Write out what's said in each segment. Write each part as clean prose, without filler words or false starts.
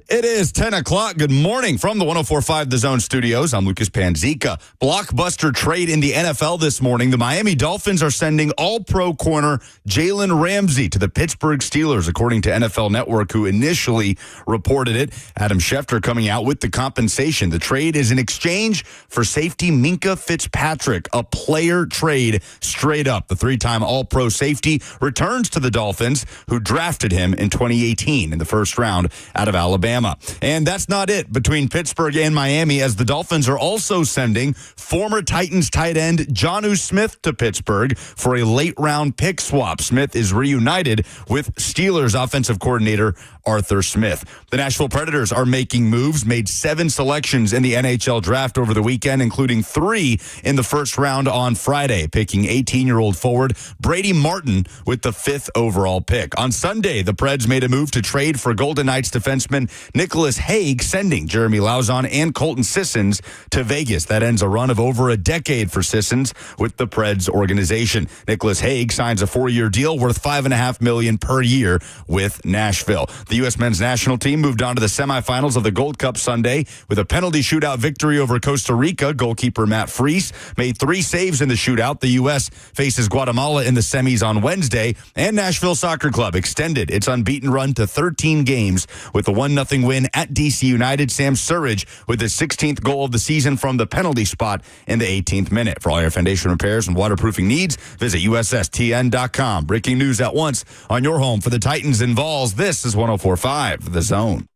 It is 10 o'clock. Good morning from the 104.5 The Zone studios. I'm Lucas Panzica. Blockbuster trade in the NFL this morning. The Miami Dolphins are sending all-pro corner Jalen Ramsey to the Pittsburgh Steelers, according to NFL Network, who initially reported it. Adam Schefter coming out with the compensation. The trade is in exchange for safety Minkah Fitzpatrick, a player trade straight up. The three-time all-pro safety returns to the Dolphins, who drafted him in 2018 in the first round out of Alabama. And that's not it between Pittsburgh and Miami, as the Dolphins are also sending former Titans tight end Jonnu Smith to Pittsburgh for a late-round pick swap. Smith is reunited with Steelers offensive coordinator Arthur Smith. The Nashville Predators are making moves, made 7 selections in the NHL draft over the weekend, including 3 in the first round on Friday, picking 18-year-old forward Brady Martin with the 5th overall pick. On Sunday, the Preds made a move to trade for Golden Knights defenseman Nicholas Hague, sending Jeremy Lauzon and Colton Sissons to Vegas. That ends a run of over a decade for Sissons with the Preds organization. Nicholas Hague signs a 4-year deal worth $5.5 million per year with Nashville. The U.S. men's national team moved on to the semifinals of the Gold Cup Sunday with a penalty shootout victory over Costa Rica. Goalkeeper Matt Freese made 3 saves in the shootout. The U.S. faces Guatemala in the semis on Wednesday, and Nashville Soccer Club extended its unbeaten run to 13 games with a 1-0 win at DC United. Sam Surridge with his 16th goal of the season from the penalty spot in the 18th minute. For all your foundation repairs and waterproofing needs, visit USSTN.com. Breaking news at once on your home for the Titans and Vols. This is 104.5 The Zone.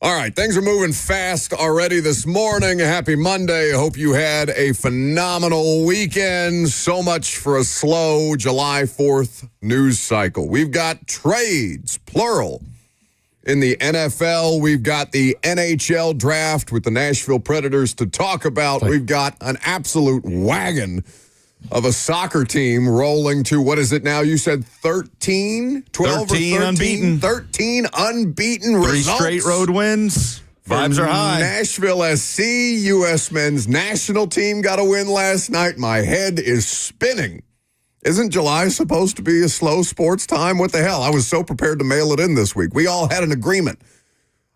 All right, things are moving fast already this morning. Happy Monday. I hope you had a phenomenal weekend. So much for a slow July 4th news cycle. We've got trades, plural, in the NFL. We've got the NHL draft with the Nashville Predators to talk about. We've got an absolute wagon of a soccer team rolling to, what is it now? You said 13? 12 13 or 13? unbeaten. 13 unbeaten 3 results. straight road wins. Vibes are high. Nashville SC, U.S. men's national team got a win last night. My head is spinning. Isn't July supposed to be a slow sports time? What the hell? I was so prepared to mail it in this week. We all had an agreement.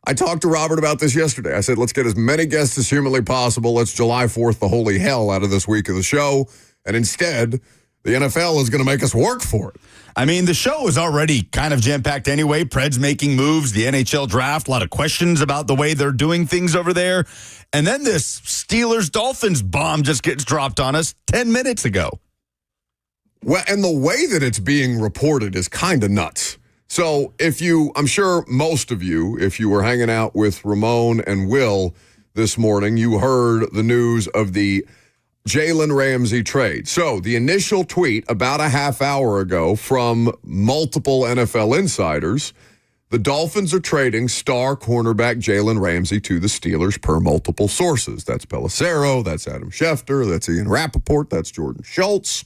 I talked to Robert about this yesterday. I said, let's get as many guests as humanly possible. Let's July 4th the holy hell out of this week of the show. And instead, the NFL is going to make us work for it. I mean, the show is already kind of jam-packed anyway. Preds making moves, the NHL draft, a lot of questions about the way they're doing things over there. And then this Steelers-Dolphins bomb just gets dropped on us 10 minutes ago. Well, and the way that it's being reported is kind of nuts. So I'm sure most of you, if you were hanging out with Ramon and Will this morning, you heard the news of the Jalen Ramsey trade. So the initial tweet about a half hour ago from multiple NFL insiders, the Dolphins are trading star cornerback Jalen Ramsey to the Steelers per multiple sources. That's Pelissero, that's Adam Schefter, that's Ian Rappaport, that's Jordan Schultz.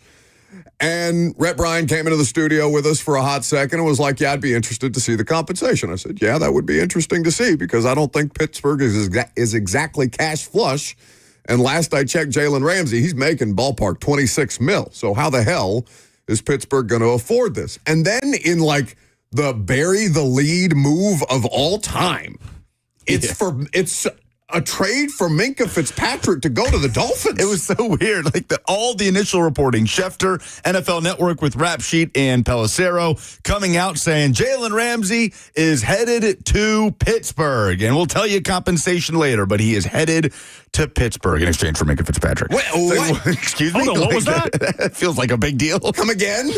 And Rhett Bryan came into the studio with us for a hot second and was like, yeah, I'd be interested to see the compensation. I said, yeah, that would be interesting to see, because I don't think Pittsburgh is exactly cash flush. And last I checked Jalen Ramsey, he's making ballpark $26 million. So how the hell is Pittsburgh going to afford this? And then in like the bury the lead move of all time, it's a trade for Minkah Fitzpatrick to go to the Dolphins. It was so weird. Like all the initial reporting, Schefter, NFL Network with Rap Sheet and Pelissero coming out saying Jalen Ramsey is headed to Pittsburgh. And we'll tell you compensation later, but he is headed to Pittsburgh in exchange for Minkah Fitzpatrick. Wait, what? Excuse me? Hold on, what was that? It feels like a big deal. Come again?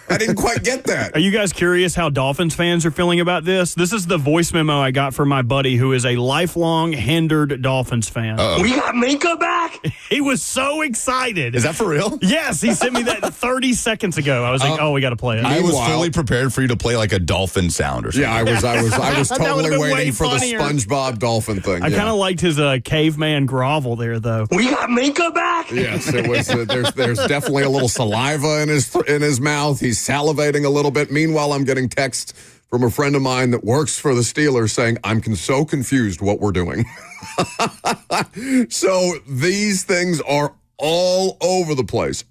I didn't quite get that. Are you guys curious how Dolphins fans are feeling about this? This is the voice memo I got from my buddy who is a lifelong hindered Dolphins fan. Uh-oh. We got Minkah back? He was so excited. Is that for real? Yes, he sent me that 30 seconds ago. I was like, we got to play it. I was Meanwhile- fully prepared for you to play like a dolphin sound or something. Yeah, I was That totally would've been way waiting for funnier. the SpongeBob dolphin thing. I kind of liked his caveman growl grovel there, though. We got Minka back. Yes, it was. There's definitely a little saliva in his mouth. He's salivating a little bit. Meanwhile, I'm getting texts from a friend of mine that works for the Steelers saying, I'm so confused what we're doing. So these things are all over the place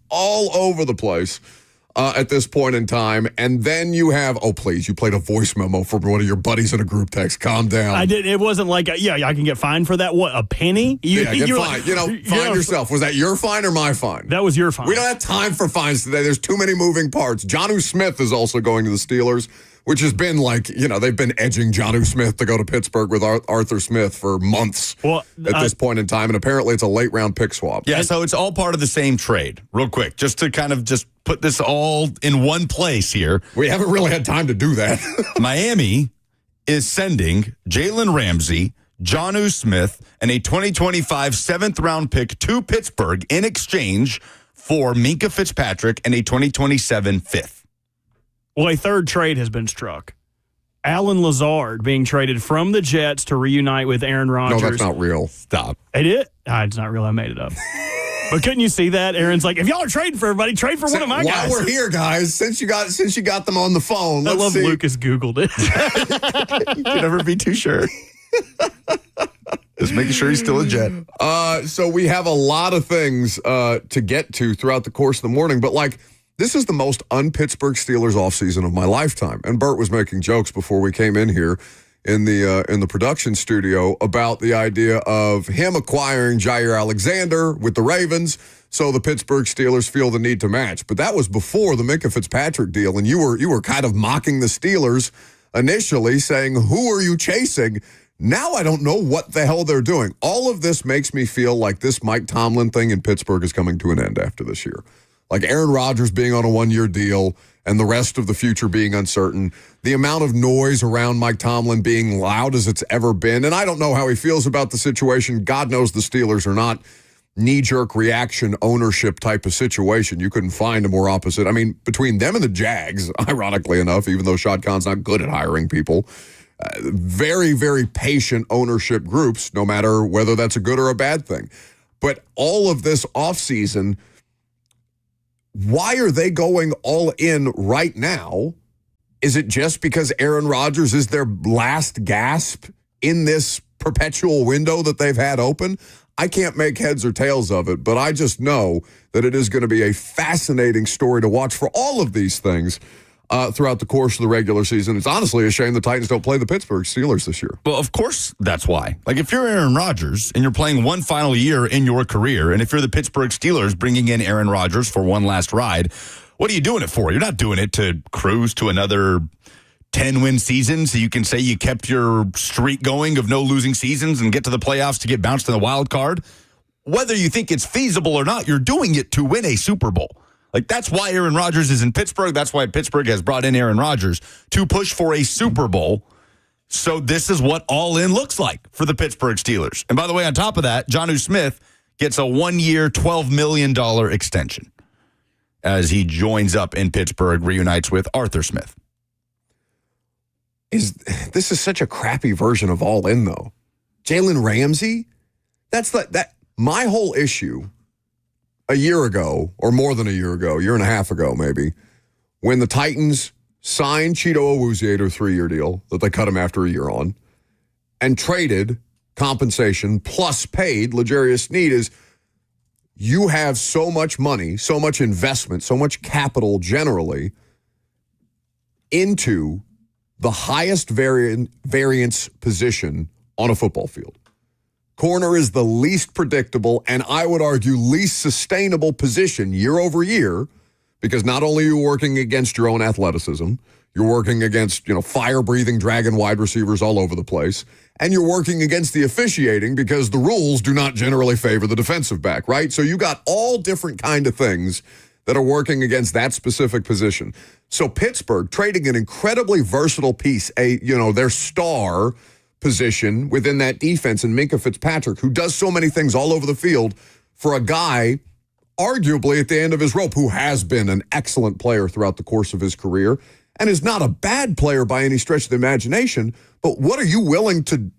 at this point in time. And then you have, oh, please, you played a voice memo for one of your buddies in a group text. Calm down. I did. It wasn't like, I can get fined for that. What, a penny? Get fined. Fine yourself. Was that your fine or my fine? That was your fine. We don't have time for fines today. There's too many moving parts. Jonnu Smith is also going to the Steelers, which has been like, they've been edging Jonnu Smith to go to Pittsburgh with Arthur Smith for months at this point in time. And apparently it's a late round pick swap. Yeah, so it's all part of the same trade. Real quick, just to kind of just put this all in one place here. We haven't really had time to do that. Miami is sending Jalen Ramsey, Jonnu Smith, and a 2025 7th-round pick to Pittsburgh in exchange for Minkah Fitzpatrick and a 2027 5th. Well, a third trade has been struck. Alan Lazard being traded from the Jets to reunite with Aaron Rodgers. No, that's not real. Stop. It is? It's not real. I made it up. But couldn't you see that? Aaron's like, if y'all are trading for everybody, trade for one of my guys. While we're here, guys, since you got them on the phone, let's see. Lucas Googled it. You can never be too sure. Just making sure he's still a Jet. So we have a lot of things to get to throughout the course of the morning, but this is the most un-Pittsburgh Steelers offseason of my lifetime. And Bert was making jokes before we came in here in the production studio about the idea of him acquiring Jair Alexander with the Ravens, so the Pittsburgh Steelers feel the need to match. But that was before the Minkah Fitzpatrick deal, and you were kind of mocking the Steelers initially, saying, who are you chasing? Now I don't know what the hell they're doing. All of this makes me feel like this Mike Tomlin thing in Pittsburgh is coming to an end after this year. Like Aaron Rodgers being on a one-year deal and the rest of the future being uncertain. The amount of noise around Mike Tomlin being loud as it's ever been. And I don't know how he feels about the situation. God knows the Steelers are not knee-jerk reaction ownership type of situation. You couldn't find a more opposite. I mean, between them and the Jags, ironically enough, even though Shad Khan's not good at hiring people, very, very patient ownership groups, no matter whether that's a good or a bad thing. But all of this offseason, why are they going all in right now? Is it just because Aaron Rodgers is their last gasp in this perpetual window that they've had open? I can't make heads or tails of it, but I just know that it is going to be a fascinating story to watch for all of these things throughout the course of the regular season. It's honestly a shame the Titans don't play the Pittsburgh Steelers this year. Well, of course that's why. Like, if you're Aaron Rodgers and you're playing one final year in your career, and if you're the Pittsburgh Steelers bringing in Aaron Rodgers for one last ride, what are you doing it for? You're not doing it to cruise to another 10-win season so you can say you kept your streak going of no losing seasons and get to the playoffs to get bounced in the wild card. Whether you think it's feasible or not, you're doing it to win a Super Bowl. Like, that's why Aaron Rodgers is in Pittsburgh. That's why Pittsburgh has brought in Aaron Rodgers to push for a Super Bowl. So this is what all in looks like for the Pittsburgh Steelers. And by the way, on top of that, Jonnu Smith gets a 1-year, $12 million extension as he joins up in Pittsburgh, reunites with Arthur Smith. This is such a crappy version of all in, though. Jalen Ramsey? My whole issue a year ago, or more than a year and a half ago maybe, when the Titans signed Cheeto Awuzie to a 3-year deal that they cut him after a year on, and traded compensation plus paid Legarius Sneed, is you have so much money, so much investment, so much capital generally into the highest variance position on a football field. Corner is the least predictable and I would argue least sustainable position year over year, because not only are you working against your own athleticism, you're working against, fire-breathing dragon wide receivers all over the place, and you're working against the officiating because the rules do not generally favor the defensive back, right? So you got all different kind of things that are working against that specific position. So Pittsburgh trading an incredibly versatile piece, their star position within that defense, and Minkah Fitzpatrick, who does so many things all over the field, for a guy arguably at the end of his rope who has been an excellent player throughout the course of his career and is not a bad player by any stretch of the imagination. But what are you willing to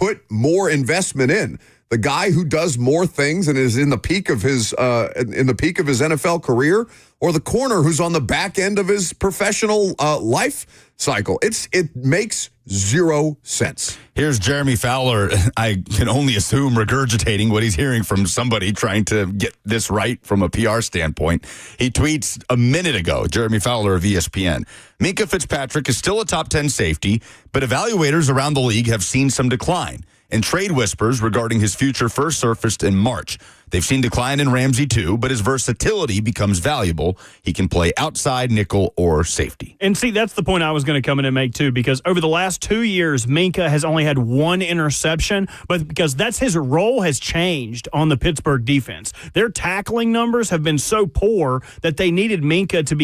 put more investment in? The guy who does more things and is in the peak of his NFL career, or the corner who's on the back end of his professional life cycle? It makes zero sense. Here's Jeremy Fowler. I can only assume regurgitating what he's hearing from somebody trying to get this right from a PR standpoint. He tweets a minute ago, Jeremy Fowler of ESPN, Minkah Fitzpatrick is still a top 10 safety, but evaluators around the league have seen some decline. And trade whispers regarding his future first surfaced in March. They've seen decline in Ramsey too, but his versatility becomes valuable. He can play outside, nickel, or safety. And see, that's the point I was going to come in and make too, because over the last 2 years, Minkah has only had one interception, but because his role has changed on the Pittsburgh defense. Their tackling numbers have been so poor that they needed Minkah to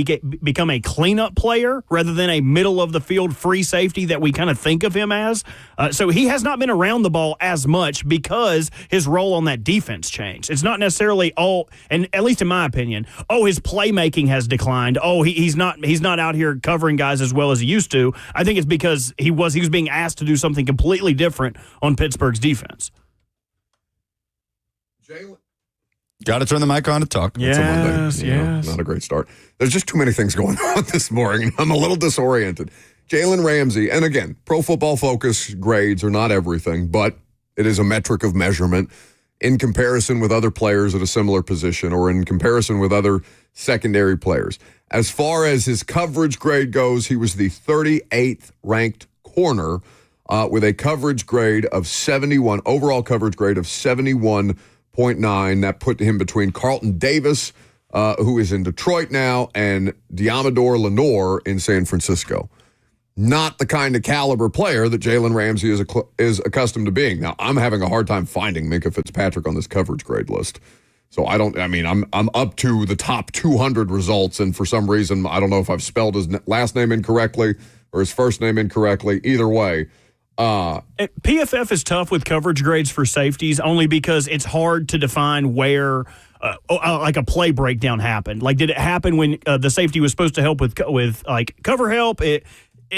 become a cleanup player rather than a middle-of-the-field free safety that we kind of think of him as. So he has not been around the ball as much because his role on that defense changed. It's not necessarily and at least in my opinion, his playmaking has declined. He's not out here covering guys as well as he used to. I think it's because he was being asked to do something completely different on Pittsburgh's defense. Jalen, got to turn the mic on to talk. Yes, it's a Monday. yes. Not a great start. There's just too many things going on this morning. I'm a little disoriented. Jalen Ramsey, and again, Pro Football Focus grades are not everything, but it is a metric of measurement in comparison with other players at a similar position or in comparison with other secondary players. As far as his coverage grade goes, he was the 38th ranked corner with a coverage grade of 71, overall coverage grade of 71.9. That put him between Carlton Davis, who is in Detroit now, and Diamador Lenore in San Francisco. Not the kind of caliber player that Jalen Ramsey is accustomed to being. Now, I'm having a hard time finding Minkah Fitzpatrick on this coverage grade list. So I'm up to the top 200 results, and for some reason, I don't know if I've spelled his last name incorrectly or his first name incorrectly. Either way. PFF is tough with coverage grades for safeties only because it's hard to define where like a play breakdown happened. Like, did it happen when the safety was supposed to help with like cover help?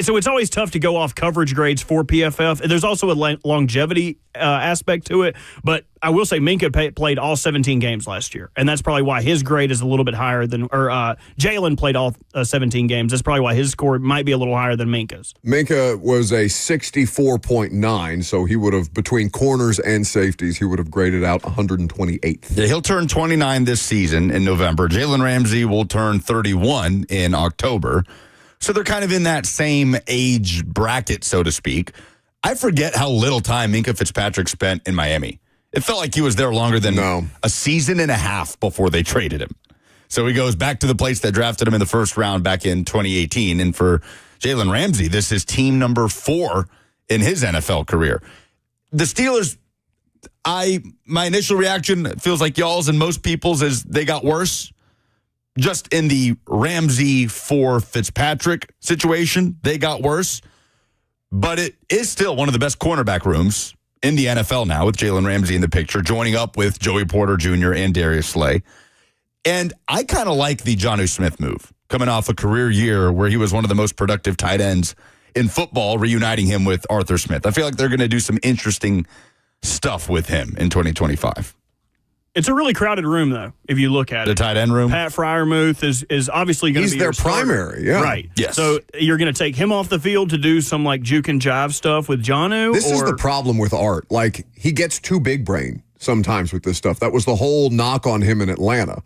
So it's always tough to go off coverage grades for PFF. There's also a longevity aspect to it. But I will say Minkah played all 17 games last year, and that's probably why his grade is a little bit higher than – or Jalen played all 17 games. That's probably why his score might be a little higher than Minkah's. Minkah was a 64.9, so he would have – between corners and safeties, he would have graded out 128th. Yeah, he'll turn 29 this season in November. Jalen Ramsey will turn 31 in October. So they're kind of in that same age bracket, so to speak. I forget how little time Minkah Fitzpatrick spent in Miami. It felt like he was there longer than a season and a half before they traded him. So he goes back to the place that drafted him in the first round back in 2018. And for Jalen Ramsey, this is team number 4 in his NFL career. The Steelers, my initial reaction feels like y'all's and most people's is they got worse. Just in the Ramsey for Fitzpatrick situation, they got worse. But it is still one of the best cornerback rooms in the NFL now with Jalen Ramsey in the picture, joining up with Joey Porter Jr. and Darius Slay. And I kind of like the Jonnu Smith move, coming off a career year where he was one of the most productive tight ends in football, reuniting him with Arthur Smith. I feel like they're going to do some interesting stuff with him in 2025. It's a really crowded room, though, if you look at it. The tight end room? Pat Freiermuth is obviously going to be He's their primary, yeah. Right. Yes. So you're going to take him off the field to do some, like, juke and jive stuff with Jonnu? This is the problem with Art. Like, he gets too big brain sometimes with this stuff. That was the whole knock on him in Atlanta.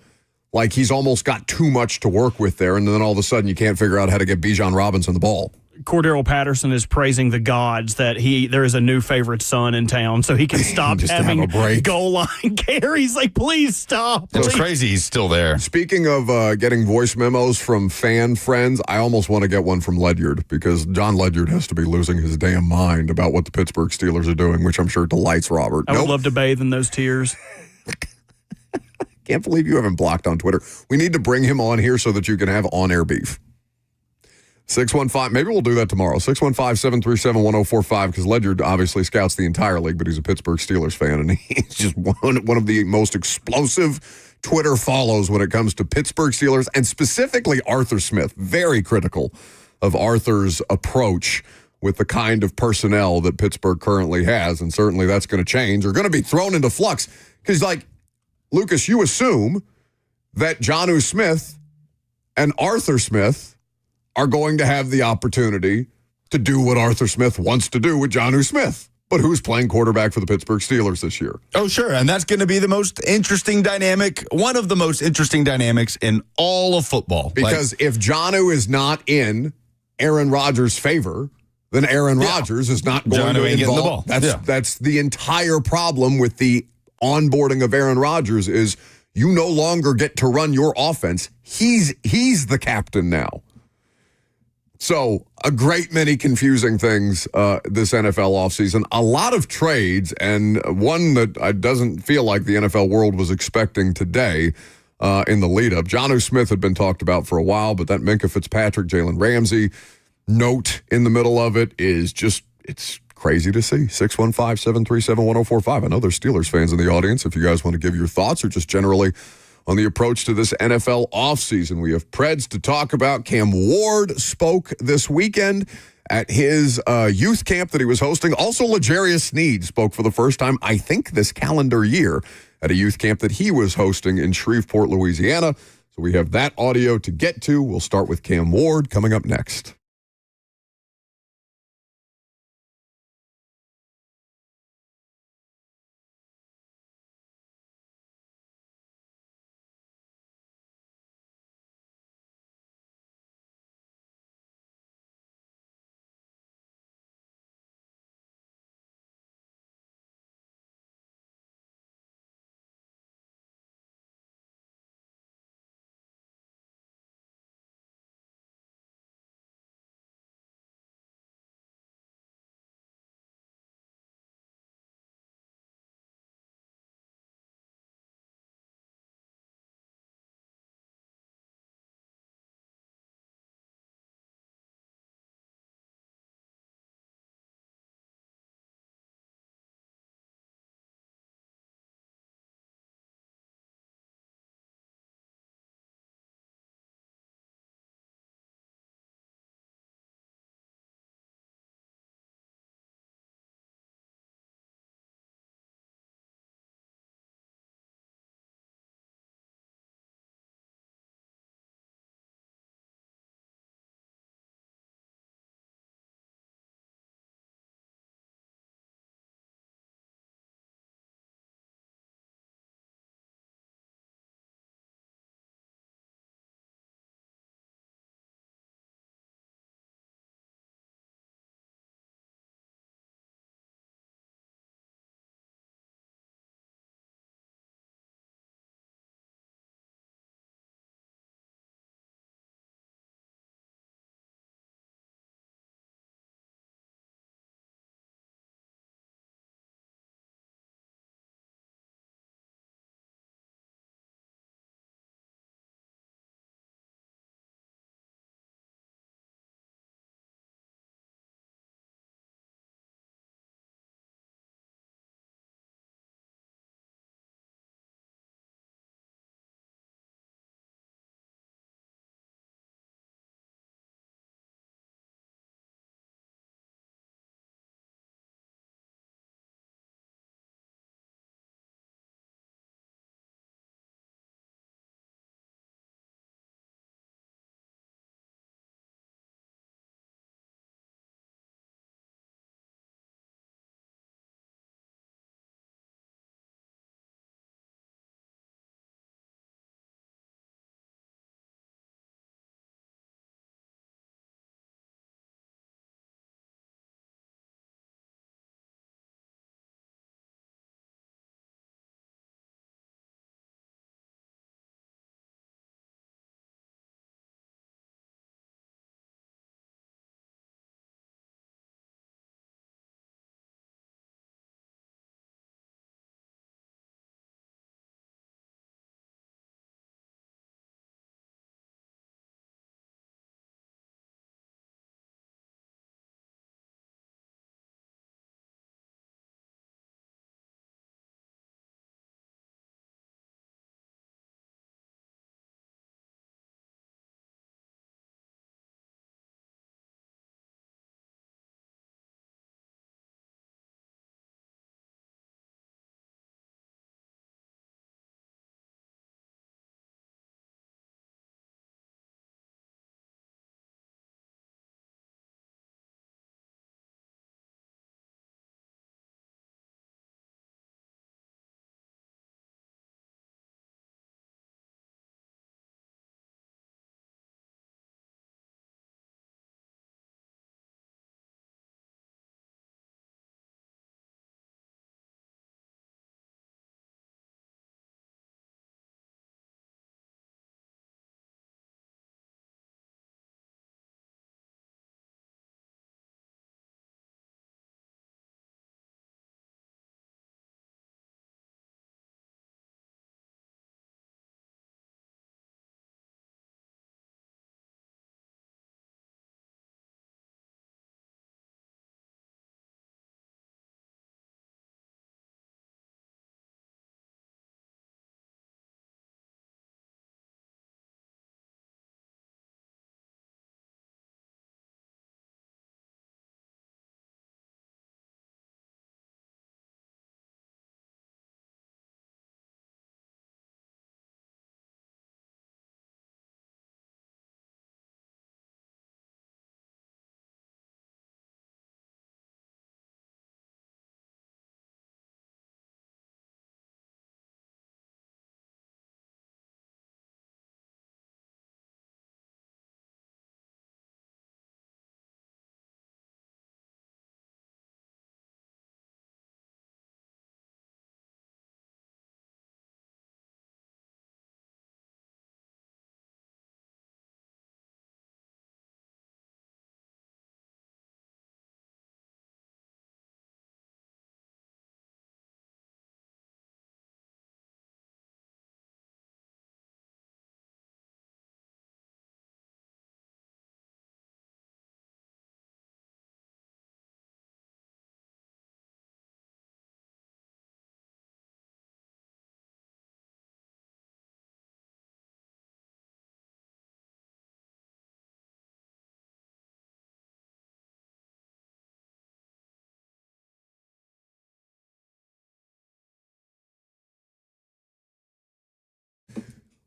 Like, he's almost got too much to work with there, and then all of a sudden you can't figure out how to get Bijan Robinson the ball. Cordero Patterson is praising the gods that there is a new favorite son in town, so he can stop having have a break. Goal line carries. Like, please stop. It's Please. crazy he's still there. Speaking of getting voice memos from fan friends, I almost want to get one from Ledyard because John Ledyard has to be losing his damn mind about what the Pittsburgh Steelers are doing, which I'm sure delights Robert. I would love to bathe in those tears. Can't believe you haven't blocked on Twitter. We need to bring him on here so that you can have on-air beef. 615, maybe we'll do that tomorrow. 615-737-1045, because Ledyard obviously scouts the entire league, but he's a Pittsburgh Steelers fan, and he's just one of the most explosive Twitter follows when it comes to Pittsburgh Steelers, and specifically Arthur Smith. Very critical of Arthur's approach with the kind of personnel that Pittsburgh currently has, and certainly that's going to change, or going to be thrown into flux. Because, like, Lucas, you assume that Jonnu Smith and Arthur Smith are going to have the opportunity to do what Arthur Smith wants to do with Jonnu Smith. But who's playing quarterback for the Pittsburgh Steelers this year? Oh, sure. And that's going to be the most interesting dynamic, one of the most interesting dynamics in all of football. Because if Jonnu is not in Aaron Rodgers' favor, then Aaron Rodgers is not going to involve. That's the entire problem with the onboarding of Aaron Rodgers is you no longer get to run your offense. He's the captain now. So a great many confusing things this NFL offseason. A lot of trades, and one that doesn't feel like the NFL world was expecting today in the lead-up. Jonnu Smith had been talked about for a while, but that Minkah Fitzpatrick, Jalen Ramsey note in the middle of it is just, it's crazy to see. 615-737-1045. I know there's Steelers fans in the audience. If you guys want to give your thoughts or just generally on the approach to this NFL offseason. We have Preds to talk about. Cam Ward spoke this weekend at his youth camp that he was hosting. Also, Legarius Sneed spoke for the first time, I think, this calendar year at a youth camp that he was hosting in Shreveport, Louisiana. So we have that audio to get to. We'll start with Cam Ward coming up next.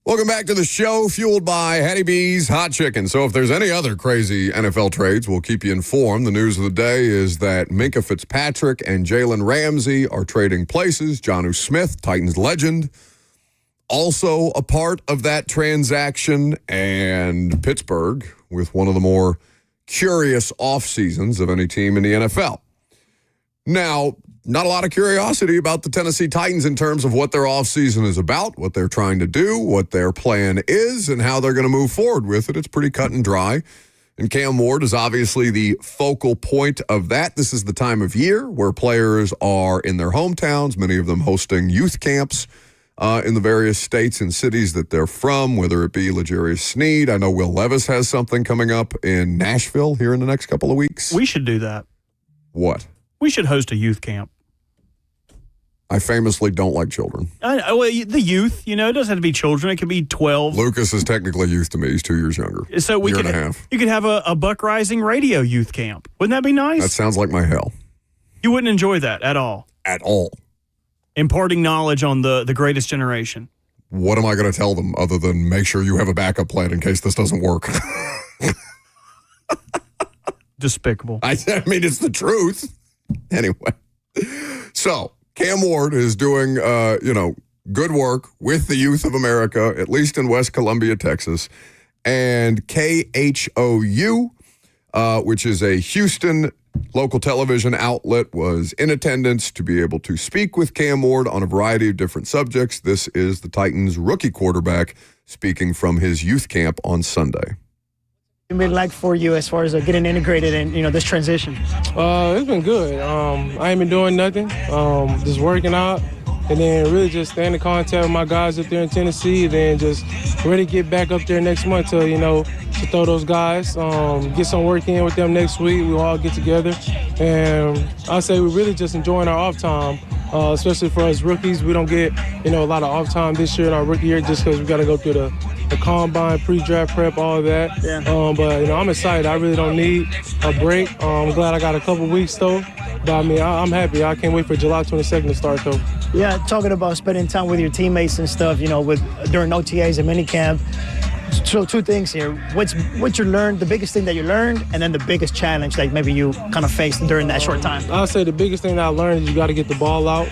Welcome back to the show, fueled by Hattie B's Hot Chicken. So if there's any other crazy NFL trades, we'll keep you informed. The news of the day is that Minkah Fitzpatrick and Jalen Ramsey are trading places. Jonnu Smith, Titans legend, also a part of that transaction. And Pittsburgh, with one of the more curious off seasons of any team in the NFL. Now, not a lot of curiosity about the Tennessee Titans in terms of what their offseason is about, what they're trying to do, what their plan is, and how they're going to move forward with it. It's pretty cut and dry. And Cam Ward is obviously the focal point of that. This is the time of year where players are in their hometowns, many of them hosting youth camps in the various states and cities that they're from, whether it be Legarius Sneed. I know Will Levis has something coming up in Nashville here in the next couple of weeks. We should do that. What? We should host a youth camp. I famously don't like children. Well, the youth, it doesn't have to be children. It could be 12. Lucas is technically youth to me. He's 2 years younger. So we year could, and a half. You could have a Buck Rising radio youth camp. Wouldn't that be nice? That sounds like my hell. You wouldn't enjoy that at all. At all. Imparting knowledge on the greatest generation. What am I going to tell them other than make sure you have a backup plan in case this doesn't work? Despicable. I mean, it's the truth. Anyway. So, Cam Ward is doing, good work with the youth of America, at least in West Columbia, Texas. And KHOU, which is a Houston local television outlet, was in attendance to be able to speak with Cam Ward on a variety of different subjects. This is the Titans' rookie quarterback speaking from his youth camp on Sunday. It's been like for you as far as getting integrated in, this transition? It's been good. I ain't been doing nothing, just working out, and then really just staying in contact with my guys up there in Tennessee, and then just ready to get back up there next month to, to throw those guys, get some work in with them next week. We'll all get together, and I'll say we're really just enjoying our off time, especially for us rookies. We don't get, a lot of off time this year in our rookie year just because we got to go through the combine, pre-draft prep, all of that. Yeah. But, I'm excited. I really don't need a break. I'm glad I got a couple weeks, though. But, I'm happy. I can't wait for July 22nd to start, though. Yeah, talking about spending time with your teammates and stuff, during OTAs and minicamp. So two things here. What you learned, the biggest thing that you learned, and then the biggest challenge that maybe you kind of faced during that short time? I'll say the biggest thing that I learned is you got to get the ball out,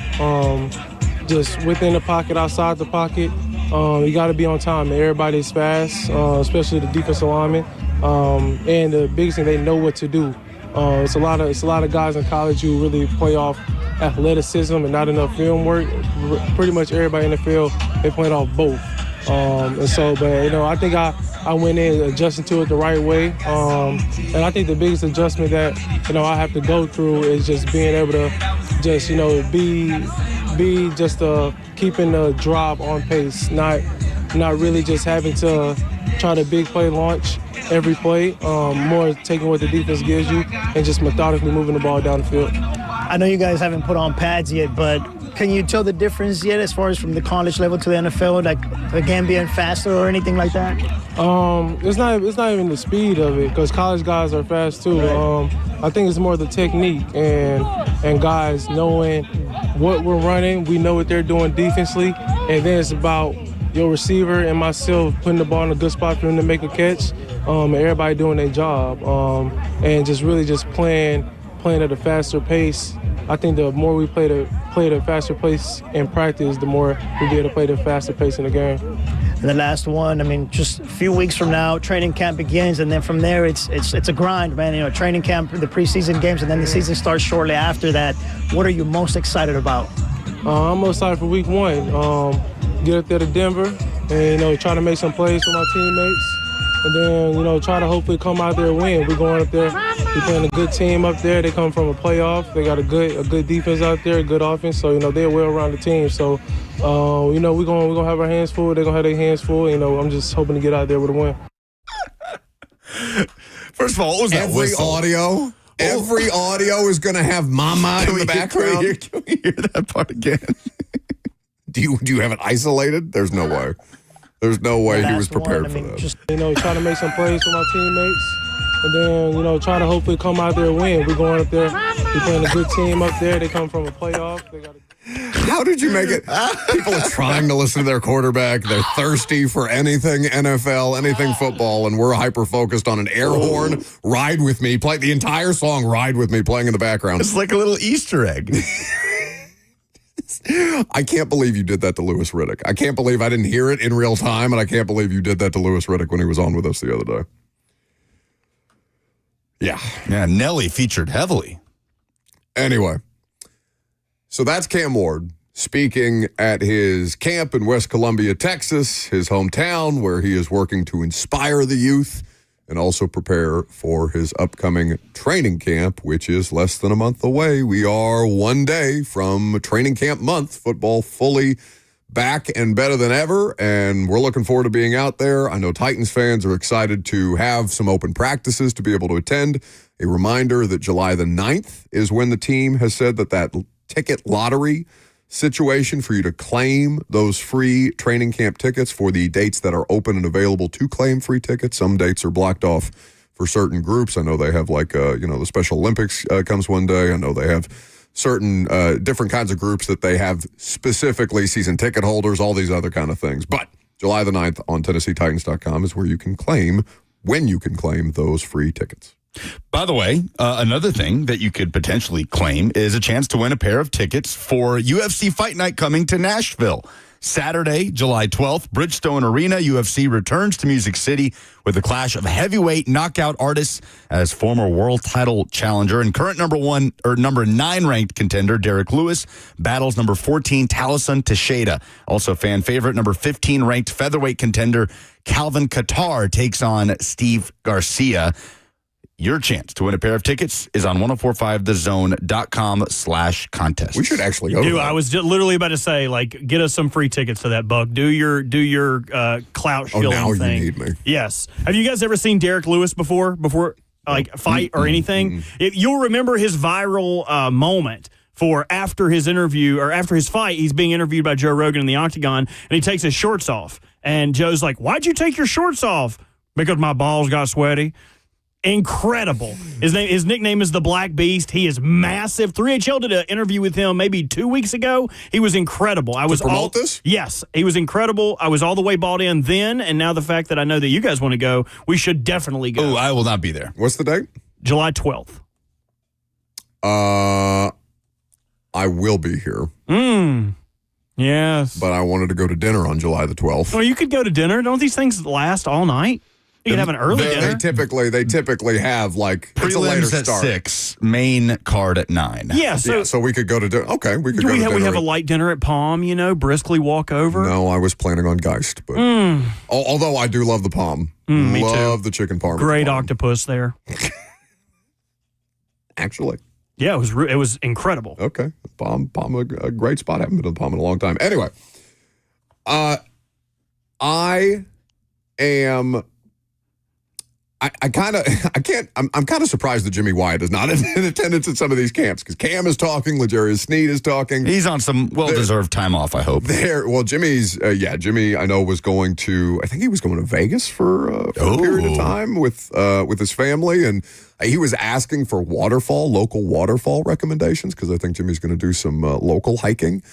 just within the pocket, outside the pocket. You got to be on time. Everybody's fast, especially the defensive linemen. And the biggest thing, they know what to do. It's a lot of guys in college who really play off athleticism and not enough film work. Pretty much everybody in the field, they play off both. I think I went in adjusting to it the right way. And I think the biggest adjustment that, I have to go through is just being able to just, be just keeping the drop on pace, not really just having to try to big play launch every play, more taking what the defense gives you and just methodically moving the ball down the field. I know you guys haven't put on pads yet, but can you tell the difference yet as far as from the college level to the NFL, like again being faster or anything like that? It's not even the speed of it, because college guys are fast too. Right. I think it's more the technique and guys knowing what we're running. We know what they're doing defensively, and then it's about your receiver and myself putting the ball in a good spot for him to make a catch, and everybody doing their job, and just really just playing at a faster pace. I think the more we play at a faster pace in practice, the more we'll be able to play at a faster pace in the game. And the last one, just a few weeks from now, training camp begins, and then from there, it's a grind, man. Training camp, the preseason games, and then the season starts shortly after that. What are you most excited about? I'm most excited for week one. Get up there to Denver and, try to make some plays for my teammates. And then, try to hopefully come out there and win. We're going up there. We're playing a good team up there. They come from a playoff. They got a good defense out there, a good offense. So, they're a well-rounded team. So, we're gonna have our hands full. They're gonna have their hands full. I'm just hoping to get out there with a win. First of all, what was that whistle? Every audio is going to have mama in the background. Can we hear that part again? Do you have it isolated? There's no way. There's no way he was prepared for that. Just trying to make some plays for my teammates. and then, try to hopefully come out there and win. We're going up there. We're playing a good team up there. They come from a playoff. They got. How did you make it? People are trying to listen to their quarterback. They're thirsty for anything NFL, anything football, and we're hyper-focused on an air horn. Ride with me. Play the entire song, Ride With Me, playing in the background. It's like a little Easter egg. I can't believe you did that to Louis Riddick. I can't believe I didn't hear it in real time, and I can't believe you did that to Louis Riddick when he was on with us the other day. Yeah. Yeah, Nelly featured heavily. Anyway. So that's Cam Ward speaking at his camp in West Columbia, Texas, his hometown, where he is working to inspire the youth and also prepare for his upcoming training camp, which is less than a month away. We are one day from training camp month, football fully back and better than ever, and we're looking forward to being out there. I know Titans fans are excited to have some open practices to be able to attend. A reminder that July the 9th is when the team has said that ticket lottery situation for you to claim those free training camp tickets for the dates that are open and available to claim free tickets. Some dates are blocked off for certain groups. I know they have the Special Olympics comes one day. I know they have certain different kinds of groups that they have specifically season ticket holders, all these other kind of things. But July the 9th on TennesseeTitans.com is where you can claim those free tickets. By the way, another thing that you could potentially claim is a chance to win a pair of tickets for UFC Fight Night coming to Nashville. Saturday, July 12th, Bridgestone Arena, UFC returns to Music City with a clash of heavyweight knockout artists as former world title challenger and current number 9 ranked contender Derek Lewis battles number 14 Taliesin Teixeira. Also fan favorite number 15 ranked featherweight contender Calvin Kattar takes on Steve Garcia. Your chance to win a pair of tickets is on 1045thezone.com/contest. We should actually go. Dude, I was literally about to say, get us some free tickets to that, Buck. Do your clout shilling now thing. You need me. Yes. Have you guys ever seen Derek Lewis before fight or anything? You'll remember his viral moment for after his interview or after his fight. He's being interviewed by Joe Rogan in the Octagon, and he takes his shorts off. And Joe's like, "Why'd you take your shorts off?" "Because my balls got sweaty." Incredible. His nickname is the Black Beast. He is massive. 3HL did an interview with him maybe 2 weeks ago. He was incredible. To promote this? Yes, he was incredible. I was all the way bought in then, and now the fact that I know that you guys want to go, we should definitely go. Oh, I will not be there. What's the date? July 12th. I will be here. Yes. But I wanted to go to dinner on July the 12th. Well, you could go to dinner. Don't these things last all night? You can have an early dinner. They typically have it's a later Prelims at start. 6, main card at 9. Yeah, So we could go to dinner. Okay, we could do go we to have, dinner. we have a light dinner at Palm, briskly walk over? No, I was planning on Geist, but although I do love the Palm. Me love too. the chicken parm. Great octopus there. Actually. Yeah, it was incredible. Okay. Palm, a great spot. I haven't been to the Palm in a long time. Anyway, I'm kind of surprised that Jimmy Wyatt is not in attendance at some of these camps because Cam is talking, Legarius Sneed is talking. He's on some well-deserved time off, I hope. Jimmy, I know was going to, I think he was going to Vegas for a period of time with his family, and he was asking for local waterfall recommendations because I think Jimmy's going to do some local hiking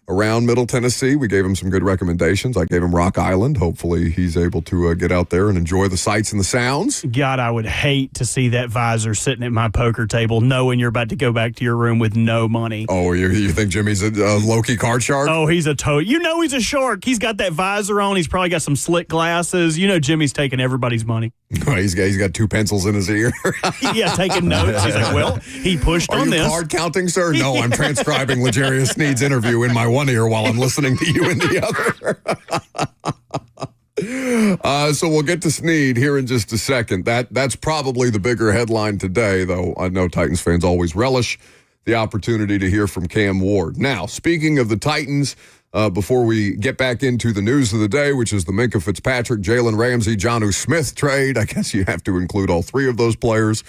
around Middle Tennessee. We gave him some good recommendations. I gave him Rock Island. Hopefully he's able to get out there and enjoy the sights and the sounds. God, I would hate to see that visor sitting at my poker table knowing you're about to go back to your room with no money. Oh, you think Jimmy's a low-key card shark? Oh, he's a toad. He's a shark. He's got that visor on. He's probably got some slick glasses. Jimmy's taking everybody's money. He's got 2 pencils in his ear. Yeah, taking notes. He's like, well, he pushed on this. Are you card counting, sir? No, I'm transcribing Legarius Sneed's interview in my one ear while I'm listening to you in the other. So we'll get to Sneed here in just a second. That's probably the bigger headline today, though I know Titans fans always relish the opportunity to hear from Cam Ward. Now, speaking of the Titans, before we get back into the news of the day, which is the Minkah Fitzpatrick, Jalen Ramsey, Jonnu Smith trade. I guess you have to include all 3 of those players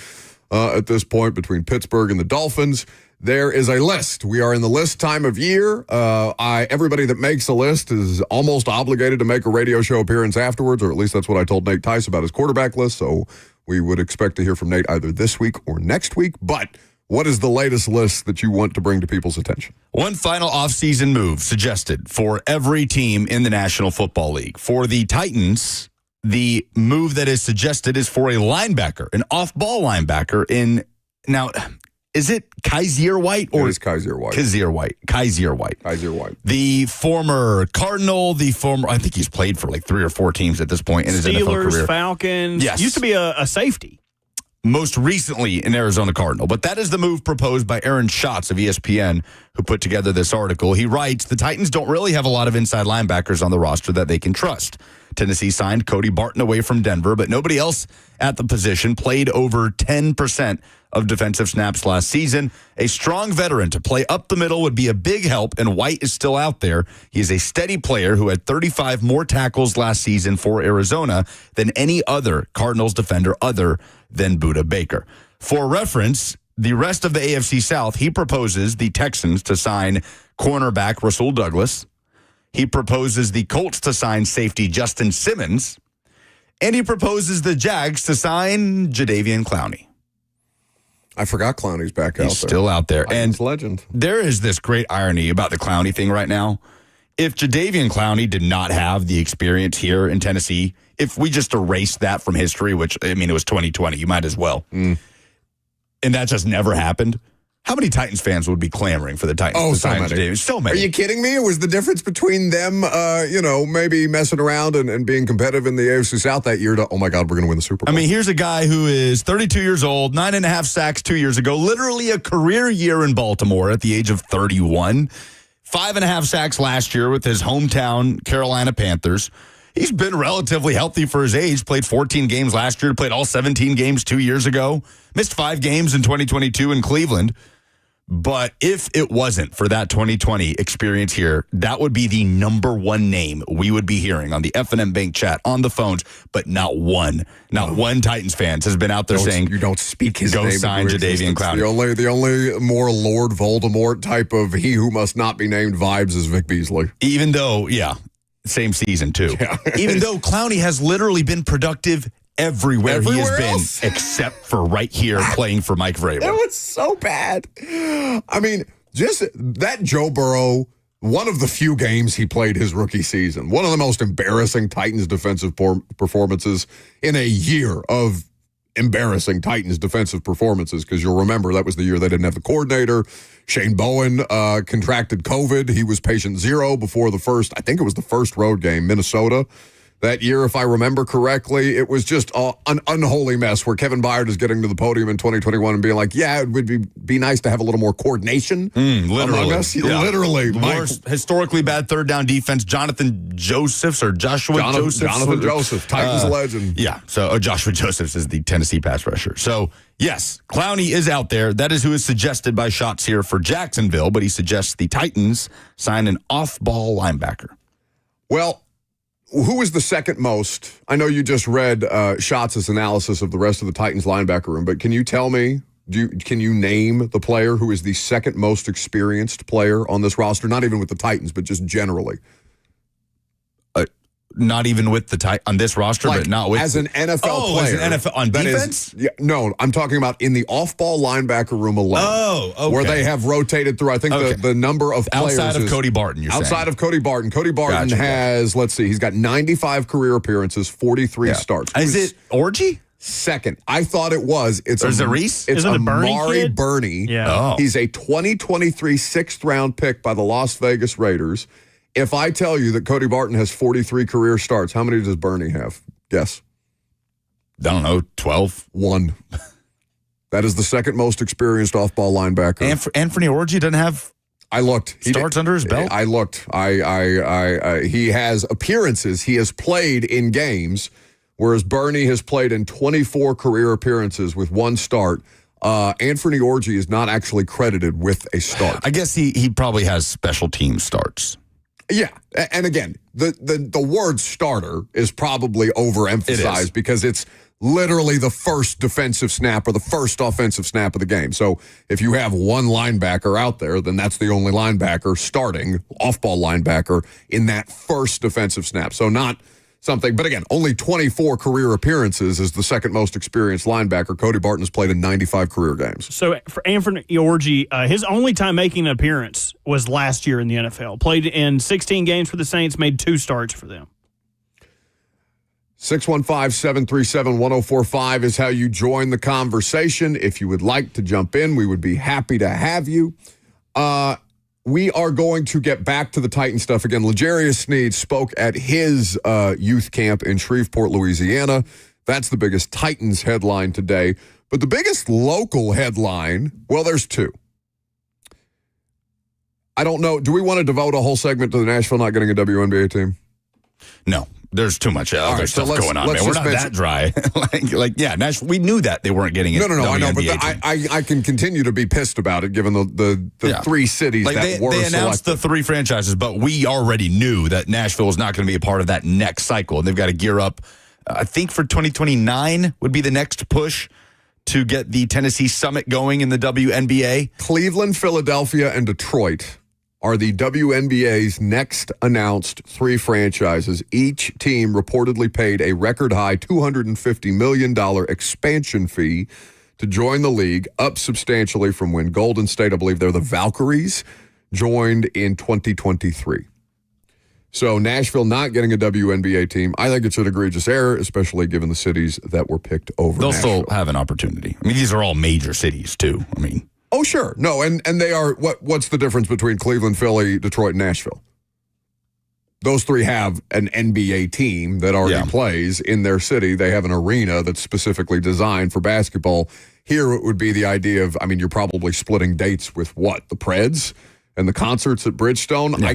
at this point between Pittsburgh and the Dolphins. There is a list. We are in the list time of year. Everybody that makes a list is almost obligated to make a radio show appearance afterwards, or at least that's what I told Nate Tice about his quarterback list. So We would expect to hear from Nate either this week or next week. But what is the latest list that you want to bring to people's attention? One final offseason move suggested for every team in the National Football League. For the Titans, the move that is suggested is for a linebacker, an off-ball linebacker now, is it Kaiser White or it is Kaiser White? Kaiser White. The former Cardinal, I think he's played for like 3 or 4 teams at this point in his NFL career. Falcons. Yes. Used to be a safety. Most recently in Arizona Cardinal. But that is the move proposed by Aaron Schatz of ESPN, who put together this article. He writes, the Titans don't really have a lot of inside linebackers on the roster that they can trust. Tennessee signed Cody Barton away from Denver, but nobody else at the position played over 10% of defensive snaps last season. A strong veteran to play up the middle would be a big help, and White is still out there. He is a steady player who had 35 more tackles last season for Arizona than any other Cardinals defender other than Budda Baker. For reference, the rest of the AFC South, he proposes the Texans to sign cornerback Rasul Douglas. He proposes the Colts to sign safety Justin Simmons. And he proposes the Jags to sign Jadeveon Clowney. I forgot Clowney's back out there. He's still out there. And legend. There is this great irony about the Clowney thing right now. If Jadeveon Clowney did not have the experience here in Tennessee, if we just erased that from history, which, I mean, it was 2020, you might as well. And that just never happened. How many Titans fans would be clamoring for the Titans to sign Jadeveon? So many. Are you kidding me? It was the difference between them, maybe messing around and being competitive in the AFC South that year to, oh my God, we're going to win the Super Bowl. I mean, here's a guy who is 32 years old, 9.5 sacks 2 years ago, literally a career year in Baltimore at the age of 31, 5.5 sacks last year with his hometown Carolina Panthers. He's been relatively healthy for his age, played 14 games last year, played all 17 games 2 years ago, missed 5 games in 2022 in Cleveland. But if it wasn't for that 2020 experience here, that would be the number one name we would be hearing on the F&M Bank chat, on the phones. But not one Titans fans has been out there saying, you don't speak his go name. sign Jadeveon Clowney. The only more Lord Voldemort type of he who must not be named vibes is Vic Beasley. Even though, same season too. Yeah. Even though Clowney has literally been productive everywhere he has else? been, except for right here playing for Mike Vrabel. It was so bad. I mean, just that Joe Burrow, one of the few games he played his rookie season, one of the most embarrassing Titans defensive performances in a year of embarrassing Titans defensive performances, because you'll remember that was the year they didn't have the coordinator. Shane Bowen contracted COVID. He was patient zero before the first road game, Minnesota. That year, if I remember correctly, it was just an unholy mess where Kevin Byard is getting to the podium in 2021 and being like, it would be nice to have a little more coordination among us. Yeah. Literally. Worst historically bad third down defense, Jonathan Titans legend. Yeah, so Joshua Josephs is the Tennessee pass rusher. So, yes, Clowney is out there. That is who is suggested by Schatz here for Jacksonville, but he suggests the Titans sign an off-ball linebacker. Well, who is the second most? I know you just read Schatz's analysis of the rest of the Titans linebacker room, but can you tell me, can you name the player who is the second most experienced player on this roster? Not even with the Titans, but just generally. Not even with on this roster, but not with as an NFL player. As an NFL on defense? No, I'm talking about in the off-ball linebacker room alone. Oh, okay. Where they have rotated through. I think the number of players outside of Cody Barton. You're outside saying. Of Cody Barton. Cody Barton has he's got 95 career appearances, 43 starts. Is it Orgy? Second. I thought it was. Is it Reese? It's Amari kid? Burney. Yeah. He's a 2023 6th-round pick by the Las Vegas Raiders. If I tell you that Cody Barton has 43 career starts, how many does Burney have? Guess. I don't know, 12? 1. That is the second most experienced off-ball linebacker. Anthony Orgy doesn't have I looked. Starts under his belt? I looked. He has appearances. He has played in games, whereas Burney has played in 24 career appearances with 1 start. Anthony Orgy is not actually credited with a start. I guess he probably has special team starts. Yeah, and again, the word starter is probably overemphasized because it's literally the first defensive snap or the first offensive snap of the game. So if you have one linebacker out there, then that's the only linebacker starting, off-ball linebacker, in that first defensive snap. So not something. But again, only 24 career appearances is the second most experienced linebacker. Cody Barton has played in 95 career games. So for Anthony Orji, his only time making an appearance was last year in the NFL. Played in 16 games for the Saints, made 2 starts for them. 615-737-1045 is how you join the conversation. If you would like to jump in, we would be happy to have you. We are going to get back to the Titan stuff again. Legarius Sneed spoke at his youth camp in Shreveport, Louisiana. That's the biggest Titans headline today. But the biggest local headline, well, there's 2. I don't know. Do we want to devote a whole segment to the Nashville not getting a WNBA team? No. There's too much other stuff going on, man. We're not that dry. Nashville, we knew that they weren't getting it. No, I know, but I can continue to be pissed about it given the 3 cities that were selected. They announced the 3 franchises, but we already knew that Nashville was not going to be a part of that next cycle. And they've got to gear up, I think for 2029 would be the next push to get the Tennessee Summit going in the WNBA. Cleveland, Philadelphia, and Detroit are the WNBA's next announced 3 franchises. Each team reportedly paid a record high $250 million expansion fee to join the league, up substantially from when Golden State, I believe they're the Valkyries, joined in 2023. So Nashville not getting a WNBA team, I think it's an egregious error, especially given the cities that were picked over They'll Nashville. still have an opportunity. I mean, these are all major cities, too. I mean... Oh, sure. No, and they are, what's the difference between Cleveland, Philly, Detroit, and Nashville? Those 3 have an NBA team that already plays in their city. They have an arena that's specifically designed for basketball. Here it would be the idea of, I mean, you're probably splitting dates with what? The Preds and the concerts at Bridgestone? Yeah.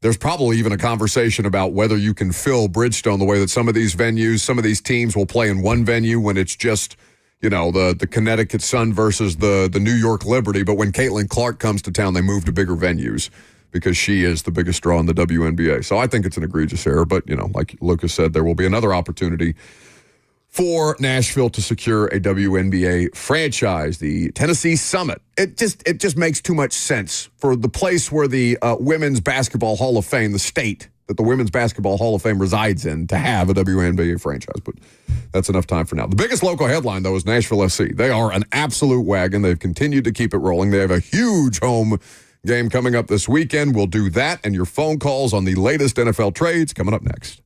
There's probably even a conversation about whether you can fill Bridgestone the way that some of these venues, some of these teams will play in one venue when it's just... the Connecticut Sun versus the New York Liberty. But when Caitlin Clark comes to town, they move to bigger venues because she is the biggest draw in the WNBA. So I think it's an egregious error. But, like Lucas said, there will be another opportunity for Nashville to secure a WNBA franchise, the Tennessee Summit. It just makes too much sense for the place where the Women's Basketball Hall of Fame, the state that the Women's Basketball Hall of Fame resides in, to have a WNBA franchise. But that's enough time for now. The biggest local headline, though, is Nashville SC. They are an absolute wagon. They've continued to keep it rolling. They have a huge home game coming up this weekend. We'll do that and your phone calls on the latest NFL trades coming up next.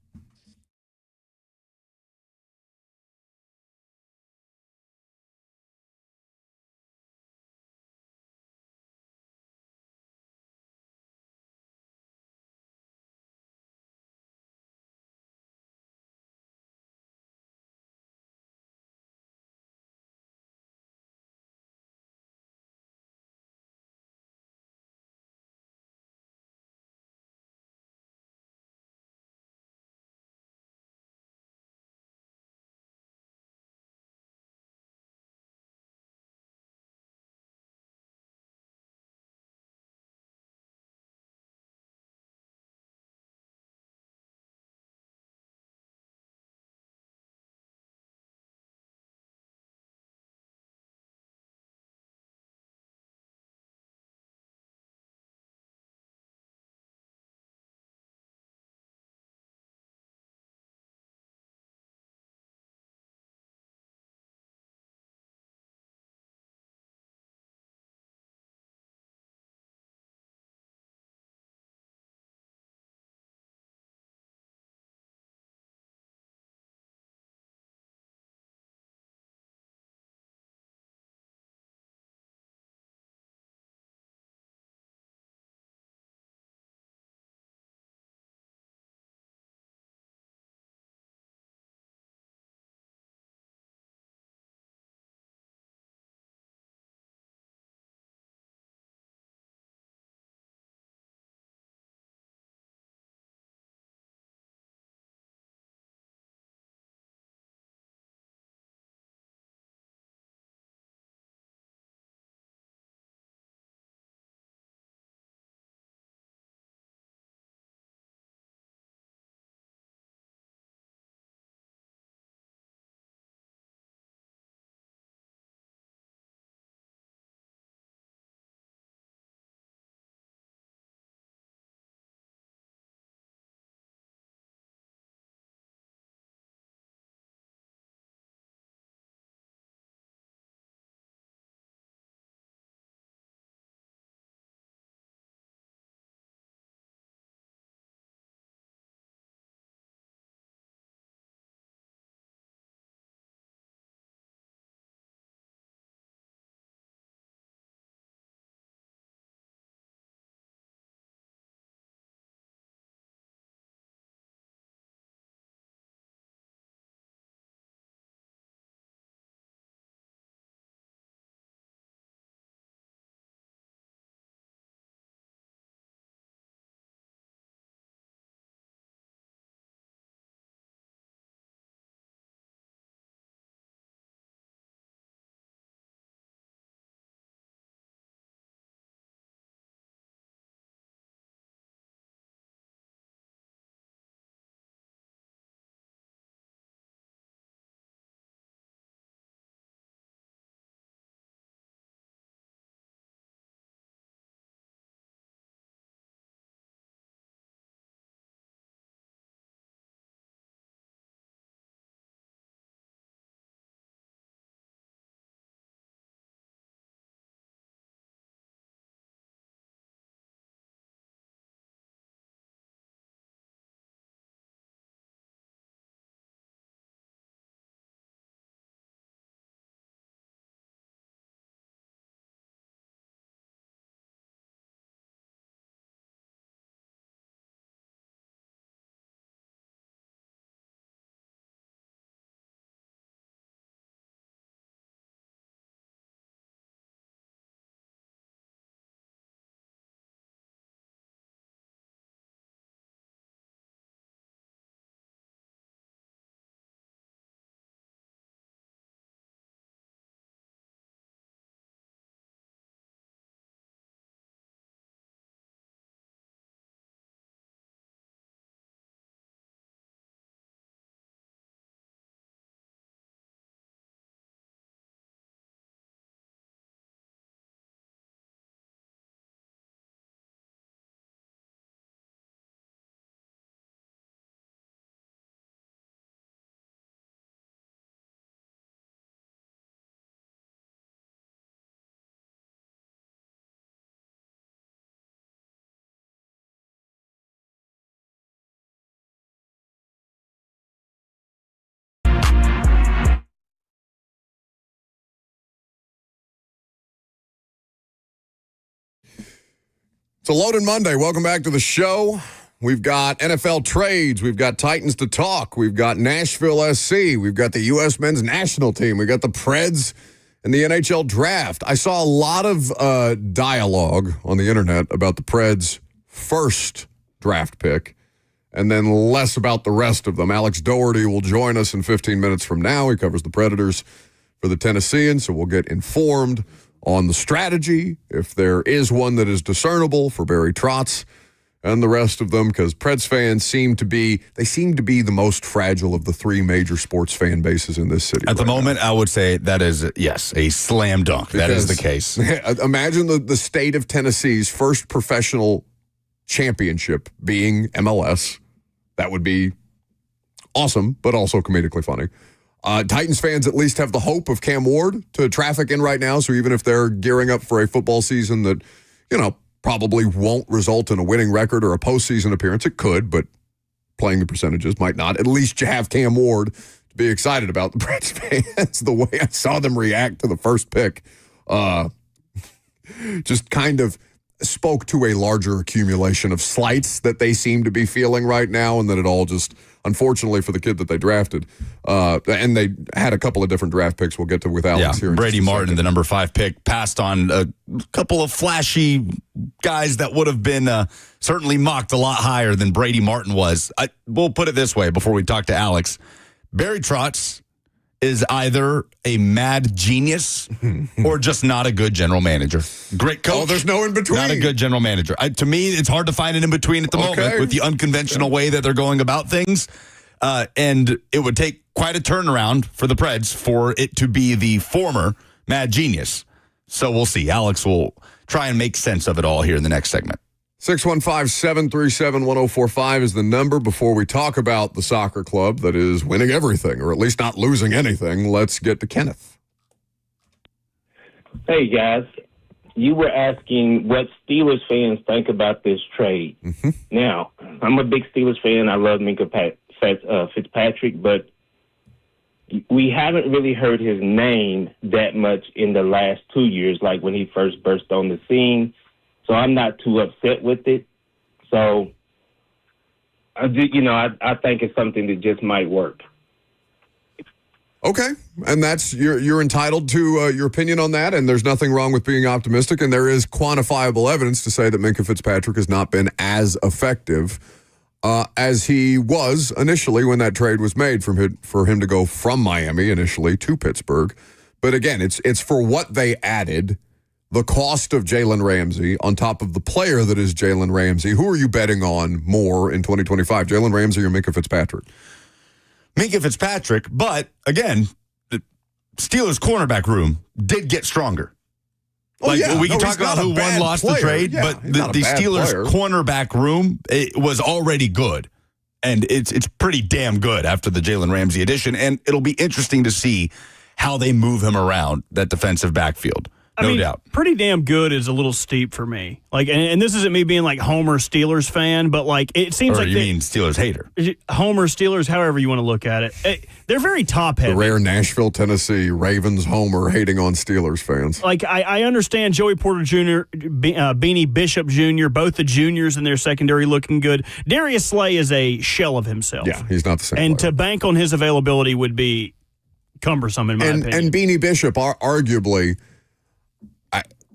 It's a loaded Monday. Welcome back to the show. We've got NFL trades. We've got Titans to talk. We've got Nashville SC. We've got the U.S. men's national team. We've got the Preds and the NHL draft. I saw a lot of dialogue on the internet about the Preds' first draft pick and then less about the rest of them. Alex Doherty will join us in 15 minutes from now. He covers the Predators for the Tennesseans, so we'll get informed on the strategy, if there is one that is discernible for Barry Trotz and the rest of them, because Preds fans seem to be the most fragile of the three major sports fan bases in this city. At the moment, I would say that is, yes, a slam dunk. That is the case. Imagine the state of Tennessee's first professional championship being MLS. That would be awesome, but also comedically funny. Titans fans at least have the hope of Cam Ward to traffic in right now, so even if they're gearing up for a football season that, probably won't result in a winning record or a postseason appearance, it could, but playing the percentages might not. At least you have Cam Ward to be excited about. The Preds fans, the way I saw them react to the first pick, just kind of spoke to a larger accumulation of slights that they seem to be feeling right now, and that it all just, unfortunately for the kid that they drafted, and they had a couple of different draft picks we'll get to with Alex here. Brady Martin, the number 5 pick, passed on a couple of flashy guys that would have been certainly mocked a lot higher than Brady Martin was. We'll put it this way before we talk to Alex. Barry Trotz is either a mad genius or just not a good general manager. Great coach. Oh, there's no in between. Not a good general manager. To me, it's hard to find an in between at the moment with the unconventional way that they're going about things. And it would take quite a turnaround for the Preds for it to be the former mad genius. So we'll see. Alex will try and make sense of it all here in the next segment. 615-737-1045 is the number. Before we talk about the soccer club that is winning everything, or at least not losing anything, let's get to Kenneth. Hey, guys. You were asking what Steelers fans think about this trade. Mm-hmm. Now, I'm a big Steelers fan. I love Minka Fitzpatrick, but we haven't really heard his name that much in the last 2 years, like when he first burst on the scene. So I'm not too upset with it. So, I think it's something that just might work. Okay, and that's you're entitled to your opinion on that, and there's nothing wrong with being optimistic, and there is quantifiable evidence to say that Minka Fitzpatrick has not been as effective as he was initially when that trade was made for him to go from Miami initially to Pittsburgh. But again, it's for what they added. The cost of Jalen Ramsey on top of the player that is Jalen Ramsey. Who are you betting on more in 2025, Jalen Ramsey or Minka Fitzpatrick? Minka Fitzpatrick, but again, the Steelers' cornerback room did get stronger. We can talk about who won, lost the trade, but the Steelers' cornerback room, it was already good. And it's pretty damn good after the Jalen Ramsey addition. And it'll be interesting to see how they move him around that defensive backfield. No doubt. Pretty damn good is a little steep for me. And this isn't me being like Homer Steelers fan, but it seems or like you mean Steelers hater. Homer Steelers, however you want to look at it. They're very top heavy. The rare Nashville, Tennessee Ravens Homer hating on Steelers fans. I understand Joey Porter Jr., Beanie Bishop Jr., both the juniors in their secondary looking good. Darius Slay is a shell of himself. Yeah, he's not the same. And player. To bank on his availability would be cumbersome in my opinion. And Beanie Bishop are arguably.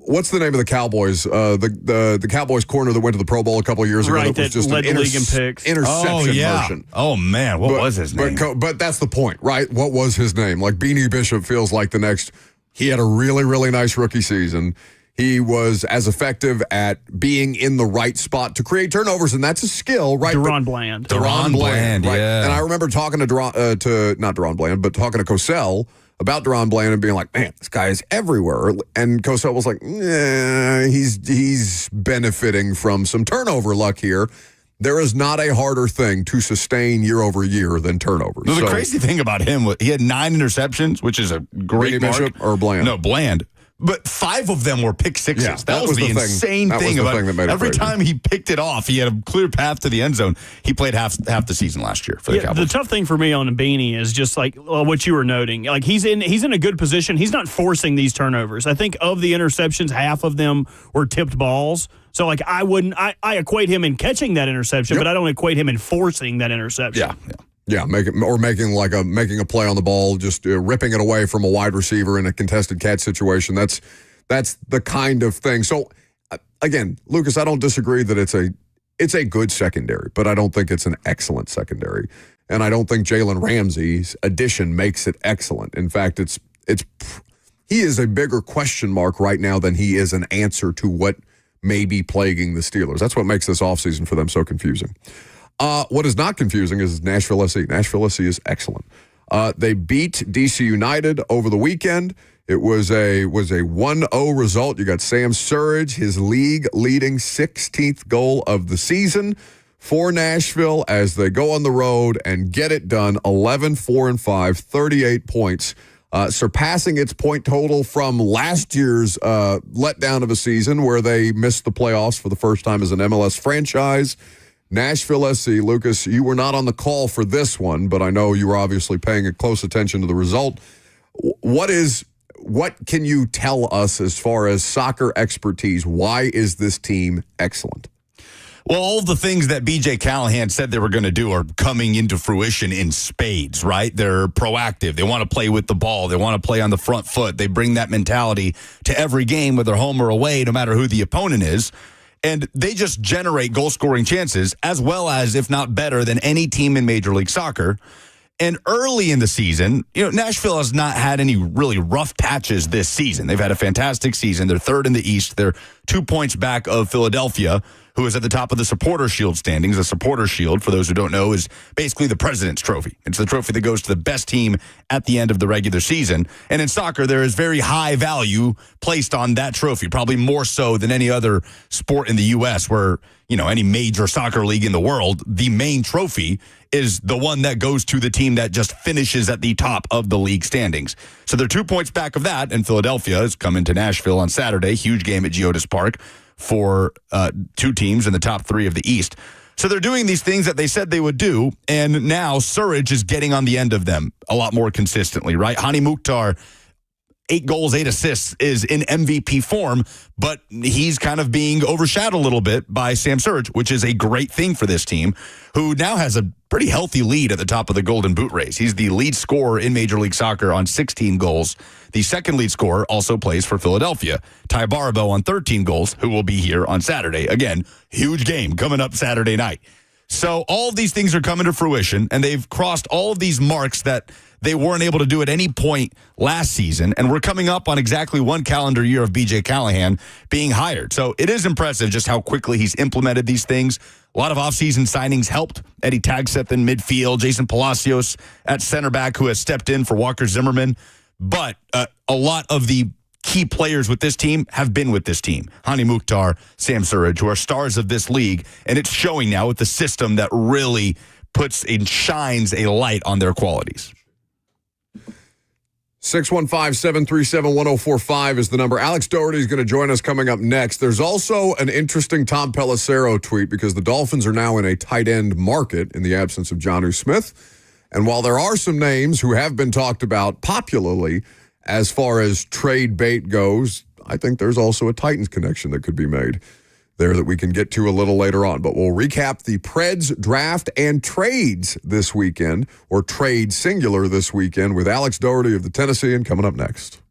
What's the name of the Cowboys? The Cowboys corner that went to the Pro Bowl a couple of years ago. Right, that was just led an the league in picks. Interception version. Oh, man. What was his name? But that's the point, right? What was his name? Beanie Bishop feels like the next. He had a really, really nice rookie season. He was as effective at being in the right spot to create turnovers, and that's a skill, right? Deron Bland. Deron Bland, right? Yeah. And I remember talking to not Deron Bland, but talking to Cosell about Deron Bland and being like, man, this guy is everywhere. And Cosell was like, he's benefiting from some turnover luck here. There is not a harder thing to sustain year over year than turnovers. The crazy thing about him was he had 9 interceptions, which is a great mark. Bishop or Bland? No, Bland. but 5 of them were pick sixes. Yeah, that was the insane thing about that made it every crazy. time he picked it off, he had a clear path to the end zone. He played half the season last year for the Cowboys. The tough thing for me on Beanie is just like what you were noting. Like he's in a good position. He's not forcing these turnovers. I think of the interceptions, half of them were tipped balls. So like I equate him in catching that interception, but I don't equate him in forcing that interception. Yeah, making a play on the ball, just ripping it away from a wide receiver in a contested catch situation. That's the kind of thing. So again, Lucas, I don't disagree that it's a good secondary, but I don't think it's an excellent secondary, and I don't think Jalen Ramsey's addition makes it excellent. In fact, he is a bigger question mark right now than he is an answer to what may be plaguing the Steelers. That's what makes this offseason for them so confusing. What is not confusing is Nashville SC. Nashville SC is excellent. They beat DC United over the weekend. It was a 1-0 result. You got Sam Surridge, his league-leading 16th goal of the season for Nashville as they go on the road and get it done. 11-4-5, 38 points, surpassing its point total from last year's letdown of a season where they missed the playoffs for the first time as an MLS franchise. Nashville SC, Lucas, you were not on the call for this one, but I know you were obviously paying close attention to the result. What can you tell us as far as soccer expertise? Why is this team excellent? Well, all the things that B.J. Callahan said they were going to do are coming into fruition in spades, right? They're proactive. They want to play with the ball. They want to play on the front foot. They bring that mentality to every game, whether home or away, no matter who the opponent is. And they just generate goal-scoring chances as well as, if not better, than any team in Major League Soccer. And early in the season, Nashville has not had any really rough patches this season. They've had a fantastic season. They're third in the East. They're 2 points back of Philadelphia, who is at the top of the Supporter Shield standings. The Supporter Shield, for those who don't know, is basically the President's Trophy. It's the trophy that goes to the best team at the end of the regular season. And in soccer, there is very high value placed on that trophy, probably more so than any other sport in the U.S. where, any major soccer league in the world, the main trophy is the one that goes to the team that just finishes at the top of the league standings. So they're 2 points back of that, and Philadelphia is coming to Nashville on Saturday. Huge game at Geodis Park for 2 teams in the top 3 of the East. So they're doing these things that they said they would do, and now Surridge is getting on the end of them a lot more consistently, right? Hani Mukhtar, 8 goals, 8 assists, is in MVP form, but he's kind of being overshadowed a little bit by Sam Surridge, which is a great thing for this team, who now has a pretty healthy lead at the top of the Golden Boot race. He's the lead scorer in Major League Soccer on 16 goals. The second lead scorer also plays for Philadelphia, Ty Barabo on 13 goals, who will be here on Saturday. Again, huge game coming up Saturday night. So all of these things are coming to fruition, and they've crossed all of these marks that they weren't able to do at any point last season, and we're coming up on exactly 1 calendar year of B.J. Callahan being hired. So it is impressive just how quickly he's implemented these things. A lot of offseason signings helped. Eddie Tagseth in midfield, Jason Palacios at center back, who has stepped in for Walker Zimmerman. But a lot of the key players with this team have been with this team. Hani Mukhtar, Sam Surridge, who are stars of this league, and it's showing now with the system that really puts and shines a light on their qualities. 615-737-1045 is the number. Alex Doherty is going to join us coming up next. There's also an interesting Tom Pelissero tweet because the Dolphins are now in a tight end market in the absence of Jonnu Smith. And while there are some names who have been talked about popularly as far as trade bait goes, I think there's also a Titans connection that could be made there that we can get to a little later on. But we'll recap the Preds draft and trades this weekend, or trade singular this weekend, with Alex Doherty of the Tennessean coming up next.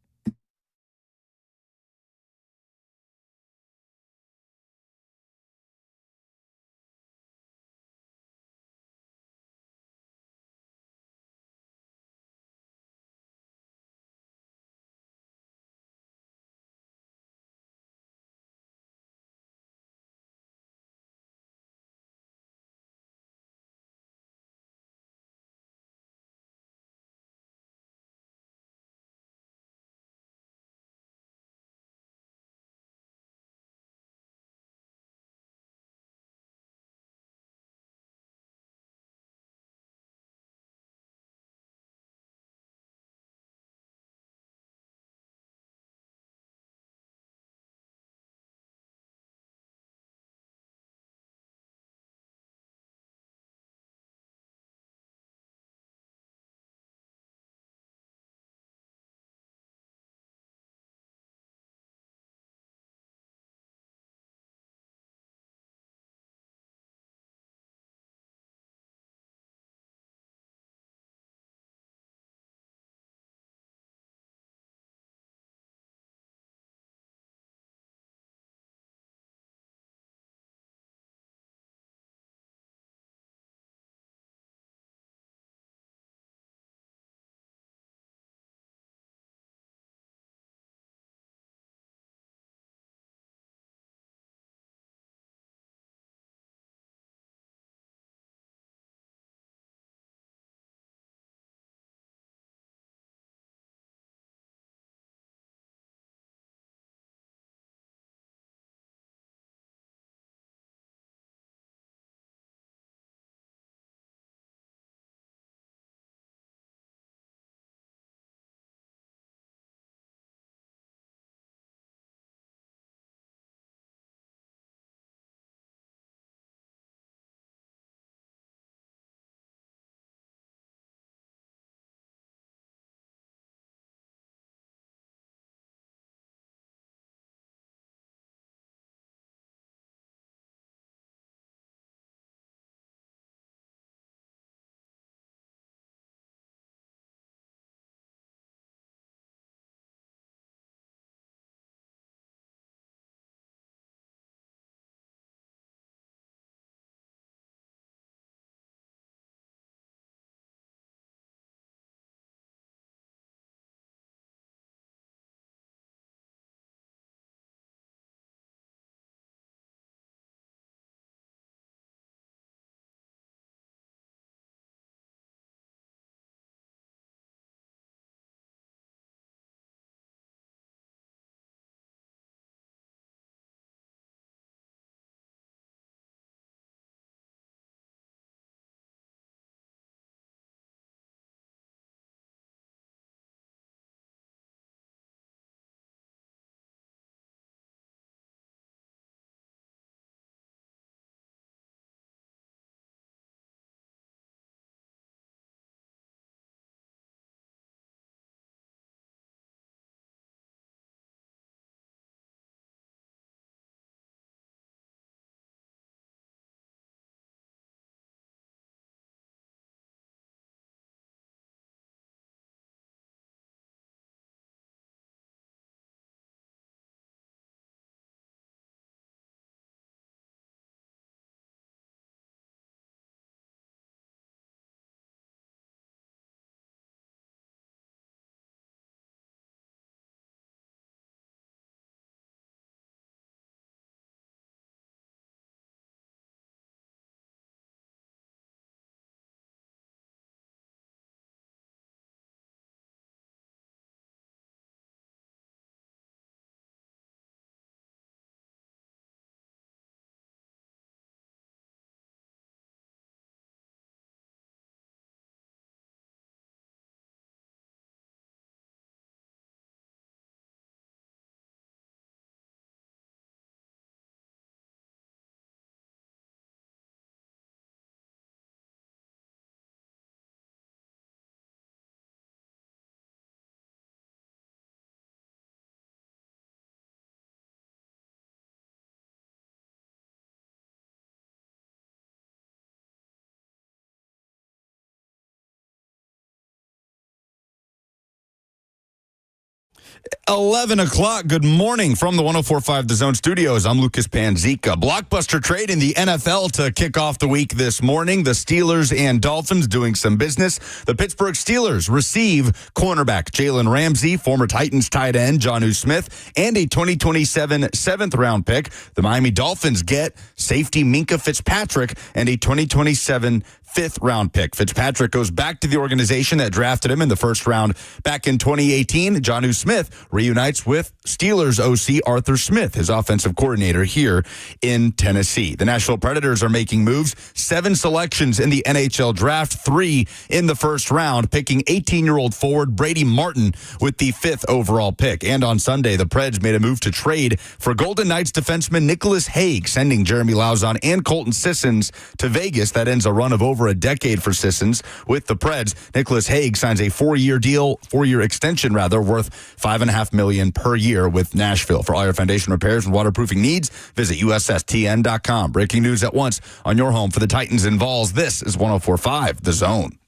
11 o'clock. Good morning from the 104.5 The Zone studios. I'm Lucas Panzica. Blockbuster trade in the NFL to kick off the week this morning. The Steelers and Dolphins doing some business. The Pittsburgh Steelers receive cornerback Jalen Ramsey, former Titans tight end Jonnu Smith, and a 2027 seventh-round pick. The Miami Dolphins get safety Minkah Fitzpatrick and a 2027 fifth-round pick. Fitzpatrick goes back to the organization that drafted him in the first round back in 2018. Jonnu Smith reunites with Steelers OC Arthur Smith, his offensive coordinator here in Tennessee. The Nashville Predators are making moves. 7 selections in the NHL draft, 3 in the first round, picking 18-year-old forward Brady Martin with the 5th overall pick. And on Sunday, the Preds made a move to trade for Golden Knights defenseman Nicholas Hague, sending Jeremy Lauzon and Colton Sissons to Vegas. That ends a run of over a decade for Sissons with the Preds. Nicholas Hague signs a 4-year extension worth $5.5 million per year with Nashville. For all your foundation repairs and waterproofing needs, visit USSTN.com. Breaking news at once on your home for the Titans and Vols. This is 104.5 The Zone.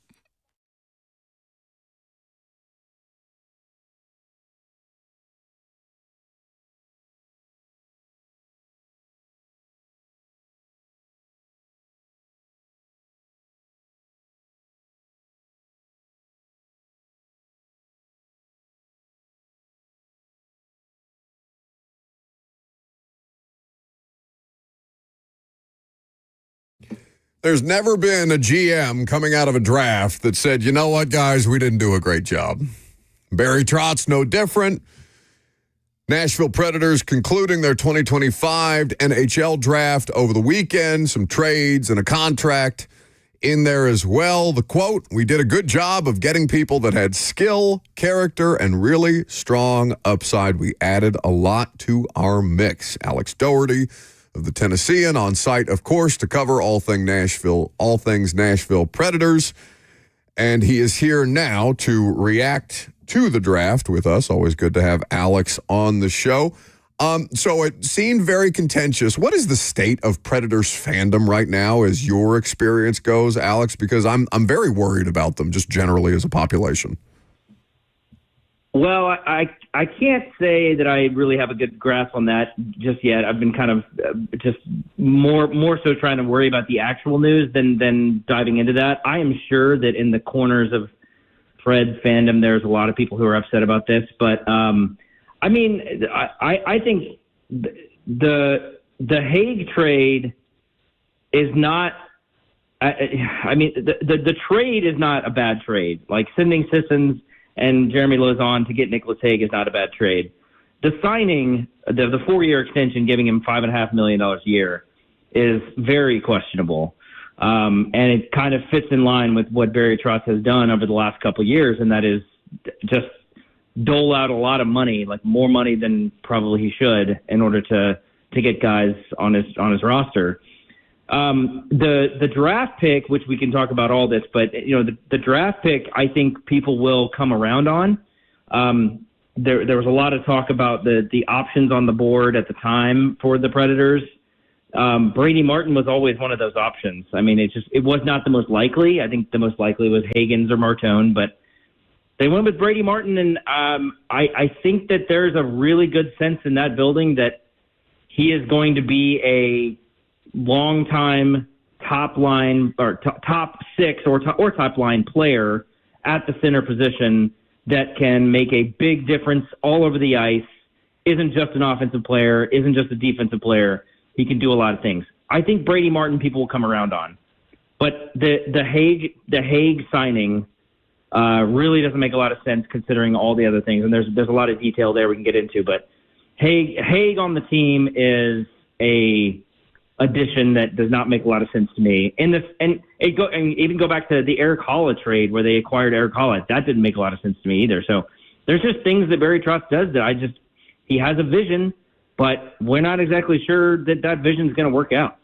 There's never been a GM coming out of a draft that said, you know what, guys, we didn't do a great job. Barry Trotz's no different. Nashville Predators concluding their 2025 NHL draft over the weekend. Some trades and a contract in there as well. The quote, we did a good job of getting people that had skill, character, and really strong upside. We added a lot to our mix. Alex Doherty of the Tennessean on site, of course, to cover all things Nashville Predators. And he is here now to react to the draft with us. Always good to have Alex on the show. So it seemed very contentious. What is the state of Predators fandom right now as your experience goes, Alex? Because I'm very worried about them just generally as a population. Well, I can't say that I really have a good grasp on that just yet. I've been kind of just more so trying to worry about the actual news than diving into that. I am sure that in the corners of Preds fandom, there's a lot of people who are upset about this. But, I mean, I think the Hague trade is not – the trade is not a bad trade. Like sending Sissons and Jeremy Lauzon to get Nicholas Hague is not a bad trade. The signing, the 4-year extension, giving him $5.5 million a year, is very questionable. And it kind of fits in line with what Barry Trotz has done over the last couple of years, and that is just dole out a lot of money, like more money than probably he should, in order to get guys on his roster. The draft pick, which we can talk about all this, but the draft pick, I think people will come around on. There was a lot of talk about the options on the board at the time for the Predators. Brady Martin was always one of those options. I mean, it was not the most likely. I think the most likely was Higgins or Martone, but they went with Brady Martin, and I think that there's a really good sense in that building that he is going to be a long-time top line or top 6 or top line player at the center position that can make a big difference all over the ice, isn't just an offensive player, isn't just a defensive player. He can do a lot of things. I think Brady Martin people will come around on. But the Hague signing really doesn't make a lot of sense considering all the other things. And there's a lot of detail there we can get into. But Hague on the team is a addition that does not make a lot of sense to me. And even go back to the Eric Holla trade where they acquired Eric Holla. That didn't make a lot of sense to me either. So there's just things that Barry Trotz does that he has a vision, but we're not exactly sure that vision is going to work out.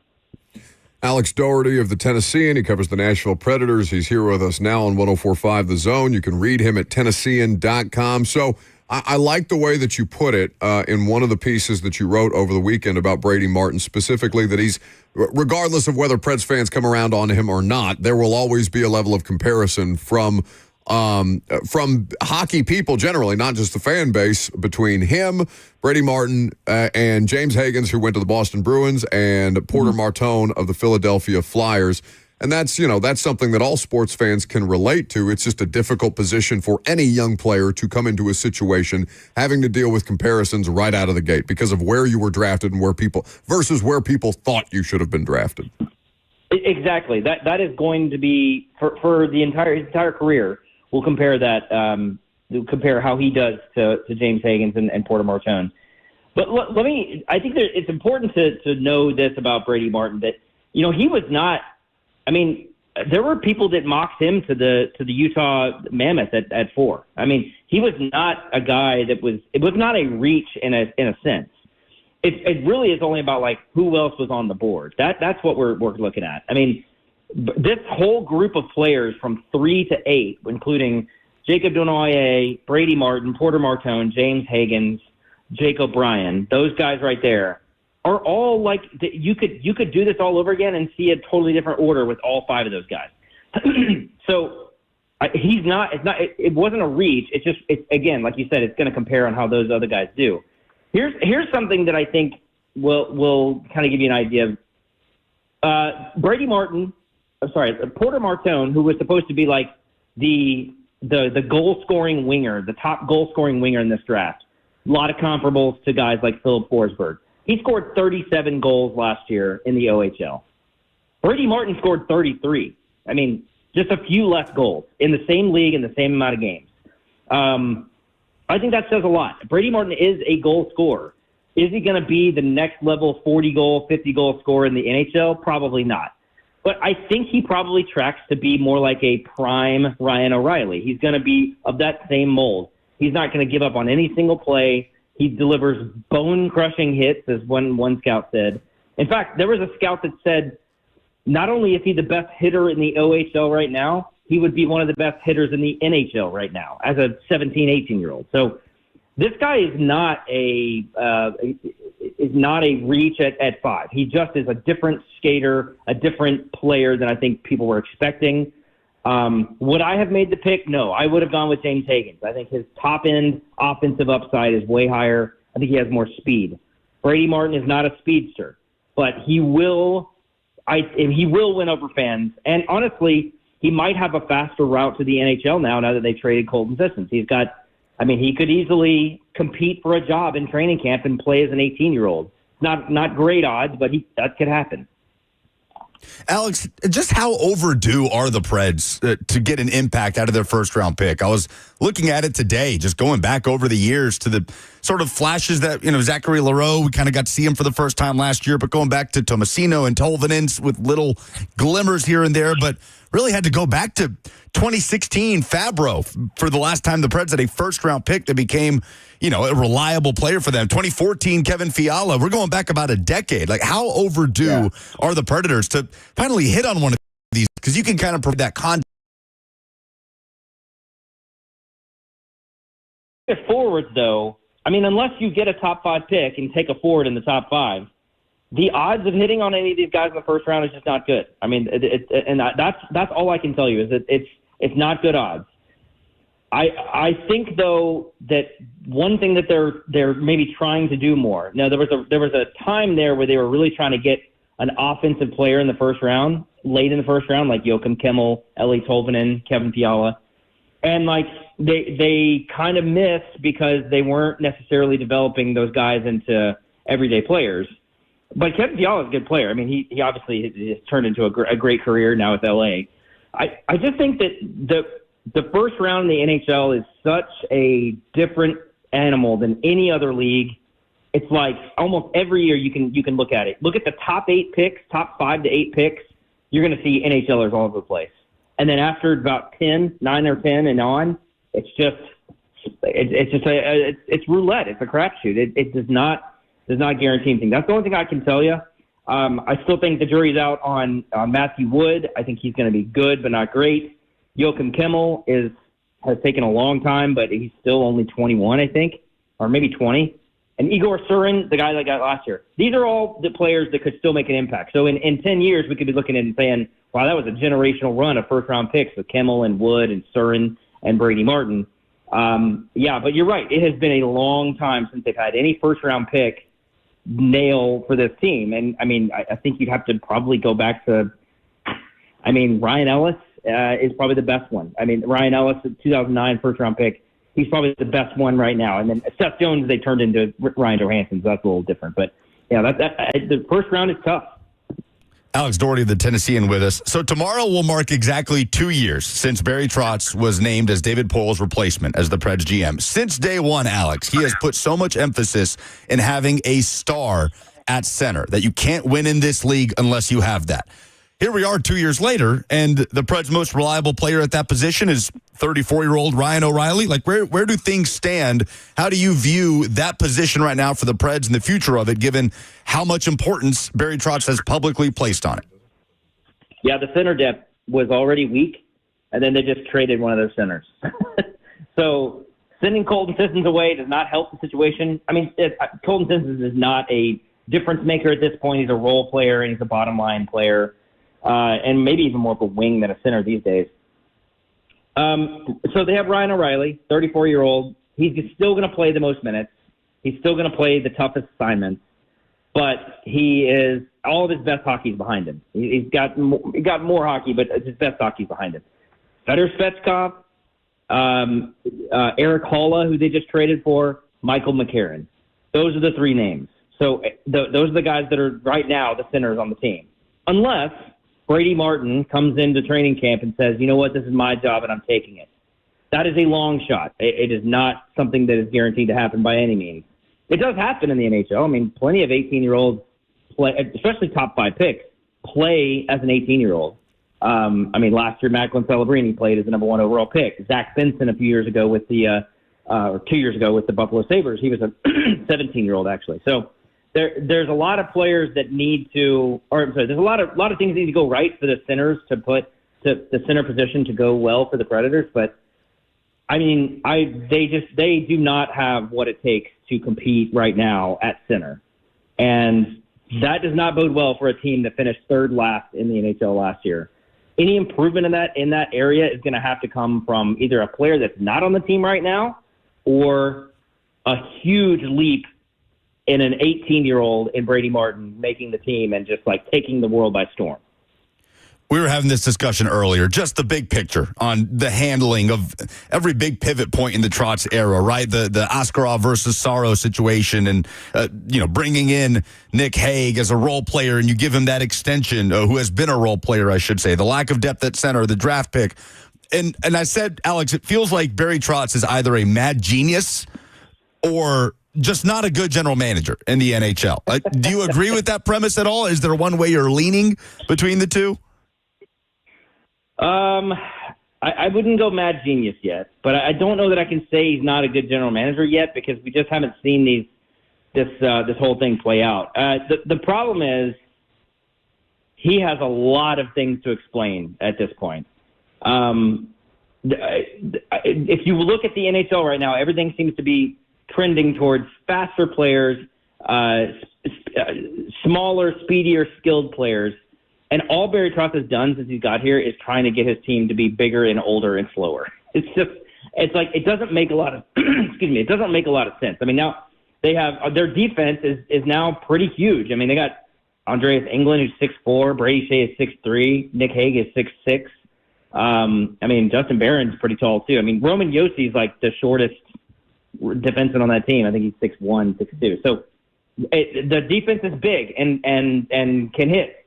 Alex Doherty of the Tennessean. He covers the Nashville Predators. He's here with us now on 104.5 The Zone. You can read him at Tennessean.com. So I like the way that you put it in one of the pieces that you wrote over the weekend about Brady Martin, specifically that he's, regardless of whether Preds fans come around on him or not, there will always be a level of comparison from from hockey people generally, not just the fan base, between him, Brady Martin, and James Higgins, who went to the Boston Bruins, and Porter Martone of the Philadelphia Flyers. And that's something that all sports fans can relate to. It's just a difficult position for any young player to come into a situation having to deal with comparisons right out of the gate because of where you were drafted and where people thought you should have been drafted. Exactly. That is going to be for the entire career. We'll compare that. We'll compare how he does to James Higgins and Porter Martone. But I think it's important to know this about Brady Martin, that he was not. I mean, there were people that mocked him to the Utah Mammoth at 4. I mean, he was not a guy it was not a reach in a sense. It really is only about like who else was on the board. That's what we're looking at. I mean, this whole group of players from 3 to 8, including Jacob Donoye, Brady Martin, Porter Martone, James Higgins, Jake O'Brien, those guys right there, are all like you could do this all over again and see a totally different order with all 5 of those guys. So it wasn't a reach. It's again, like you said, it's going to compare on how those other guys do. Here's something that I think will kind of give you an idea of Porter Martone, who was supposed to be like the goal scoring winger, the top goal scoring winger in this draft. A lot of comparables to guys like Philip Forsberg. He scored 37 goals last year in the OHL. Brady Martin scored 33. I mean, just a few less goals in the same league in the same amount of games. I think that says a lot. Brady Martin is a goal scorer. Is he going to be the next level 40-goal, 50-goal scorer in the NHL? Probably not. But I think he probably tracks to be more like a prime Ryan O'Reilly. He's going to be of that same mold. He's not going to give up on any single play. He delivers bone-crushing hits, as one scout said. In fact, there was a scout that said not only is he the best hitter in the OHL right now, he would be one of the best hitters in the NHL right now as a 17, 18-year-old. So this guy is not a reach at 5. He just is a different skater, a different player than I think people were expecting. Would I have made the pick? No, I would have gone with James Higgins. I think his top-end offensive upside is way higher. I think he has more speed. Brady Martin is not a speedster, but he will win over fans. And honestly, he might have a faster route to the NHL now that they've traded Colton Sissons. He could easily compete for a job in training camp and play as an 18-year-old. Not great odds, but that could happen. Alex, just how overdue are the Preds to get an impact out of their first-round pick? I was looking at it today, just going back over the years to the sort of flashes that, Zachary Leroux, we kind of got to see him for the first time last year, but going back to Tomasino and Tolvanen with little glimmers here and there, but really had to go back to 2016 Fabro for the last time the Preds had a first-round pick that became, a reliable player for them. 2014 Kevin Fiala. We're going back about a decade. Like, how overdue are the Predators to finally hit on one of these? Because you can kind of provide that context. Forwards, though, I mean, unless you get a top 5 pick and take a forward in the top 5, the odds of hitting on any of these guys in the first round is just not good. I mean, that's all I can tell you is that it's not good odds. I think though that one thing that they're maybe trying to do more. Now there was a time there where they were really trying to get an offensive player in the first round, late in the first round, like Joakim Kimmel, Eeli Tolvanen, Kevin Fiala, and like they kind of missed because they weren't necessarily developing those guys into everyday players. But Kevin Fiala is a good player. I mean, he obviously has turned into a great career now with LA. I just think that the first round in the NHL is such a different animal than any other league. It's like almost every year you can look at it. Look at the top 8 picks, top 5 to 8 picks. You're going to see NHLers all over the place. And then after about 9 or 10 and on, it's roulette. It's a crapshoot. It does not guarantee anything. That's the only thing I can tell you. I still think the jury's out on Matthew Wood. I think he's going to be good, but not great. Joakim Kimmel has taken a long time, but he's still only 21, I think, or maybe 20. And Igor Surin, the guy that got last year. These are all the players that could still make an impact. So in 10 years, we could be looking at it and saying, wow, that was a generational run of first-round picks with Kimmel and Wood and Surin and Brady Martin. Yeah, but you're right. It has been a long time since they've had any first-round pick nail for this team. And, I mean, I think you'd have to probably go back to, Ryan Ellis is probably the best one. Ryan Ellis, the 2009 first-round pick, he's probably the best one right now. And then Seth Jones, they turned into Ryan Johansson, so that's a little different. But, yeah, the first round is tough. Alex Doherty, the Tennessean, with us. So tomorrow will mark exactly 2 years since Barry Trotz was named as David Poyle's replacement as the Preds GM. Since day one, Alex, he has put so much emphasis in having a star at center that you can't win in this league unless you have that. Here we are 2 years later, and the Preds' most reliable player at that position is 34-year-old Ryan O'Reilly. Like, where do things stand? How do you view that position right now for the Preds and the future of it, given how much importance Barry Trotz has publicly placed on it? Yeah, the center depth was already weak, and then they just traded one of their centers. So sending Colton Sissons away does not help the situation. Colton Sissons is not a difference maker at this point. He's a role player, and he's a bottom-line player. And maybe even more of a wing than a center these days. So they have Ryan O'Reilly, 34-year-old. He's still going to play the most minutes. He's still going to play the toughest assignments. But all of his best hockey is behind him. He got more hockey, but his best hockey is behind him. Fedor Svechkov, Eric Holla, who they just traded for, Michael McCarron. Those are the three names. So those are the guys that are right now the centers on the team. Unless Brady Martin comes into training camp and says, you know what, this is my job and I'm taking it. That is a long shot. It is not something that is guaranteed to happen by any means. It does happen in the NHL. Plenty of 18-year-olds play, especially top 5 picks, play as an 18-year-old. Last year, Macklin Celebrini played as the number 1 overall pick. Zach Benson a few years ago with or 2 years ago with the Buffalo Sabres, he was a 17-year-old actually. So there's a lot of players that there's a lot of things that need to go right for the centers to put the center position to go well for the Predators. But they do not have what it takes to compete right now at center. And that does not bode well for a team that finished third last in the NHL last year. Any improvement in that area is going to have to come from either a player that's not on the team right now or a huge leap in an 18-year-old in Brady Martin making the team and just taking the world by storm. We were having this discussion earlier, just the big picture on the handling of every big pivot point in the Trotz era, right? The Askarov versus Saro situation and, bringing in Nick Hague as a role player and you give him that extension, who has been a role player, I should say, the lack of depth at center, the draft pick. And I said, Alex, it feels like Barry Trotz is either a mad genius or just not a good general manager in the NHL. Do you agree with that premise at all? Is there one way you're leaning between the two? I wouldn't go mad genius yet, but I don't know that I can say he's not a good general manager yet because we just haven't seen this whole thing play out. The problem is he has a lot of things to explain at this point. If you look at the NHL right now, everything seems to be trending towards faster players, smaller, speedier, skilled players. And all Barry Trotz has done since he's got here is trying to get his team to be bigger and older and slower. It doesn't make a lot of, it doesn't make a lot of sense. Now they have, their defense is now pretty huge. They got Andreas Englund, who's 6'4", Brady Shea is 6'3", Nick Hague is 6'6". Justin Barron's pretty tall too. Roman Yossi's the shortest defenseman on that team. I think he's 6'1", 6'2". So the defense is big and can hit.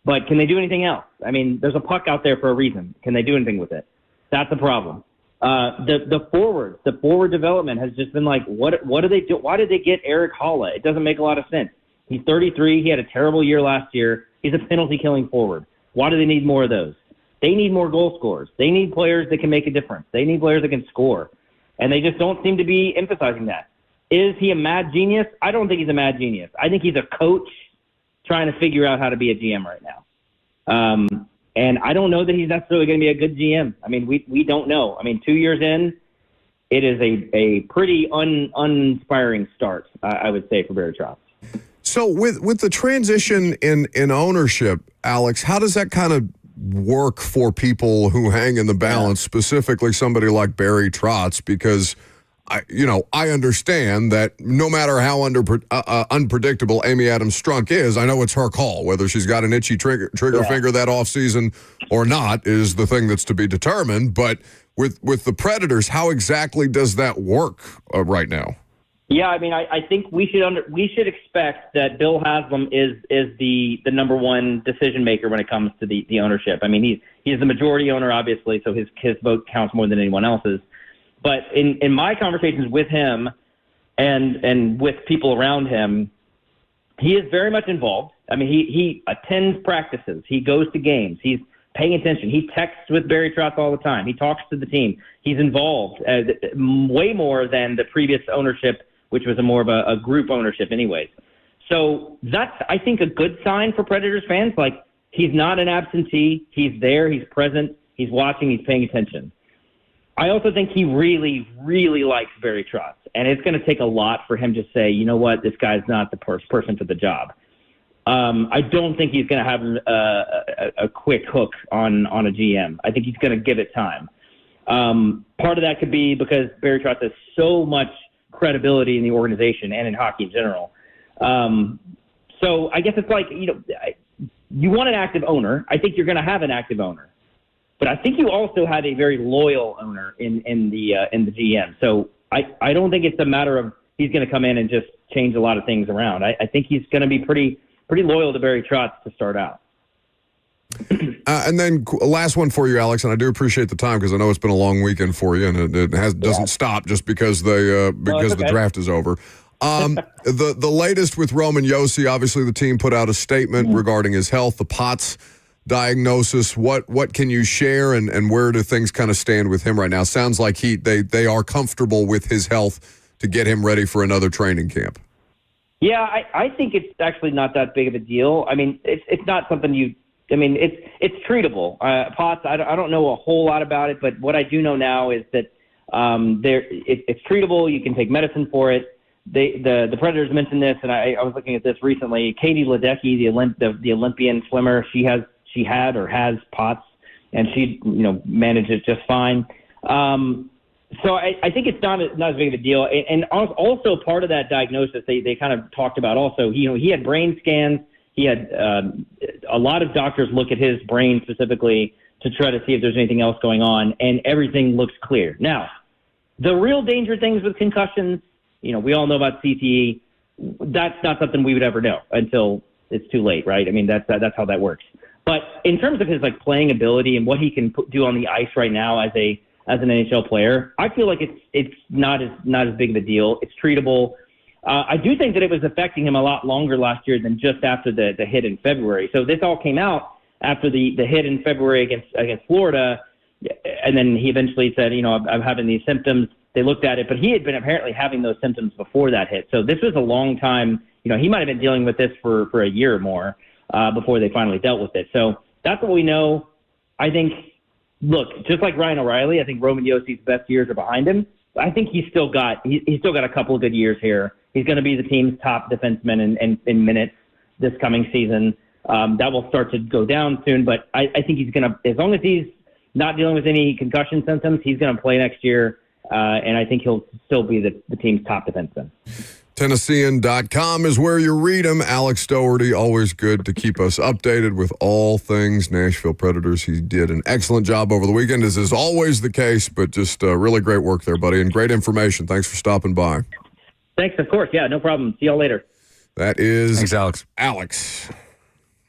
But can they do anything else? There's a puck out there for a reason. Can they do anything with it? That's the problem. The forward development has just been what do they do? Why did they get Eric Holla? It doesn't make a lot of sense. He's 33. He had a terrible year last year. He's a penalty-killing forward. Why do they need more of those? They need more goal scorers. They need players that can make a difference. They need players that can score. And they just don't seem to be emphasizing that. Is he a mad genius? I don't think he's a mad genius. I think he's a coach trying to figure out how to be a GM right now. And I don't know that he's necessarily going to be a good GM. We don't know. 2 years in, it is a pretty uninspiring start, I would say, for Barry Trotz. So with the transition in ownership, Alex, how does that kind of work for people who hang in the balance, specifically somebody like Barry Trotz, because I understand that no matter how unpredictable Amy Adams Strunk is, I know it's her call. Whether she's got an itchy trigger finger that offseason or not is the thing that's to be determined. But with the Predators, how exactly does that work right now? Yeah, I mean, I think we should expect that Bill Haslam is the number one decision maker when it comes to the ownership. I mean, he's the majority owner, obviously, so his vote counts more than anyone else's. But in my conversations with him and with people around him, he is very much involved. I mean, he attends practices. He goes to games. He's paying attention. He texts with Barry Trotz all the time. He talks to the team. He's involved way more than the previous ownership, which was more of a group ownership anyways. So that's, I think, a good sign for Predators fans. Like, he's not an absentee. He's there. He's present. He's watching. He's paying attention. I also think he really, really likes Barry Trotz, and it's going to take a lot for him to say, you know what, this guy's not the person for the job. I don't think he's going to have a quick hook on a GM. I think he's going to give it time. Part of that could be because Barry Trotz has so much credibility in the organization and in hockey in general. So I guess it's like, you want an active owner. I think you're going to have an active owner. But I think you also have a very loyal owner in the GM. So I don't think it's a matter of he's going to come in and just change a lot of things around. I think he's going to be pretty loyal to Barry Trotz to start out. And then last one for you, Alex, and I do appreciate the time because I know it's been a long weekend for you, and it doesn't stop just because the draft is over. The latest with Roman Josi, obviously the team put out a statement regarding his health, the POTS diagnosis. What can you share, and where do things kind of stand with him right now? Sounds like they are comfortable with his health to get him ready for another training camp. Yeah, I think it's actually not that big of a deal. I mean, it's not something it's treatable. POTS, I don't know a whole lot about it, but what I do know now is that it's treatable. You can take medicine for it. The Predators mentioned this, and I was looking at this recently. Katie Ledecky, the Olympian swimmer, she had or has POTS, and she managed it just fine. So I think it's not as big of a deal. And also part of that diagnosis, they kind of talked about also, he had brain scans. He had a lot of doctors look at his brain specifically to try to see if there's anything else going on, and everything looks clear. Now, the real danger things with concussions, we all know about CTE. That's not something we would ever know until it's too late, right? I mean, that's how that works. But in terms of his playing ability and what he can do on the ice right now as an NHL player, I feel like it's not as big of a deal. It's treatable. I do think that it was affecting him a lot longer last year than just after the hit in February. So this all came out after the hit in February against Florida, and then he eventually said, I'm having these symptoms. They looked at it, but he had been apparently having those symptoms before that hit. So this was a long time. He might have been dealing with this for a year or more before they finally dealt with it. So that's what we know. I think, look, just like Ryan O'Reilly, I think Roman Josi's best years are behind him. I think he's still got a couple of good years here. He's going to be the team's top defenseman in minutes this coming season. That will start to go down soon, but I think he's going to, as long as he's not dealing with any concussion symptoms, he's going to play next year, and I think he'll still be the team's top defenseman. Tennessean.com is where you read him. Alex Doherty, always good to keep us updated with all things Nashville Predators. He did an excellent job over the weekend, as is always the case, but just really great work there, buddy, and great information. Thanks for stopping by. Thanks, of course. Yeah, no problem. See y'all later. That is Thanks, Alex.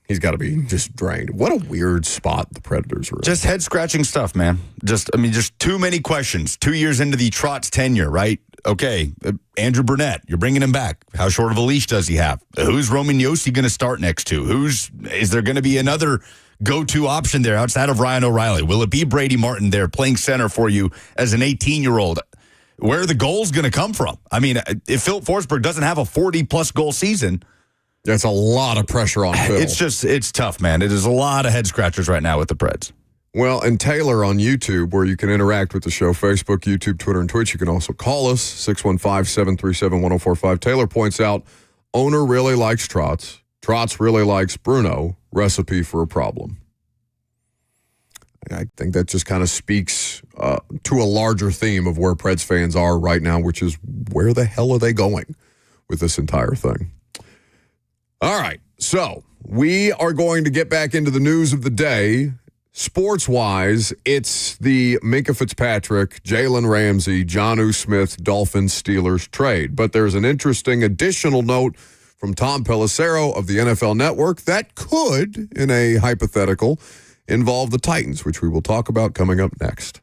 He's got to be just drained. What a weird spot the Predators are in. Just head-scratching stuff, man. Just too many questions. 2 years into the Trotz tenure, right? Okay, Andrew Burnett, you're bringing him back. How short of a leash does he have? Who's Roman Josi going to start next to? Is there going to be another go-to option there outside of Ryan O'Reilly? Will it be Brady Martin there playing center for you as an 18-year-old? Where are the goals going to come from? I mean, if Philip Forsberg doesn't have a 40-plus goal season, that's a lot of pressure on Phil. It's tough, man. It is a lot of head-scratchers right now with the Preds. Well, and Taylor on YouTube, where you can interact with the show, Facebook, YouTube, Twitter, and Twitch. You can also call us, 615-737-1045. Taylor points out, owner really likes Trotz. Trotz really likes Bruno. Recipe for a problem. I think that just kind of speaks to a larger theme of where Preds fans are right now, which is where the hell are they going with this entire thing? All right, so we are going to get back into the news of the day. Sports-wise, it's the Minkah Fitzpatrick, Jalen Ramsey, Jonnu Smith, Dolphins, Steelers trade. But there's an interesting additional note from Tom Pelissero of the NFL Network that could, in a hypothetical, involve the Titans, which we will talk about coming up next.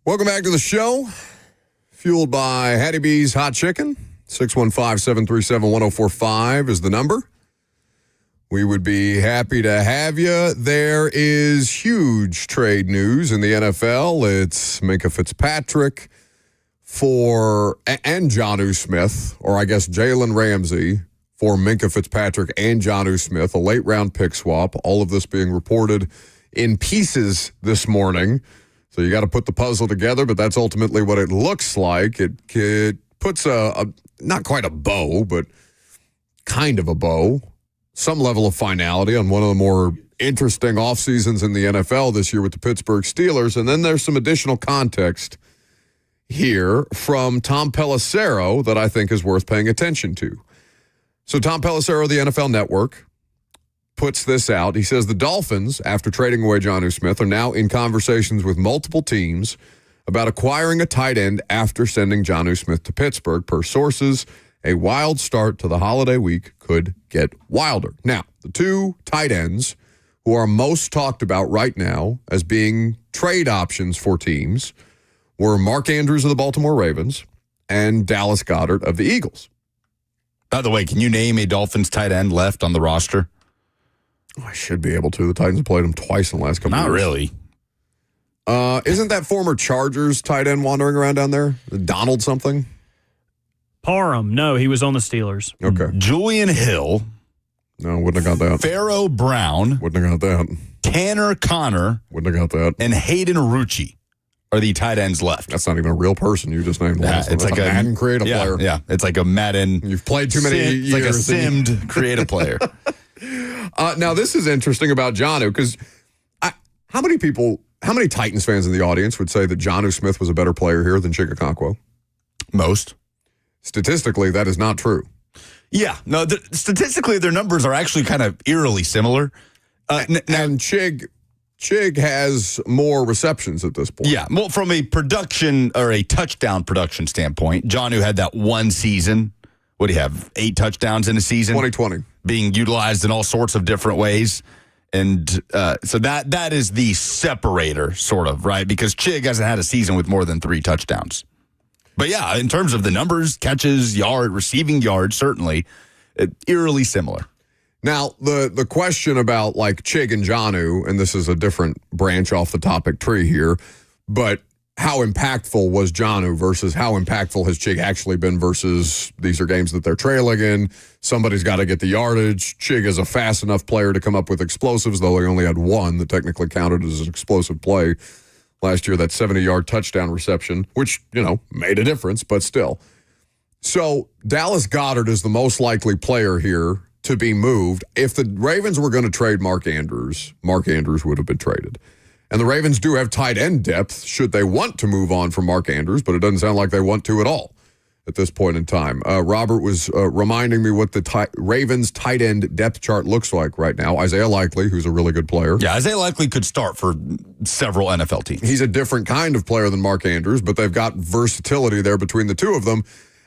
Welcome back to the show. Fueled by Hattie B's Hot Chicken. 615-737-1045 is the number. We would be happy to have you. There is huge trade news in the NFL. It's Minkah Fitzpatrick and Jonnu Smith, or I guess Jalen Ramsey for Minkah Fitzpatrick and Jonnu Smith, a late-round pick swap. All of this being reported in pieces this morning. So you got to put the puzzle together, but that's ultimately what it looks like. It puts a not quite a bow, but kind of a bow, some level of finality on one of the more interesting off seasons in the NFL this year with the Pittsburgh Steelers. And then there's some additional context here from Tom Pelissero that I think is worth paying attention to. So Tom Pelissero of the NFL Network puts this out. He says the Dolphins, after trading away Jonnu Smith, are now in conversations with multiple teams about acquiring a tight end after sending Jonnu Smith to Pittsburgh. Per sources, a wild start to the holiday week could get wilder. Now, the two tight ends who are most talked about right now as being trade options for teams were Mark Andrews of the Baltimore Ravens and Dallas Goedert of the Eagles. By the way, can you name a Dolphins tight end left on the roster? I should be able to. The Titans have played him twice in the last couple of years. Not really. Isn't that former Chargers tight end wandering around down there? Donald something? Parham. No, he was on the Steelers. Okay. Julian Hill. No, wouldn't have got that. Pharaoh Brown. Wouldn't have got that. Tanner Connor. Wouldn't have got that. And Hayden Rucci are the tight ends left. That's not even a real person you just named. Yeah, it's like a Madden creative player. Yeah, it's like a Madden. You've played too many years. Like a simmed creative player. Now, this is interesting about Jonnu because how many Titans fans in the audience would say that Jonnu Smith was a better player here than Chig Okonkwo? Most. Statistically, that is not true. Yeah. No, statistically, their numbers are actually kind of eerily similar. And Chig has more receptions at this point. Yeah. Well, from a production or a touchdown production standpoint, Jonnu had that one season. What do you have? 8 touchdowns in a season? 2020. Being utilized in all sorts of different ways. And so that is the separator, sort of, right? Because Chig hasn't had a season with more than 3 touchdowns. But yeah, in terms of the numbers, catches, receiving yards, certainly, eerily similar. Now, the question about like Chig and Jonnu, and this is a different branch off the topic tree here, but how impactful was Jonnu versus how impactful has Chig actually been versus these are games that they're trailing in. Somebody's got to get the yardage. Chig is a fast enough player to come up with explosives, though he only had one that technically counted as an explosive play last year, that 70-yard touchdown reception, which, made a difference, but still. So Dallas Goedert is the most likely player here to be moved. If the Ravens were going to trade Mark Andrews would have been traded. And the Ravens do have tight end depth should they want to move on from Mark Andrews, but it doesn't sound like they want to at all at this point in time. Robert was reminding me what the Ravens tight end depth chart looks like right now. Isaiah Likely, who's a really good player. Yeah, Isaiah Likely could start for several NFL teams. He's a different kind of player than Mark Andrews, but they've got versatility there between the two of them.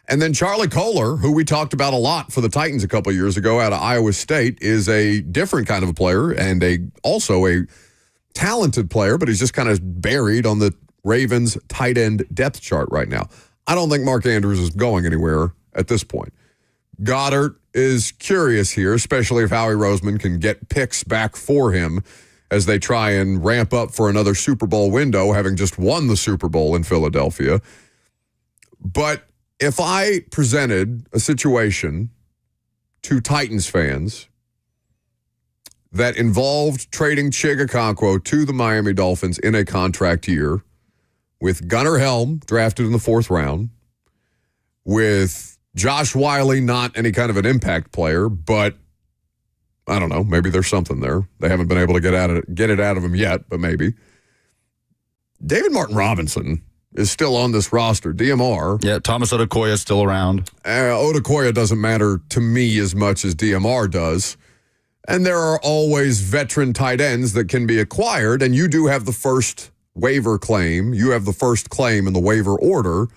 And then Charlie Kolar, who we talked about a lot for the Titans a couple of years ago out of Iowa State, is a different kind of a player and also a talented player, but he's just kind of buried on the Ravens tight end depth chart right now. I don't think Mark Andrews is going anywhere at this point. Goddard is curious here, especially if Howie Roseman can get picks back for him as they try and ramp up for another Super Bowl window, having just won the Super Bowl in Philadelphia. But if I presented a situation to Titans fans that involved trading Chig Okonkwo to the Miami Dolphins in a contract year with Gunnar Helm drafted in the 4th round, with Josh Wiley, not any kind of an impact player, but I don't know, maybe there's something there. They haven't been able to get it out of him yet, but maybe. David Martin Robinson is still on this roster. DMR. Yeah, Thomas Odukoya is still around. Odukoya doesn't matter to me as much as DMR does. And there are always veteran tight ends that can be acquired, and you do have the first waiver claim. You have the first claim in the waiver order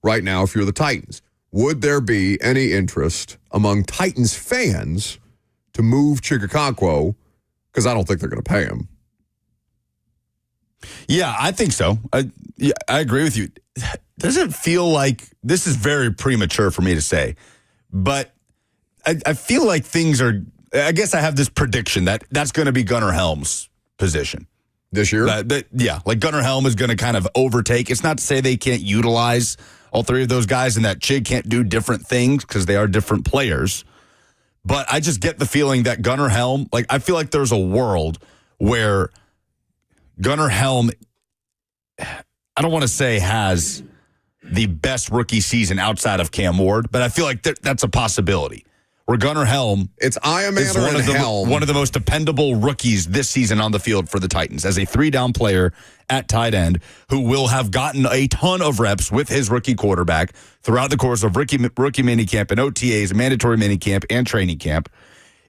right now if you're the Titans. Would there be any interest among Titans fans to move Chig Okonkwo? Because I don't think they're going to pay him. Yeah, I think so. I agree with you. Does it feel like, this is very premature for me to say, but I feel like things are, I guess I have this prediction that that's going to be Gunnar Helm's position. This year? Yeah, like Gunnar Helm is going to kind of overtake. It's not to say they can't utilize all three of those guys and that Chig can't do different things because they are different players. But I just get the feeling that Gunnar Helm, like I feel like there's a world where Gunnar Helm, I don't want to say has the best rookie season outside of Cam Ward, but I feel like that's a possibility. Where Gunnar Helm is one of the most dependable rookies this season on the field for the Titans as a 3-down player at tight end who will have gotten a ton of reps with his rookie quarterback throughout the course of rookie minicamp and OTAs, mandatory minicamp, and training camp.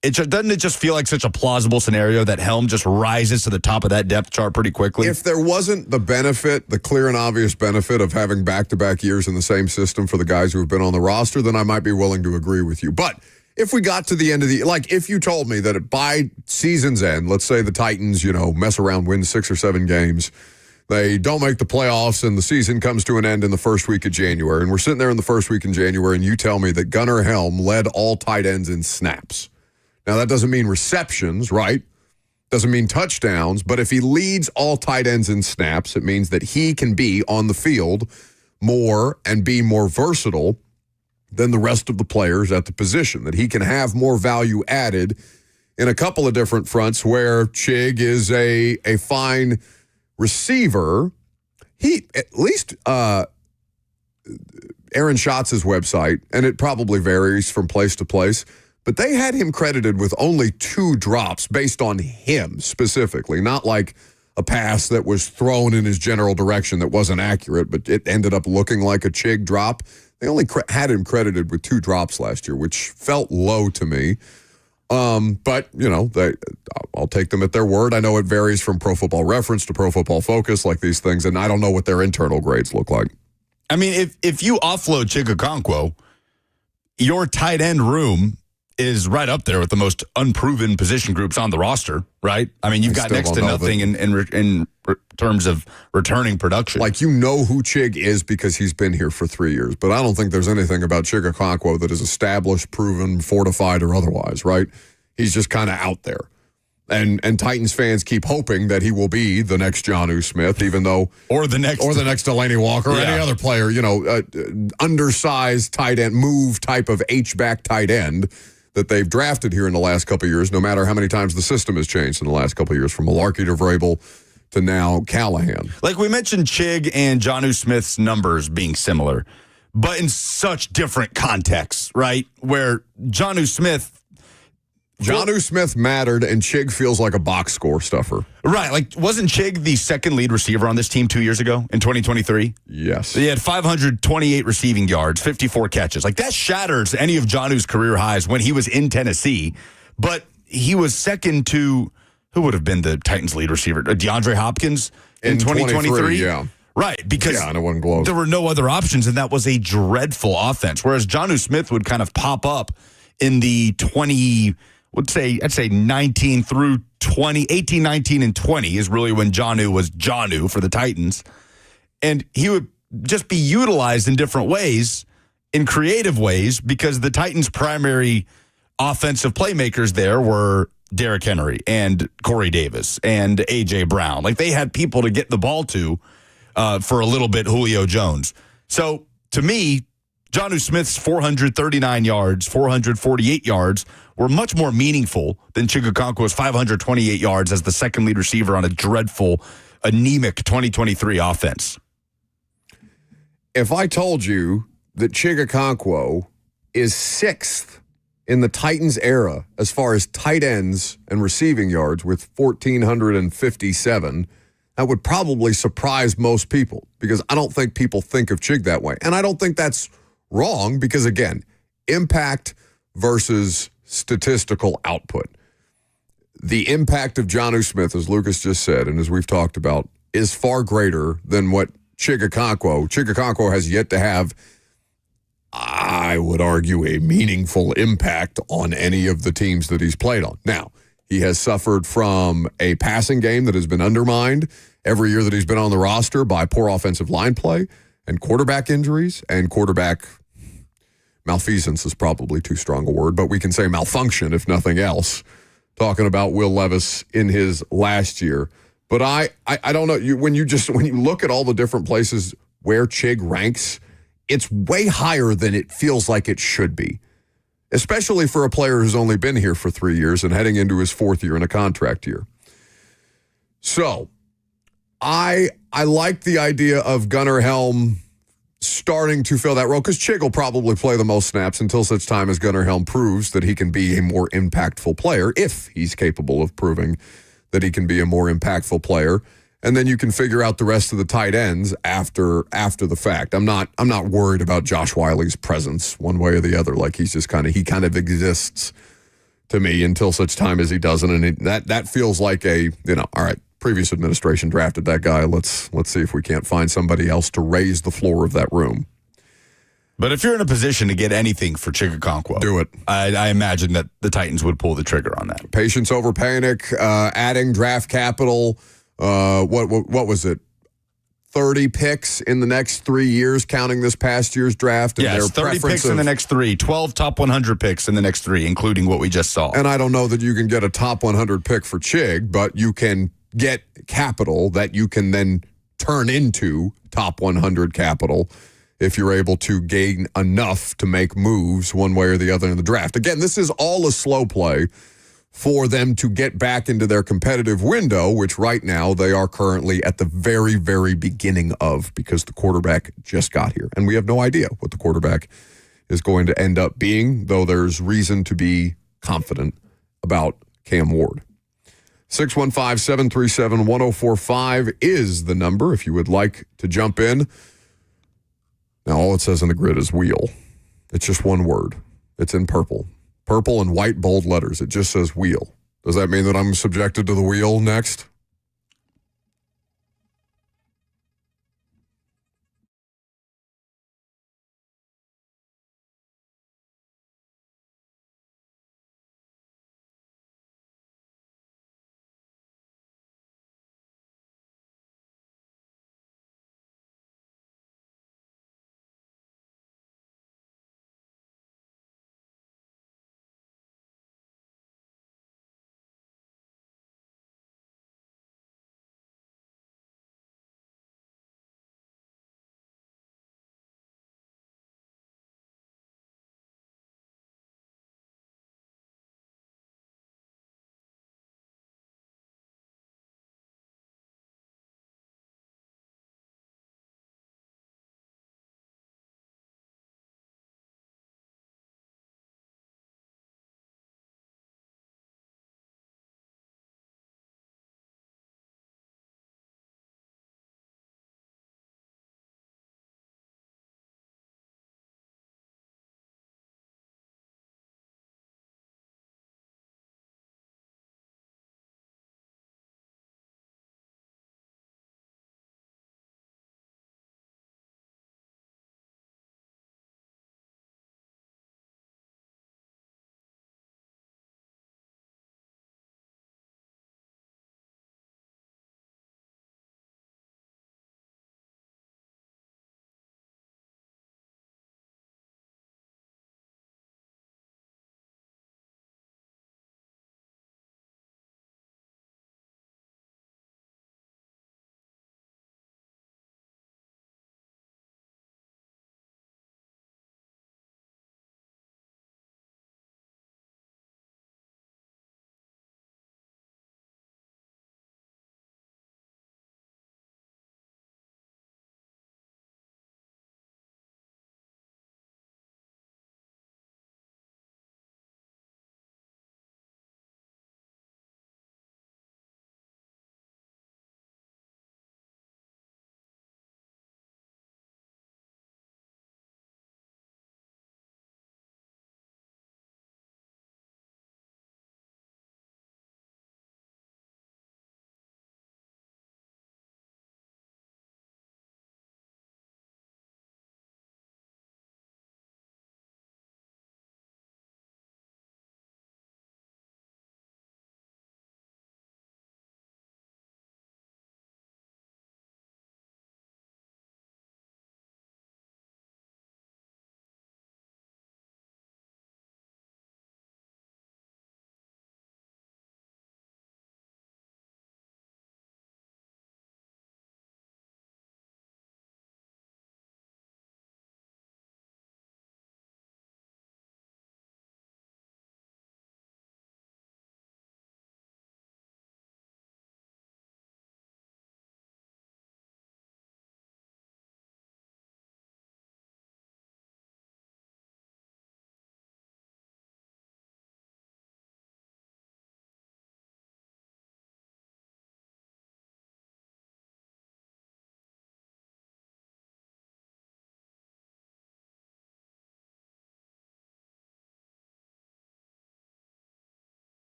Doesn't it just feel like such a plausible scenario that Helm just rises to the top of that depth chart pretty quickly? If there wasn't the clear and obvious benefit of having back-to-back years in the same system for the guys who have been on the roster, then I might be willing to agree with you. But if we got to the end of if you told me that by season's end, let's say the Titans, mess around, win 6 or 7 games, they don't make the playoffs, and the season comes to an end in the first week of January, and we're sitting there in the first week in January, and you tell me that Gunnar Helm led all tight ends in snaps. Now, that doesn't mean receptions, right? Doesn't mean touchdowns, but if he leads all tight ends in snaps, it means that he can be on the field more and be more versatile than the rest of the players at the position, that he can have more value added in a couple of different fronts where Chig is a fine receiver. He, at least Aaron Schatz's website, and it probably varies from place to place, but they had him credited with only 2 drops based on him specifically, not like a pass that was thrown in his general direction that wasn't accurate, but it ended up looking like a Chig drop. They only had him credited with 2 drops last year, which felt low to me. But, I'll take them at their word. I know it varies from Pro Football Reference to Pro Football Focus, like these things, and I don't know what their internal grades look like. I mean, if you offload Chig Okonkwo, your tight end room is right up there with the most unproven position groups on the roster, right? I mean, you've got next to nothing in terms of returning production. Like, who Chig is because he's been here for 3 years, but I don't think there's anything about Chig Okonkwo that is established, proven, fortified, or otherwise, right? He's just kind of out there. And Titans fans keep hoping that he will be the next Jonnu Smith, even though or the next Delanie Walker, or any other player, undersized tight end, move type of H-back tight end that they've drafted here in the last couple of years, no matter how many times the system has changed in the last couple of years, from Malarkey to Vrabel to now Callahan. Like we mentioned Chig and Jonnu Smith's numbers being similar, but in such different contexts, right? Where Jonnu Smith mattered, and Chig feels like a box score stuffer. Right. Like, wasn't Chig the second lead receiver on this team 2 years ago in 2023? Yes. He had 528 receiving yards, 54 catches. Like, that shatters any of Jonnu's career highs when he was in Tennessee. But he was second to, who would have been the Titans lead receiver? DeAndre Hopkins in 2023? Yeah. Right, because it wasn't close. There were no other options, and that was a dreadful offense. Whereas Jonnu Smith would kind of pop up in the 20... I'd say 19 through 20, 18, 19, and 20 is really when Jonnu was Jonnu for the Titans. And he would just be utilized in different ways, in creative ways, because the Titans' primary offensive playmakers there were Derrick Henry and Corey Davis and A.J. Brown. Like, they had people to get the ball to for a little bit, Julio Jones. So, to me, Jonnu Smith's 439 yards, 448 yards were much more meaningful than Chig Okonkwo's 528 yards as the second lead receiver on a dreadful, anemic 2023 offense. If I told you that Chig Okonkwo is 6th in the Titans era as far as tight ends and receiving yards with 1,457, that would probably surprise most people, because I don't think people think of Chig that way. And I don't think that's wrong, because, again, impact versus statistical output. The impact of Jonnu Smith, as Lucas just said, and as we've talked about, is far greater than what Chig Okonkwo has yet to have, I would argue, a meaningful impact on any of the teams that he's played on. Now, he has suffered from a passing game that has been undermined every year that he's been on the roster by poor offensive line play and quarterback injuries and quarterback malfeasance is probably too strong a word, but we can say malfunction if nothing else, talking about Will Levis in his last year. But I don't know, when you look at all the different places where Chig ranks, it's way higher than it feels like it should be, especially for a player who's only been here for 3 years and heading into his 4th year in a contract year. So I like the idea of Gunnar Helm starting to fill that role because Chig will probably play the most snaps until such time as Gunnar Helm proves that he can be a more impactful player, if he's capable of proving that he can be a more impactful player. And then you can figure out the rest of the tight ends after the fact. I'm not worried about Josh Wiley's presence one way or the other. Like he kind of exists to me until such time as he doesn't. And that feels like all right, previous administration drafted that guy. Let's see if we can't find somebody else to raise the floor of that room. But if you're in a position to get anything for Chig Okonkwo, do it. I imagine that the Titans would pull the trigger on that. Patience over panic, adding draft capital. What was it? 30 picks in the next 3 years, counting this past year's draft. And yes, their 30 picks in the next 3, 12 top 100 picks in the next 3, including what we just saw. And I don't know that you can get a top 100 pick for Chig, but you can get capital that you can then turn into top 100 capital if you're able to gain enough to make moves one way or the other in the draft. Again, this is all a slow play for them to get back into their competitive window, which right now they are currently at the very, very beginning of, because the quarterback just got here. And we have no idea what the quarterback is going to end up being, though there's reason to be confident about Cam Ward. 615-737-1045 is the number if you would like to jump in. Now, all it says on the grid is wheel. It's just one word. It's in purple. Purple and white bold letters. It just says wheel. Does that mean that I'm subjected to the wheel next?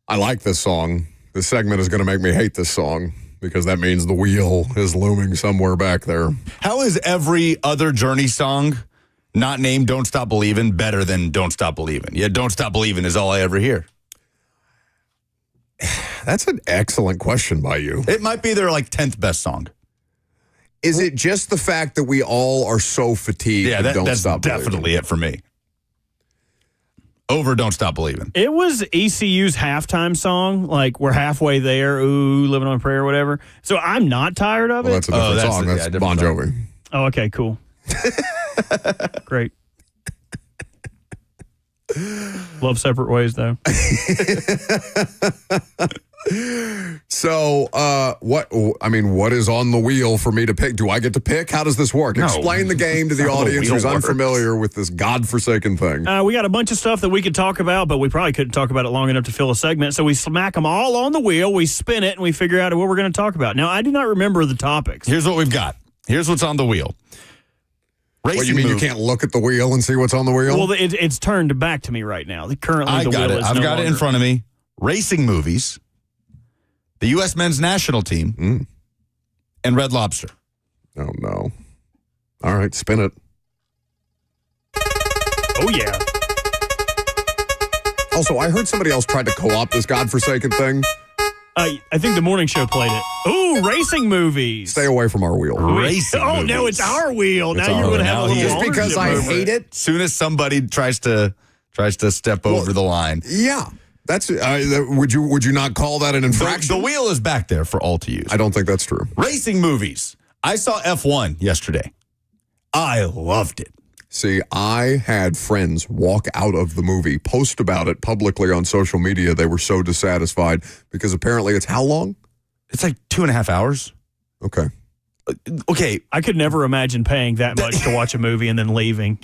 I like this song. This segment is going to make me hate this song because that means the wheel is looming somewhere back there. How is every other Journey song not named Don't Stop Believin' better than Don't Stop Believin'? Yeah, Don't Stop Believin' is all I ever hear. That's an excellent question by you. It might be their 10th best song. Is it just the fact that we all are so fatigued? Yeah, and don't that's stop definitely believing? it for me. Over Don't Stop Believin'. It was ECU's halftime song, like we're halfway there, ooh, living on a prayer or whatever. So I'm not tired of it. Well, that's a different that's song. a- That's yeah, different Bon song. Jovi. Oh, okay, cool. Great. Love separate ways, though. So, what is on the wheel for me to pick? Do I get to pick? How does this work? No. Explain the game to the That's not how the audience wheel who's works. unfamiliar with this godforsaken thing. We got a bunch of stuff that we could talk about, but we probably couldn't talk about it long enough to fill a segment. So we smack them all on the wheel, we spin it, and we figure out what we're going to talk about. Now, I do not remember the topics. Here's what we've got. Here's what's on the wheel. Racing What, you mean move- you can't look at the wheel and see what's on the wheel? Well, it's turned back to me right now. Currently, I the got wheel it. is I've no got it in longer- front of me. Racing movies, the U.S. men's national team, and Red Lobster. Oh, no. All right, spin it. Oh, yeah. Also, I heard somebody else tried to co-opt this godforsaken thing. I think the morning show played it. Ooh, racing movies. Stay away from our wheel. Racing Oh, movies. no, it's our wheel. It's Now our you're going to wheel. have a Now little just ownership because I over hate it. Soon as somebody tries to step over the line. Yeah. That's would you not call that an infraction? The wheel is back there for all to use. I don't think that's true. Racing movies. I saw F1 yesterday. I loved it. See, I had friends walk out of the movie, post about it publicly on social media. They were so dissatisfied because apparently it's how long? It's like 2.5 hours. Okay. Okay, I could never imagine paying that much to watch a movie and then leaving.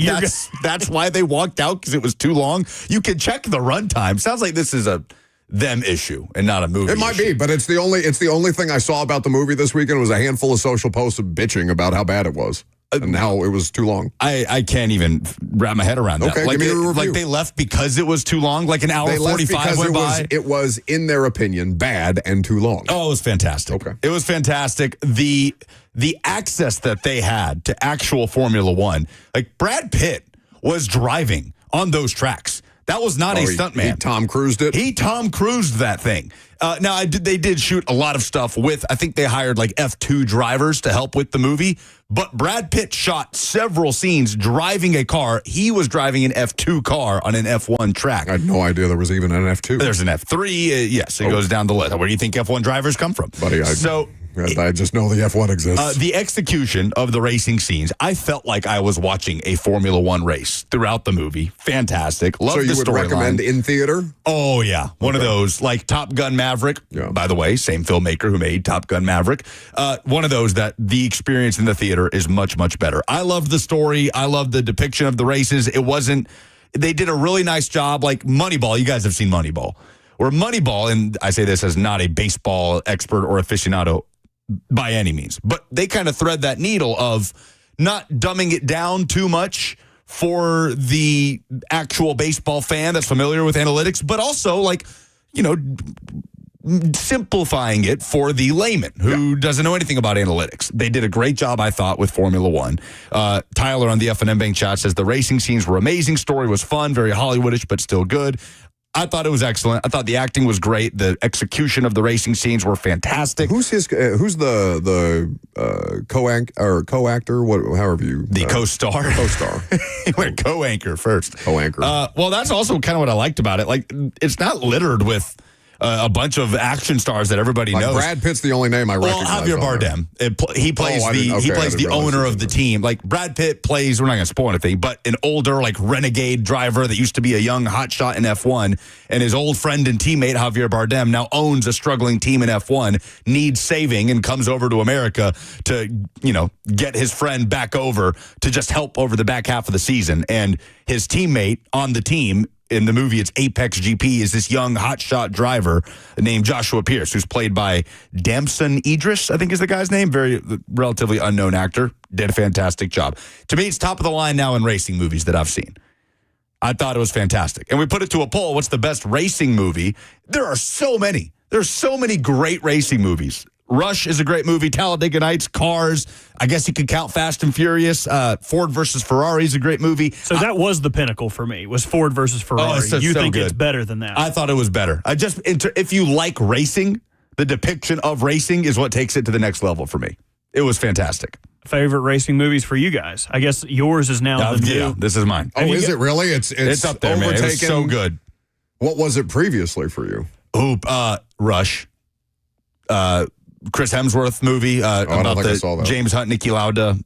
that's why they walked out, because it was too long. You can check the runtime. Sounds like this is a them issue and not a movie. It might issue. be, but it's the only thing I saw about the movie this weekend was a handful of social posts of bitching about how bad it was and how it was too long. I can't even wrap my head around that. Okay, like, give me a review. like they left because it was too long. Like an hour They left 45 because went by. it was, in their opinion, bad and too long. Oh, it was fantastic. Okay. It was fantastic. The access that they had to actual Formula One, like Brad Pitt was driving on those tracks. That was not a stuntman. He Tom Cruised it. He Tom Cruised that thing. Now, they did shoot a lot of stuff with, I think they hired like F2 drivers to help with the movie, but Brad Pitt shot several scenes driving a car. He was driving an F2 car on an F1 track. I had no idea there was even an F2. There's an F3. Yes, it goes down the list. Where do you think F1 drivers come from? Buddy, I just know the F1 exists. The execution of the racing scenes, I felt like I was watching a Formula One race throughout the movie. Fantastic. Love so the you would storyline. recommend in theater? Oh, yeah. One of those, like Top Gun Maverick. Yeah. By the way, same filmmaker who made Top Gun Maverick. One of those that the experience in the theater is much, much better. I loved the story. I loved the depiction of the races. They did a really nice job. Like Moneyball, you guys have seen Moneyball. Or Moneyball, and I say this as not a baseball expert or aficionado by any means, but they kind of thread that needle of not dumbing it down too much for the actual baseball fan that's familiar with analytics, but also simplifying it for the layman who doesn't know anything about analytics. They did a great job, I thought, with Formula One. Tyler on the F&M Bank chat says the racing scenes were amazing. Story was fun, very Hollywoodish, but still good. I thought it was excellent. I thought the acting was great. The execution of the racing scenes were fantastic. Who's the co-actor? However you The co-star. Co-star. He went co-anchor first. Co-anchor. Well, that's also kind of what I liked about it. Like, it's not littered with a bunch of action stars that everybody knows. Brad Pitt's the only name I recognize. Well, Javier on there. Bardem. He plays I the didn't realize owner he was of the in there. team. Like Brad Pitt plays, we're not going to spoil anything, but an older like renegade driver that used to be a young hotshot in F1, and his old friend and teammate Javier Bardem now owns a struggling team in F1, needs saving, and comes over to America to get his friend back over to just help over the back half of the season. And his teammate on the team. In the movie, it's Apex GP, is this young hotshot driver named Joshua Pierce, who's played by Damson Idris, I think is the guy's name. Very relatively unknown actor. Did a fantastic job. To me, it's top of the line now in racing movies that I've seen. I thought it was fantastic. And we put it to a poll, what's the best racing movie? There are so many. There's so many great racing movies. Rush is a great movie. Talladega Nights, Cars. I guess you could count Fast and Furious. Ford versus Ferrari is a great movie. So that was the pinnacle for me, was Ford versus Ferrari. You think it's better than that? I thought it was better. If you like racing, the depiction of racing is what takes it to the next level for me. It was fantastic. Favorite racing movies for you guys? I guess yours is now the new. Yeah, this is mine. Oh, is it really? It's up there, man. It was so good. What was it previously for you? Rush. Chris Hemsworth movie about the James Hunt, Niki Lauda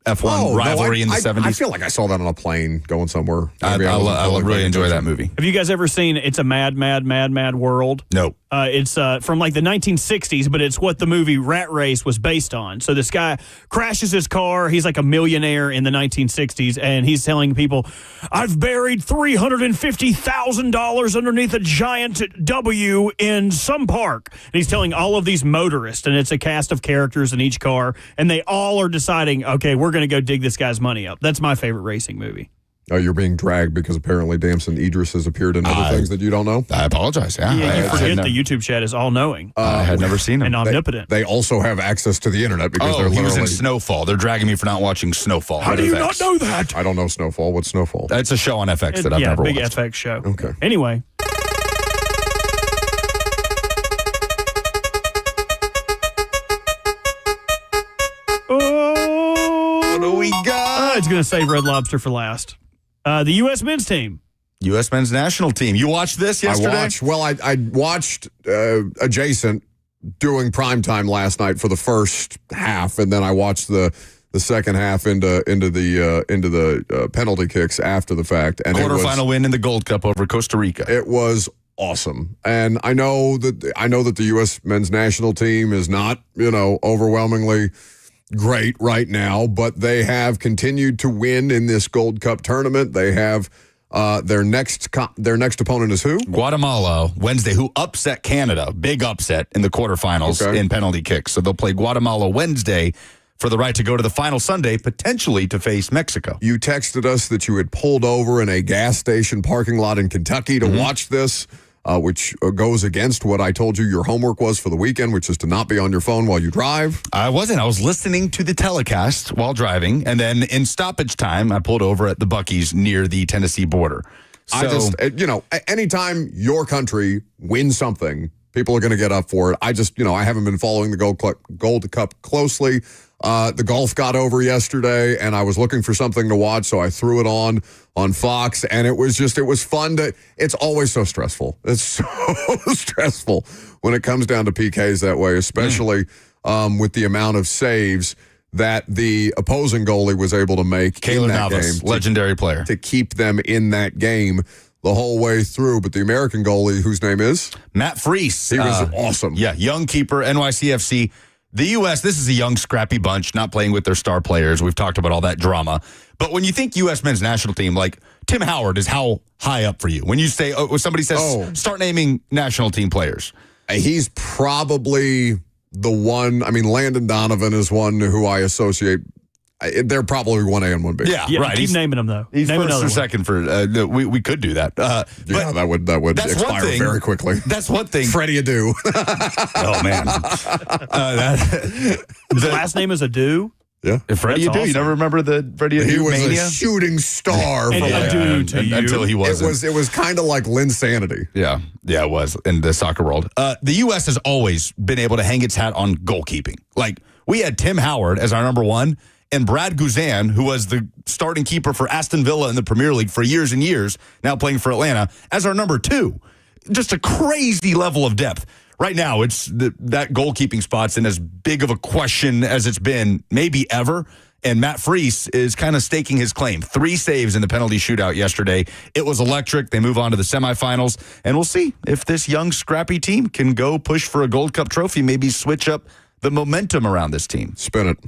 F1 rivalry in the 70s. I feel like I saw that on a plane going somewhere. I really enjoy that movie. Have you guys ever seen It's a Mad, Mad, Mad, Mad World? No. It's from like the 1960s, but it's what the movie Rat Race was based on. So this guy crashes his car. He's like a millionaire in the 1960s, and he's telling people, I've buried $350,000 underneath a giant W in some park. And he's telling all of these motorists, and it's a cast of characters in each car, and they all are deciding, okay, we're going to go dig this guy's money up. That's my favorite racing movie. Oh, you're being dragged because apparently Damson Idris has appeared in other things that you don't know? I apologize. Yeah, you forget the YouTube chat is all-knowing. I had never seen him. And omnipotent. They also have access to the internet because they're he literally... was in Snowfall. They're dragging me for not watching Snowfall. How do you not know that? I don't know Snowfall. What's Snowfall? It's a show on FX that I've never watched. Yeah, big FX show. Okay. Anyway. What do we got? It's going to save Red Lobster for last. The U.S. men's team. U.S. men's national team. You watched this yesterday? I watched Adjacent doing primetime last night for the first half, and then I watched the second half into the penalty kicks after the fact. And quarterfinal win in the Gold Cup over Costa Rica. It was awesome, and I know that the U.S. men's national team is not overwhelmingly great right now, but they have continued to win in this Gold Cup tournament. They have their next opponent is who? Guatemala Wednesday, who upset Canada, big upset in the quarterfinals in penalty kicks. So they'll play Guatemala Wednesday for the right to go to the final Sunday, potentially to face Mexico. You texted us that you had pulled over in a gas station parking lot in Kentucky to watch this. Which goes against what I told you your homework was for the weekend, which is to not be on your phone while you drive. I wasn't. I was listening to the telecast while driving, and then in stoppage time, I pulled over at the Buc-ee's near the Tennessee border. So, anytime your country wins something, people are going to get up for it. I haven't been following the Gold Cup closely. The golf got over yesterday, and I was looking for something to watch, so I threw it on Fox, and it was fun it's always so stressful. It's so stressful when it comes down to PKs that way, especially with the amount of saves that the opposing goalie was able to make in that game. Legendary player. To keep them in that game the whole way through. But the American goalie, whose name is? Matt Freese. He was awesome. Yeah, young keeper, NYCFC. The U.S., this is a young, scrappy bunch, not playing with their star players. We've talked about all that drama. But when you think U.S. men's national team, like Tim Howard is how high up for you? When you say, when somebody says, start naming national team players. He's probably the one. I mean, Landon Donovan is one who I associate. They're probably 1A and 1B. Yeah, right. Keep naming them, though. He's Name first or second for, we could do that. That would expire very quickly. That's one thing. Freddie Adu. Oh, man. His last name is Adu? Yeah. Freddie Adu. Awesome. You never remember the Freddie Adu He was mania? a shooting star. Until he wasn't. It was kind of like Linsanity. Yeah, it was in the soccer world. The U.S. has always been able to hang its hat on goalkeeping. Like, we had Tim Howard as our number one, and Brad Guzan, who was the starting keeper for Aston Villa in the Premier League for years and years, now playing for Atlanta, as our number two. Just a crazy level of depth. Right now, it's that goalkeeping spot's in as big of a question as it's been maybe ever. And Matt Freese is kind of staking his claim. 3 saves in the penalty shootout yesterday. It was electric. They move on to the semifinals. And we'll see if this young, scrappy team can go push for a Gold Cup trophy, maybe switch up the momentum around this team. Spin it.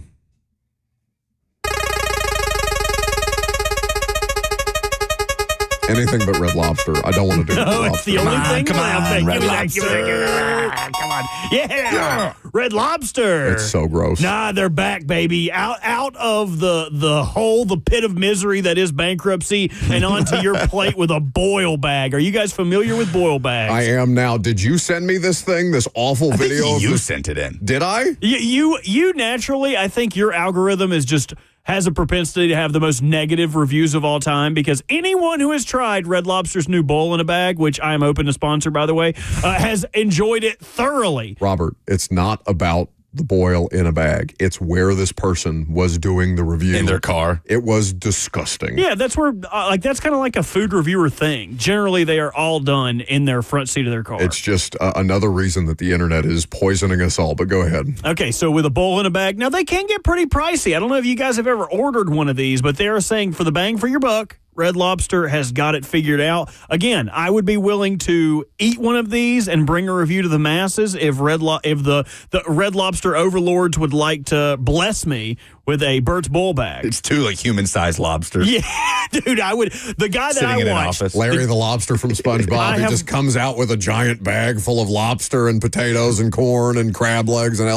Anything but Red Lobster. I don't want to do Red Lobster. It's the only thing. Come on, Red Lobster. Come on. on. Yeah. Red Lobster. It's so gross. Nah, they're back, baby. Out of the hole, the pit of misery that is bankruptcy, and onto your plate with a boil bag. Are you guys familiar with boil bags? I am now. Did you send me this thing, this awful video? I think you sent it in. Did I? You naturally, I think your algorithm is just has a propensity to have the most negative reviews of all time, because anyone who has tried Red Lobster's new bowl in a bag, which I am open to sponsor, by the way, has enjoyed it thoroughly. Robert, it's not about the boil in a bag. It's where this person was doing the review. In their car. It was disgusting. Yeah, that's where, that's kind of like a food reviewer thing. Generally, they are all done in their front seat of their car. It's just another reason that the internet is poisoning us all, but go ahead. Okay, so with a bowl in a bag, now they can get pretty pricey. I don't know if you guys have ever ordered one of these, but they are saying for the bang for your buck, Red Lobster has got it figured out. Again, I would be willing to eat one of these and bring a review to the masses if the Red Lobster overlords would like to bless me with a Bert's Bowl bag. It's two like human-sized lobsters. Yeah, dude, I would. The guy that Sitting I in an watched, office. Larry the lobster from SpongeBob. He just comes out with a giant bag full of lobster and potatoes and corn and crab legs and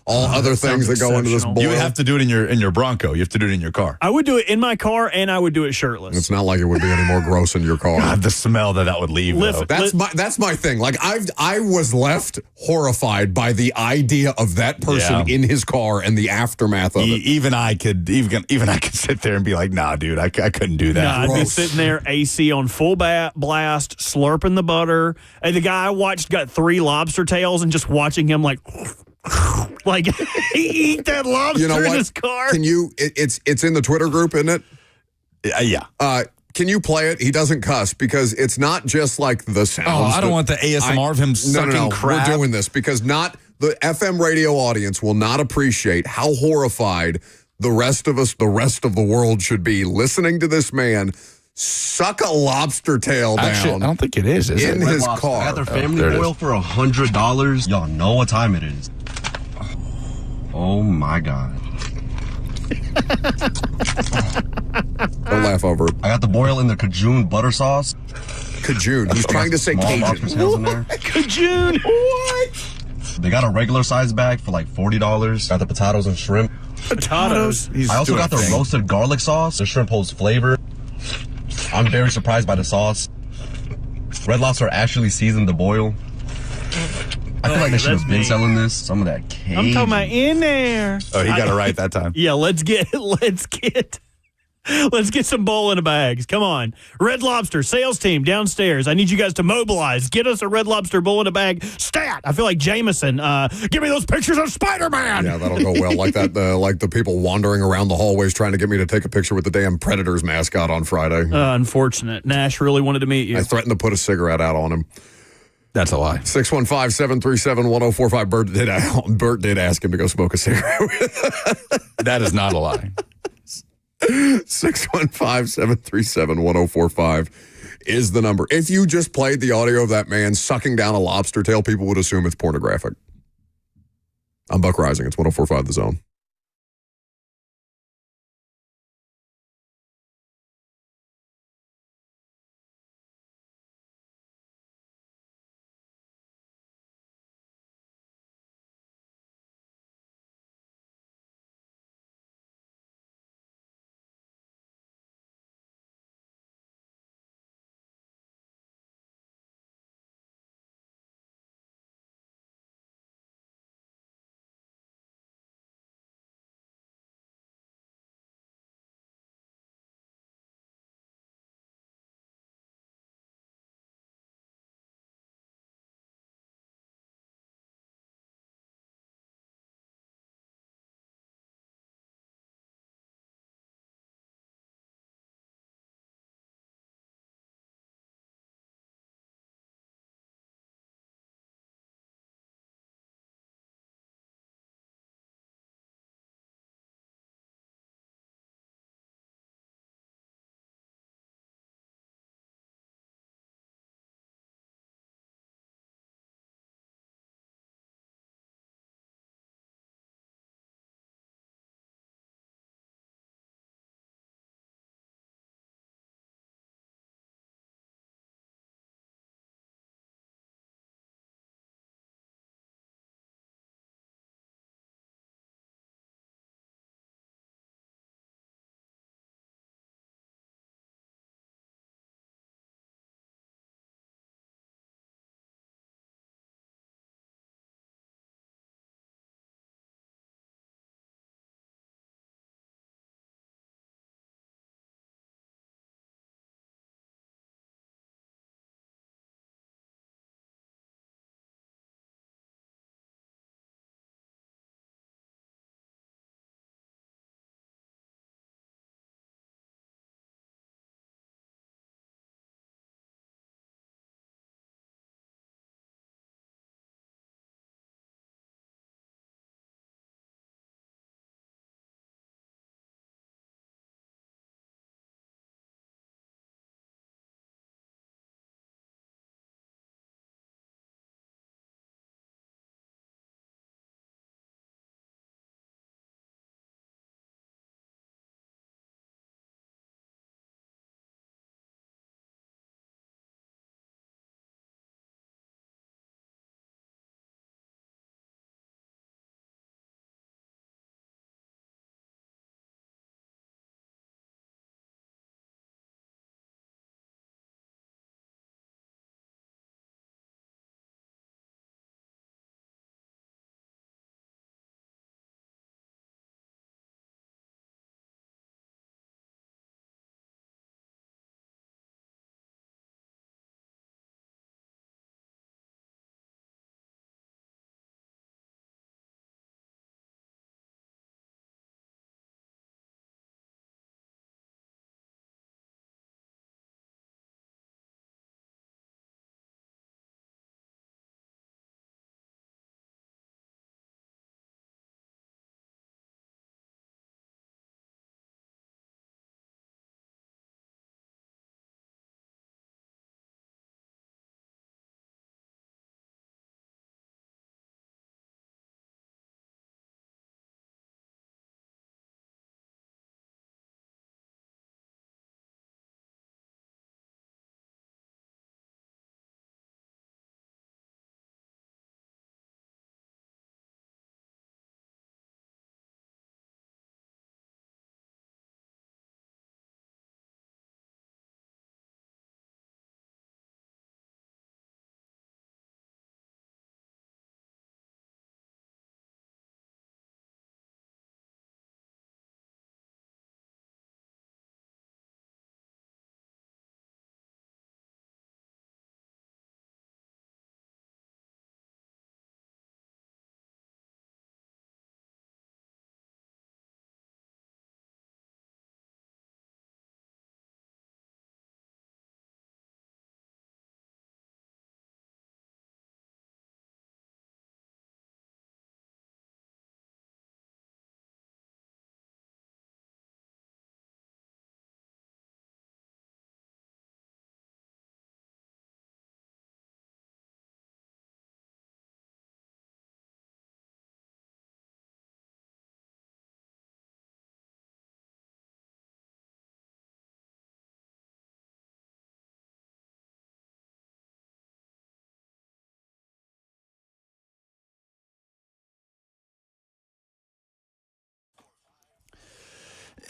all other things that go into this bowl. You would have to do it in your Bronco. You have to do it in your car. I would do it in my car, and I would do it shirtless. It's not like it would be any more gross in your car. God, the smell that would leave, though. That's my thing. Like I was left horrified by the idea of that person in his car and the aftermath of it. Even I could sit there and be like, nah, dude, I couldn't do that. Nah, I'd be sitting there, AC on full blast, slurping the butter. And the guy I watched got 3 lobster tails, and just watching him like eat that lobster in his car. Can you? It's in the Twitter group, isn't it? Yeah. Can you play it? He doesn't cuss, because it's not just like the sounds. Oh, I don't want the ASMR of him sucking crap. We're doing this because the FM radio audience will not appreciate how horrified the rest of the world should be listening to this man suck a lobster tail down. Actually, I don't think it is in it? his car. car. I got their family boil for $100. Y'all know what time it is. Oh my God. Don't laugh over it. I got the boil in the Cajun butter sauce. Cajun. He's trying to say Small lobster Cajun. tails in there. Cajun. What? They got a regular size bag for like $40. Got the potatoes and shrimp. Potatoes. I also got the roasted garlic sauce. The shrimp holds flavor. I'm very surprised by the sauce. Red Lobster actually seasoned the boil. I feel like they should have been selling this. Some of that cake. I'm talking about in there. Oh, he got it right that time. Yeah, let's get some bowl in a bags. Come on. Red Lobster sales team downstairs. I need you guys to mobilize. Get us a Red Lobster bowl in a bag. Stat. I feel like Jameson. Give me those pictures of Spider-Man. Yeah, that'll go well. Like that, like the people wandering around the hallways trying to get me to take a picture with the damn Predators mascot on Friday. Unfortunate. Nash really wanted to meet you. I threatened to put a cigarette out on him. That's a lie. 615-737-1045. Bert did ask him to go smoke a cigarette. That is not a lie. 615-737-1045 is the number. If you just played the audio of that man sucking down a lobster tail, people would assume it's pornographic. I'm Buck Rising. It's 1045 The Zone.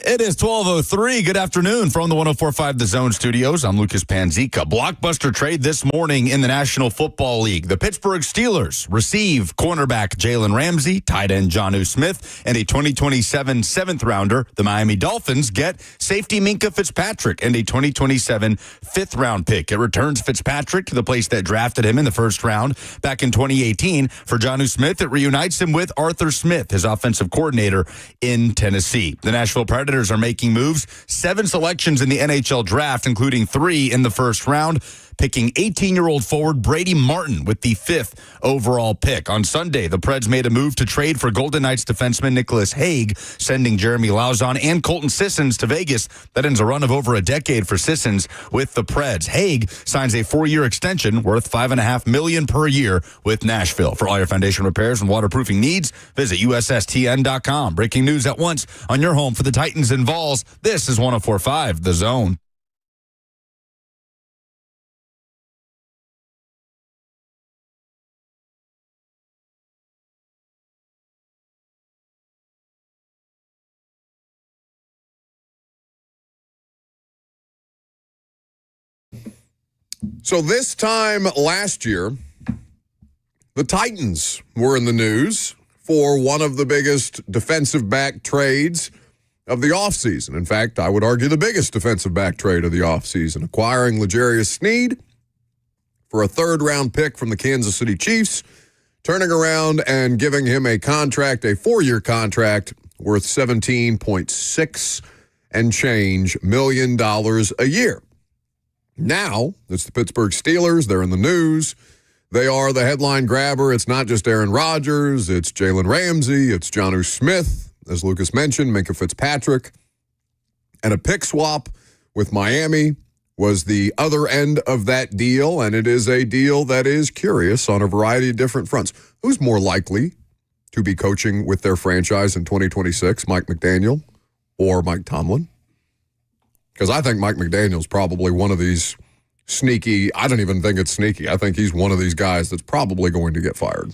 It is 12:03. Good afternoon from the 104.5 The Zone studios. I'm Lucas Panzica. Blockbuster trade this morning in the National Football League. The Pittsburgh Steelers receive cornerback Jalen Ramsey, tight end Jonnu Smith, and a 2027 7th-rounder. The Miami Dolphins get safety Minkah Fitzpatrick and a 2027 5th-round pick. It returns Fitzpatrick to the place that drafted him in the first round back in 2018. For Jonnu Smith, it reunites him with Arthur Smith, his offensive coordinator in Tennessee. The Nashville Predators are making moves. 7 selections in the NHL draft, including 3 in the first round, picking 18-year-old forward Brady Martin with the 5th overall pick. On Sunday, the Preds made a move to trade for Golden Knights defenseman Nicholas Hague, sending Jeremy Lauzon and Colton Sissons to Vegas. That ends a run of over a decade for Sissons with the Preds. Hague signs a 4-year extension worth $5.5 million per year with Nashville. For all your foundation repairs and waterproofing needs, visit USSTN.com. Breaking news at once on your home for the Titans and Vols. This is 104.5 The Zone. So this time last year, the Titans were in the news for one of the biggest defensive back trades of the offseason. In fact, I would argue the biggest defensive back trade of the offseason, acquiring Legarius Sneed for a 3rd-round pick from the Kansas City Chiefs, turning around and giving him a contract, a 4-year contract worth $17.6 and change million a year. Now, it's the Pittsburgh Steelers. They're in the news. They are the headline grabber. It's not just Aaron Rodgers. It's Jalen Ramsey. It's Jonnu Smith, as Lucas mentioned, Minkah Fitzpatrick. And a pick swap with Miami was the other end of that deal, and it is a deal that is curious on a variety of different fronts. Who's more likely to be coaching with their franchise in 2026, Mike McDaniel or Mike Tomlin? Because I think Mike McDaniel's probably one of these sneaky, I don't even think it's sneaky. I think he's one of these guys that's probably going to get fired.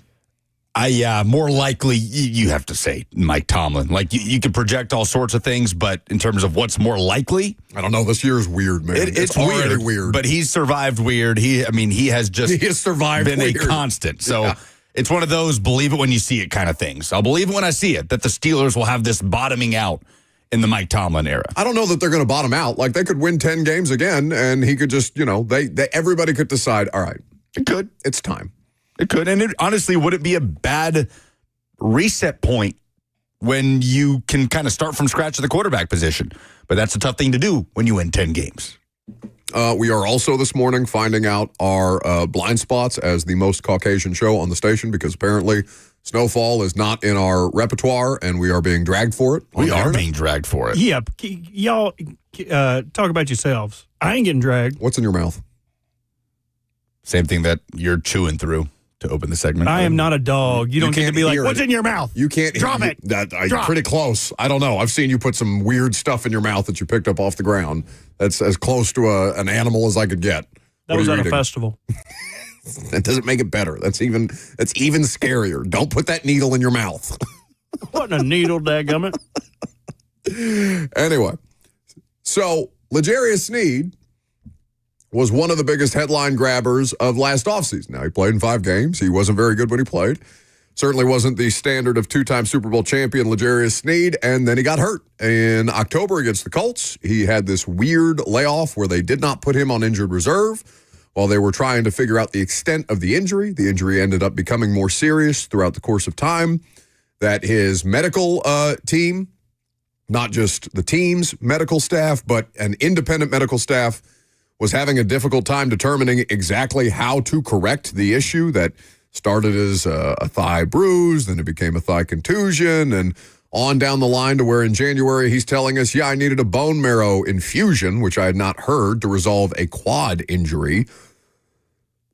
More likely, you have to say Mike Tomlin. Like, you can project all sorts of things, but in terms of what's more likely, I don't know. This year's weird, man. It's already weird. But he's survived weird. He has survived been weird. A constant. So It's one of those believe it when you see it kind of things. I'll believe it when I see it, that the Steelers will have this bottoming out in the Mike Tomlin era. I don't know that they're going to bottom out. Like, they could win 10 games again, and he could just, everybody could decide, all right, it could. It's time. It could. And it honestly wouldn't be a bad reset point when you can kind of start from scratch at the quarterback position. But that's a tough thing to do when you win 10 games. We are also this morning finding out our blind spots as the most Caucasian show on the station, because apparently Snowfall is not in our repertoire, and we are being dragged for it. We are being dragged for it. Yeah, y'all talk about yourselves. I ain't getting dragged. What's in your mouth? Same thing that you're chewing through to open the segment. I am not a dog. You don't get to be like, what's it. in your mouth? You can't. Drop it. Drop. Pretty close. I don't know. I've seen you put some weird stuff in your mouth that you picked up off the ground. That's as close to an animal as I could get. That was at a festival. That doesn't make it better. That's even scarier. Don't put that needle in your mouth. What a needle, dadgummit. Anyway, so Legarius Sneed was one of the biggest headline grabbers of last offseason. Now, he played in 5 games. He wasn't very good when he played. Certainly wasn't the standard of 2-time Super Bowl champion Legarius Sneed, and then he got hurt in October against the Colts. He had this weird layoff where they did not put him on injured reserve while they were trying to figure out the extent of the injury. The injury ended up becoming more serious throughout the course of time, that his medical team, not just the team's medical staff, but an independent medical staff, was having a difficult time determining exactly how to correct the issue that started as a thigh bruise, then it became a thigh contusion, and on down the line to where in January he's telling us, I needed a bone marrow infusion, which I had not heard, to resolve a quad injury.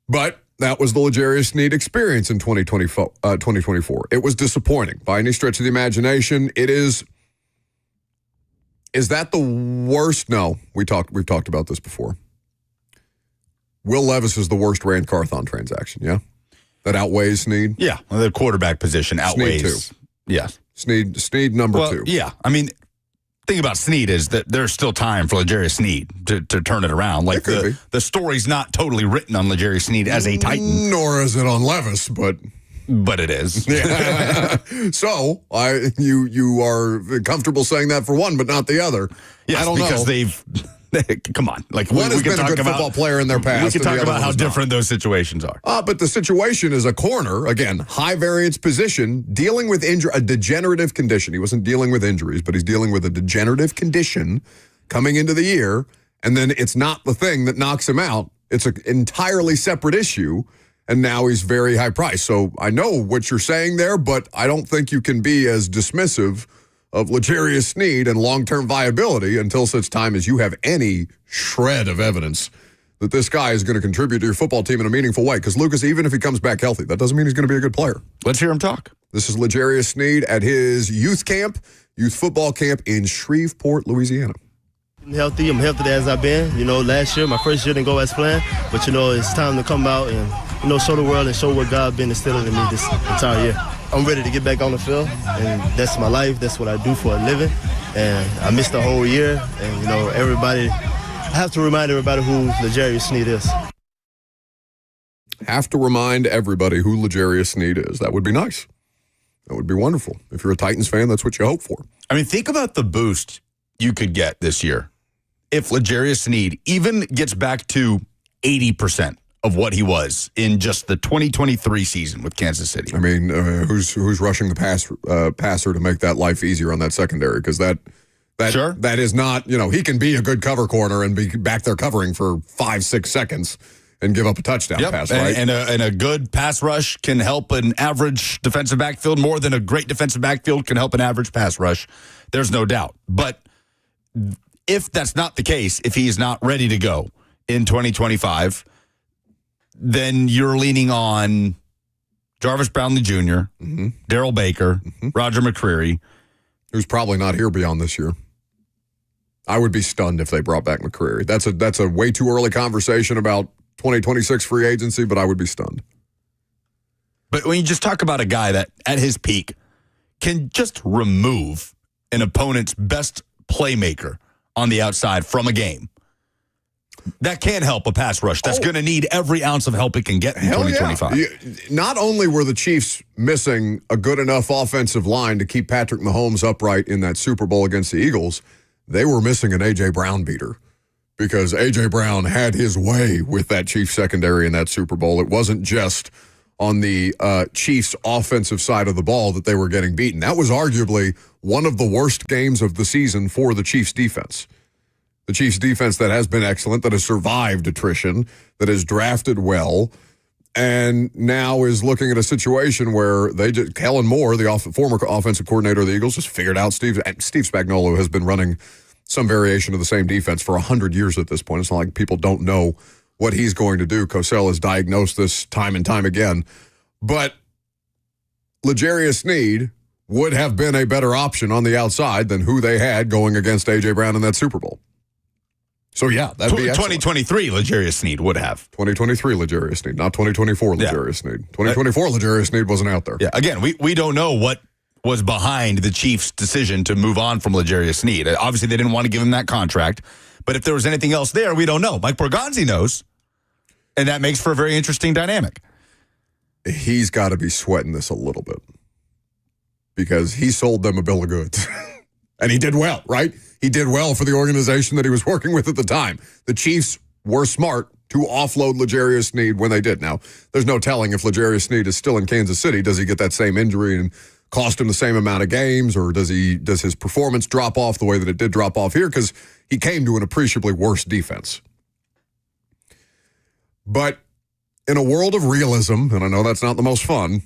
But that was the Legarius Sneed experience in 2024. It was disappointing by any stretch of the imagination. It is that the worst? No, we've talked about this before. Will Levis is the worst Rand Carthon transaction, yeah? That outweighs Sneed? Yeah, well, the quarterback position outweighs. Sneed 2. Yes. Sneed number 2. Yeah, I mean, thing about Sneed is that there's still time for Legarius Sneed to turn it around. Like the story's not totally written on Legarius Sneed as a Titan. Nor is it on Levis, but it is. Yeah. So you are comfortable saying that for one, but not the other. Yes, I don't know. They've come on. Like one has we can been a talk good about football player in their past. We can talk about how different those situations are. But the situation is a corner, again, high variance position, dealing with a degenerative condition. He wasn't dealing with injuries, but he's dealing with a degenerative condition coming into the year, and then it's not the thing that knocks him out. It's an entirely separate issue, and now he's very high priced. So I know what you're saying there, but I don't think you can be as dismissive of Legarius Sneed and long-term viability until such time as you have any shred of evidence that this guy is going to contribute to your football team in a meaningful way. Because, Lucas, even if he comes back healthy, that doesn't mean he's going to be a good player. Let's hear him talk. This is Legarius Sneed at his youth football camp in Shreveport, Louisiana. I'm healthy as I've been. Last year, my first year didn't go as planned. But, it's time to come out and, show the world and show what God been instilling in me this entire year. I'm ready to get back on the field, and that's my life. That's what I do for a living. And I missed the whole year. And, I have to remind everybody who Legarius Sneed is. Have to remind everybody who Legarius Sneed is. That would be nice. That would be wonderful. If you're a Titans fan, that's what you hope for. I mean, think about the boost you could get this year if Legarius Sneed even gets back to 80% of what he was in just the 2023 season with Kansas City. I mean, who's rushing the passer to make that life easier on that secondary? Because that is not, he can be a good cover corner and be back there covering for 5-6 seconds and give up a touchdown pass, right? And a good pass rush can help an average defensive backfield more than a great defensive backfield can help an average pass rush. There's no doubt. But if that's not the case, if he's not ready to go in 2025, then you're leaning on Jarvis Brownlee Jr., Darrell Baker, Roger McCreary. Who's probably not here beyond this year. I would be stunned if they brought back McCreary. That's a way too early conversation about 2026 free agency, but I would be stunned. But when you just talk about a guy that, at his peak, can just remove an opponent's best playmaker on the outside from a game, that can help a pass rush. That's going to need every ounce of help it can get in 2025. Yeah. Not only were the Chiefs missing a good enough offensive line to keep Patrick Mahomes upright in that Super Bowl against the Eagles, they were missing an A.J. Brown beater because A.J. Brown had his way with that Chiefs secondary in that Super Bowl. It wasn't just on the Chiefs offensive side of the ball that they were getting beaten. That was arguably one of the worst games of the season for the Chiefs defense. The Chiefs defense that has been excellent, that has survived attrition, that has drafted well, and now is looking at a situation where Kellen Moore, the former offensive coordinator of the Eagles, just figured out Steve Spagnuolo has been running some variation of the same defense for 100 years at this point. It's not like people don't know what he's going to do. Cosell has diagnosed this time and time again. But Legarius Sneed would have been a better option on the outside than who they had going against A.J. Brown in that Super Bowl. So, yeah, that'd be excellent. 2023 Legarius Sneed would have. 2023 Legarius Sneed, not 2024 Legarius Sneed. 2024 Legarius Sneed wasn't out there. Yeah, again, we don't know what was behind the Chiefs' decision to move on from Legarius Sneed. Obviously, they didn't want to give him that contract. But if there was anything else there, we don't know. Mike Borgonzi knows, and that makes for a very interesting dynamic. He's got to be sweating this a little bit because he sold them a bill of goods. And he did well, right? He did well for the organization that he was working with at the time. The Chiefs were smart to offload Legarius Sneed when they did. Now, there's no telling if Legarius Sneed is still in Kansas City. Does he get that same injury and cost him the same amount of games, or does his performance drop off the way that it did drop off here? Because he came to an appreciably worse defense. But in a world of realism, and I know that's not the most fun,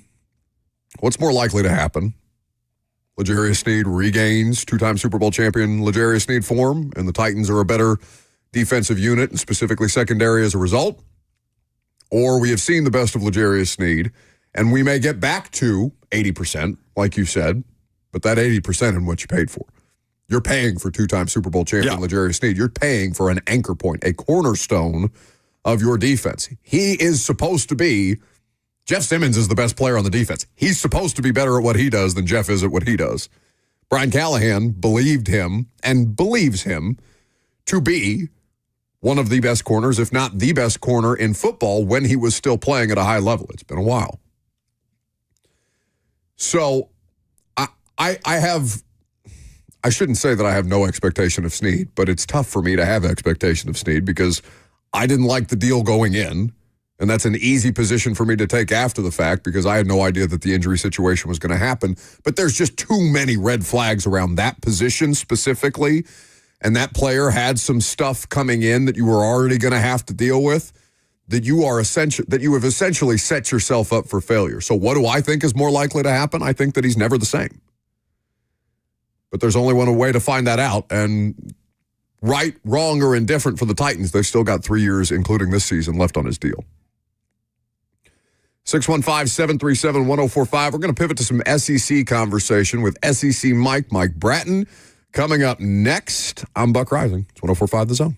what's more likely to happen? Legarius Sneed regains two-time Super Bowl champion Legarius Sneed form, and the Titans are a better defensive unit, and specifically secondary as a result. Or we have seen the best of Legarius Sneed, and we may get back to 80%, like you said, but that 80% in what you paid for. You're paying for two-time Super Bowl champion Legarius Sneed. You're paying for an anchor point, a cornerstone of your defense. He is supposed to be Jeff Simmons is the best player on the defense. He's supposed to be better at what he does than Jeff is at what he does. Brian Callahan believed him and believes him to be one of the best corners, if not the best corner in football when he was still playing at a high level. It's been a while. So I shouldn't say that I have no expectation of Sneed, but it's tough for me to have expectation of Sneed because I didn't like the deal going in, and that's an easy position for me to take after the fact because I had no idea that the injury situation was going to happen. But there's just too many red flags around that position specifically, and that player had some stuff coming in that you were already going to have to deal with, that you have essentially set yourself up for failure. So what do I think is more likely to happen? I think that he's never the same. But there's only one way to find that out. And right, wrong, or indifferent for the Titans, they've still got 3 years, including this season, left on his deal. 615-737-1045. We're going to pivot to some SEC conversation with SEC Mike Bratton. Coming up next, I'm Buck Rising. It's 1045 The Zone.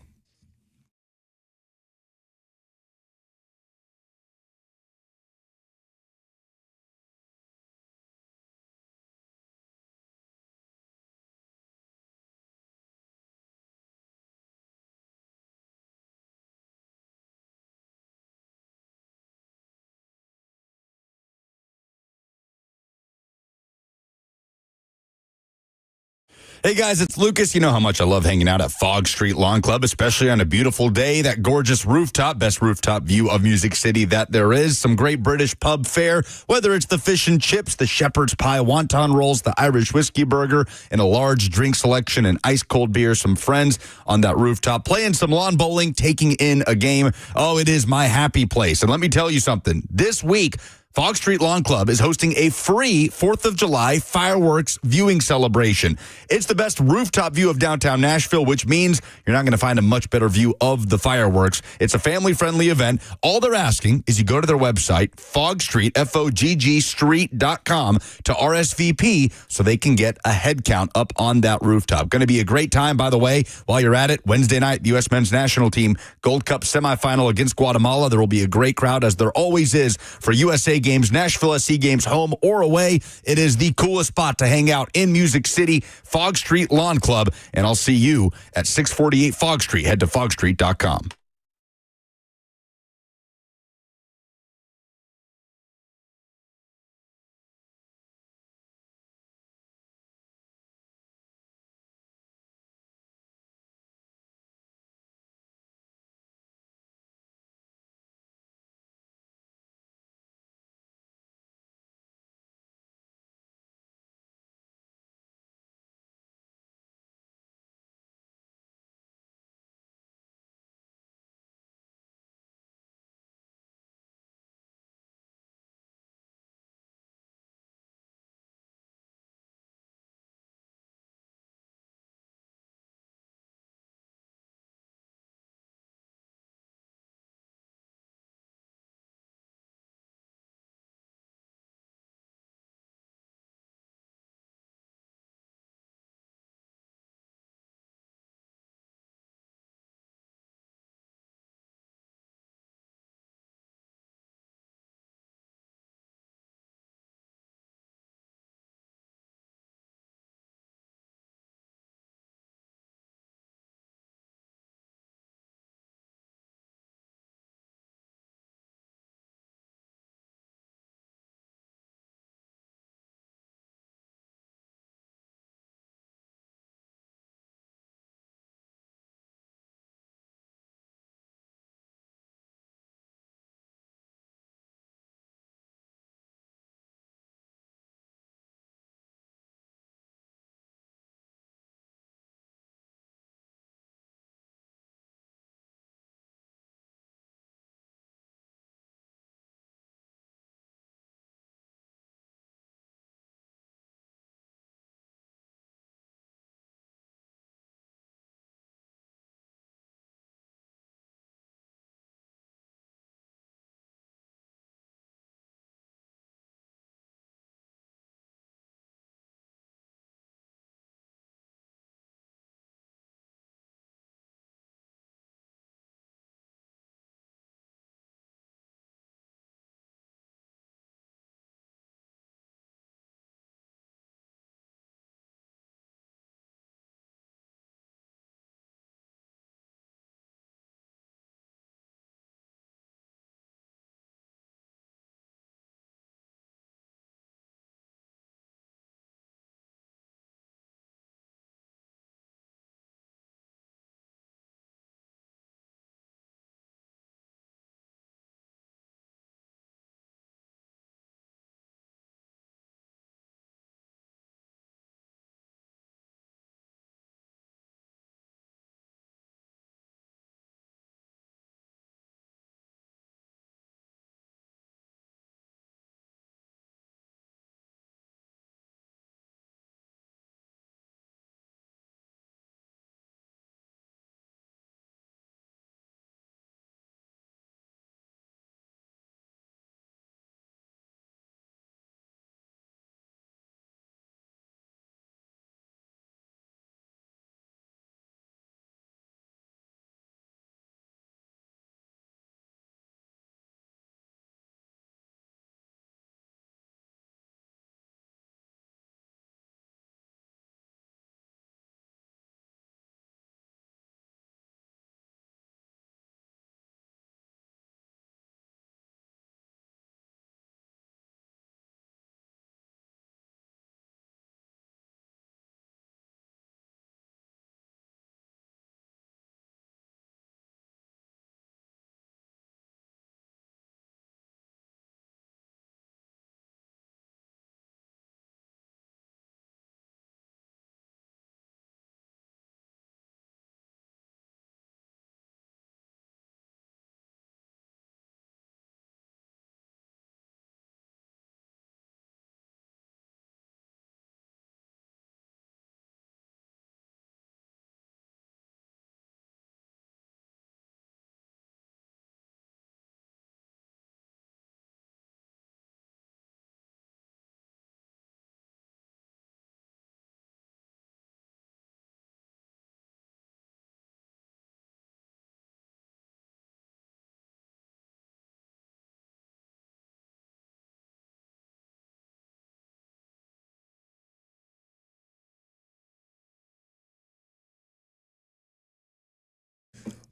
Hey guys, it's Lucas. You know how much I love hanging out at Fog Street Lawn Club, especially on a beautiful day. That gorgeous rooftop, best rooftop view of Music City that there is. Some great British pub fare, whether it's the fish and chips, the shepherd's pie wonton rolls, the Irish whiskey burger, and a large drink selection and ice cold beer. Some friends on that rooftop playing some lawn bowling, taking in a game. Oh, it is my happy place. And let me tell you something. This week, Fog Street Lawn Club is hosting a free 4th of July fireworks viewing celebration. It's the best rooftop view of downtown Nashville, which means you're not going to find a much better view of the fireworks. It's a family-friendly event. All they're asking is you go to their website, fogstreet, F-O-G-G street.com, to RSVP so they can get a head count up on that rooftop. Going to be a great time, by the way. While you're at it, Wednesday night, the U.S. men's national team Gold Cup semifinal against Guatemala. There will be a great crowd, as there always is for USA games, Nashville SC games, home or away. It is the coolest spot to hang out in Music City, Fog Street Lawn Club, and I'll see you at 648 Fog Street. Head to fogstreet.com.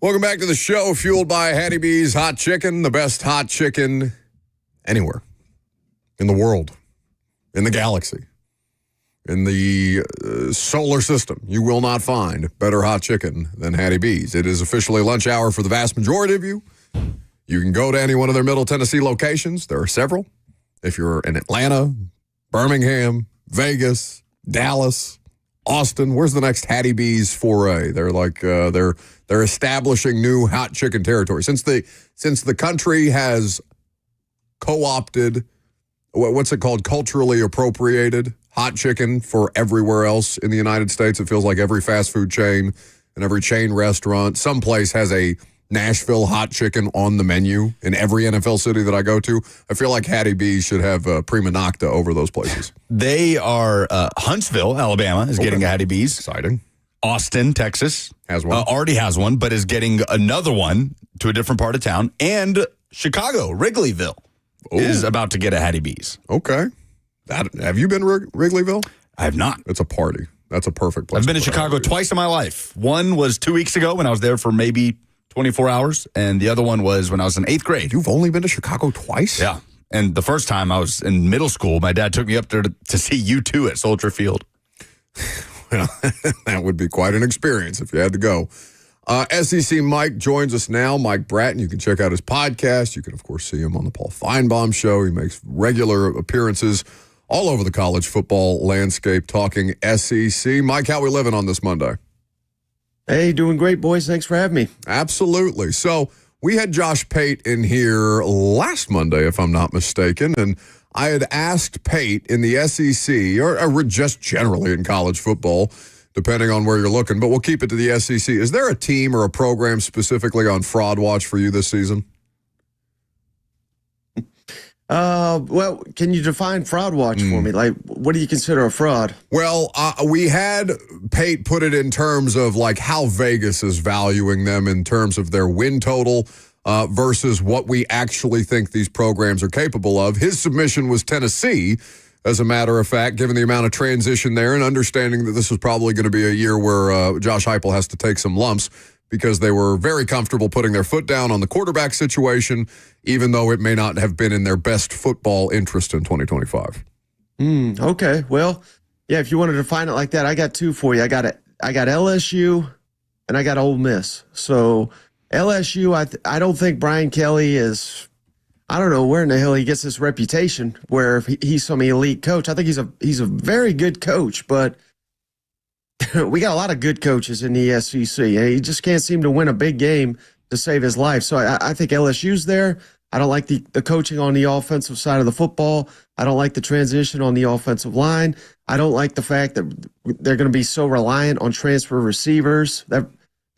Welcome back to the show, fueled by Hattie B's Hot Chicken, the best hot chicken anywhere in the world, in the galaxy, in the solar system. You will not find better hot chicken than Hattie B's. It is officially lunch hour for the vast majority of you. You can go to any one of their Middle Tennessee locations. There are several. If you're in Atlanta, Birmingham, Vegas, Dallas, Austin, where's the next Hattie B's foray? They're like they're establishing new hot chicken territory. Since the country has co-opted, what's it called, culturally appropriated hot chicken for everywhere else in the United States. It feels like every fast food chain and every chain restaurant, someplace has a Nashville hot chicken on the menu in every NFL city that I go to. I feel like Hattie B should have prima nocta over those places. They are Huntsville, Alabama, is getting a Hattie B's. Exciting. Austin, Texas has one. Already has one, but is getting another one to a different part of town. And Chicago, Wrigleyville, is about to get a Hattie B's. Okay. Have you been to Wrigleyville? I have not. It's a party. That's a perfect place. I've been to Chicago twice in my life. One was 2 weeks ago when I was there for maybe 24 hours, and the other one was when I was in 8th grade. You've only been to Chicago twice? Yeah. And the first time I was in middle school, my dad took me up there to see U2 at Soldier Field. Well, that would be quite an experience if you had to go. SEC Mike joins us now. Mike Bratton. You can check out his podcast. You can, of course, see him on the Paul Feinbaum Show. He makes regular appearances all over the college football landscape talking SEC. Mike, how we living on this Monday? Hey, doing great, boys. Thanks for having me. Absolutely. So we had Josh Pate in here last Monday, if I'm not mistaken, and I had asked Pate in the SEC, or just generally in college football, depending on where you're looking, but we'll keep it to the SEC. Is there a team or a program specifically on fraud watch for you this season? Well, can you define fraud watch for me? Like, what do you consider a fraud? Well, we had Pate put it in terms of like how Vegas is valuing them in terms of their win total versus what we actually think these programs are capable of. His submission was Tennessee, as a matter of fact, given the amount of transition there and understanding that this was probably going to be a year where Josh Heupel has to take some lumps because they were very comfortable putting their foot down on the quarterback situation, even though it may not have been in their best football interest in 2025. Okay. Well, yeah, if you want to define it like that, I got two for you. I got LSU and I got Ole Miss. So LSU, I don't think Brian Kelly is, I don't know where in the hell he gets this reputation where he's some elite coach. I think he's a very good coach, but we got a lot of good coaches in the SEC. He just can't seem to win a big game to save his life. So I think LSU's there. I don't like the coaching on the offensive side of the football. I don't like the transition on the offensive line. I don't like the fact that they're going to be so reliant on transfer receivers. That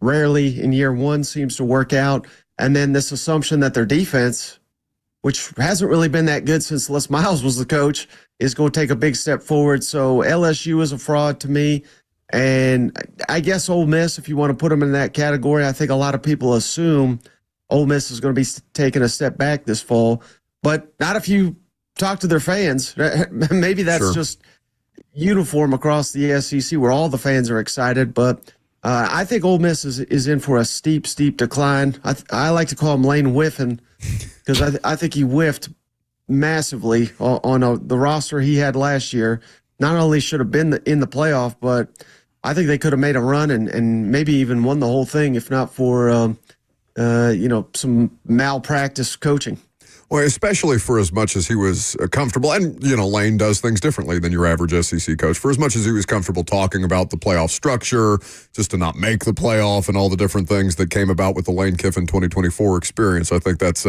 rarely in year one seems to work out. And then this assumption that their defense, which hasn't really been that good since Les Miles was the coach, is going to take a big step forward. So LSU is a fraud to me. And I guess Ole Miss, if you want to put them in that category, I think a lot of people assume Ole Miss is going to be taking a step back this fall, but not if you talk to their fans. Maybe that's just uniform across the SEC where all the fans are excited, but I think Ole Miss is in for a steep decline. I like to call him Lane Whiffin because I think he whiffed massively on the roster he had last year. Not only should have been in the playoff, but I think they could have made a run and maybe even won the whole thing if not for some malpractice coaching. Well, especially for as much as he was comfortable, and, Lane does things differently than your average SEC coach. For as much as he was comfortable talking about the playoff structure, just to not make the playoff and all the different things that came about with the Lane Kiffin 2024 experience, I think that's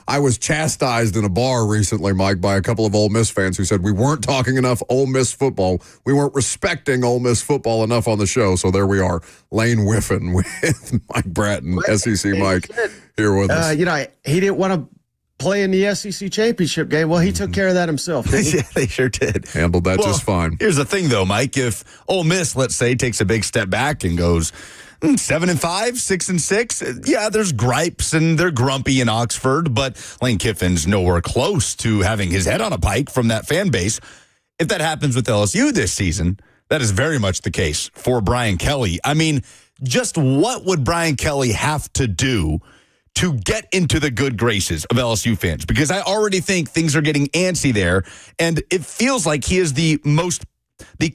I was chastised in a bar recently, Mike, by a couple of Ole Miss fans who said we weren't talking enough Ole Miss football. We weren't respecting Ole Miss football enough on the show, so there we are. Lane Whiffin with Mike Bratton, SEC Mike, here with us. He didn't want to play in the SEC championship game. Well, he totook care of that himself, didn't he? Yeah, they sure did. Handled that just fine. Here's the thing, though, Mike. If Ole Miss, let's say, takes a big step back and goes 7-5, 6-6, yeah, there's gripes and they're grumpy in Oxford, but Lane Kiffin's nowhere close to having his head on a pike from that fan base. If that happens with LSU this season, that is very much the case for Brian Kelly. I mean, just what would Brian Kelly have to do to get into the good graces of LSU fans? Because I already think things are getting antsy there, and it feels like he is the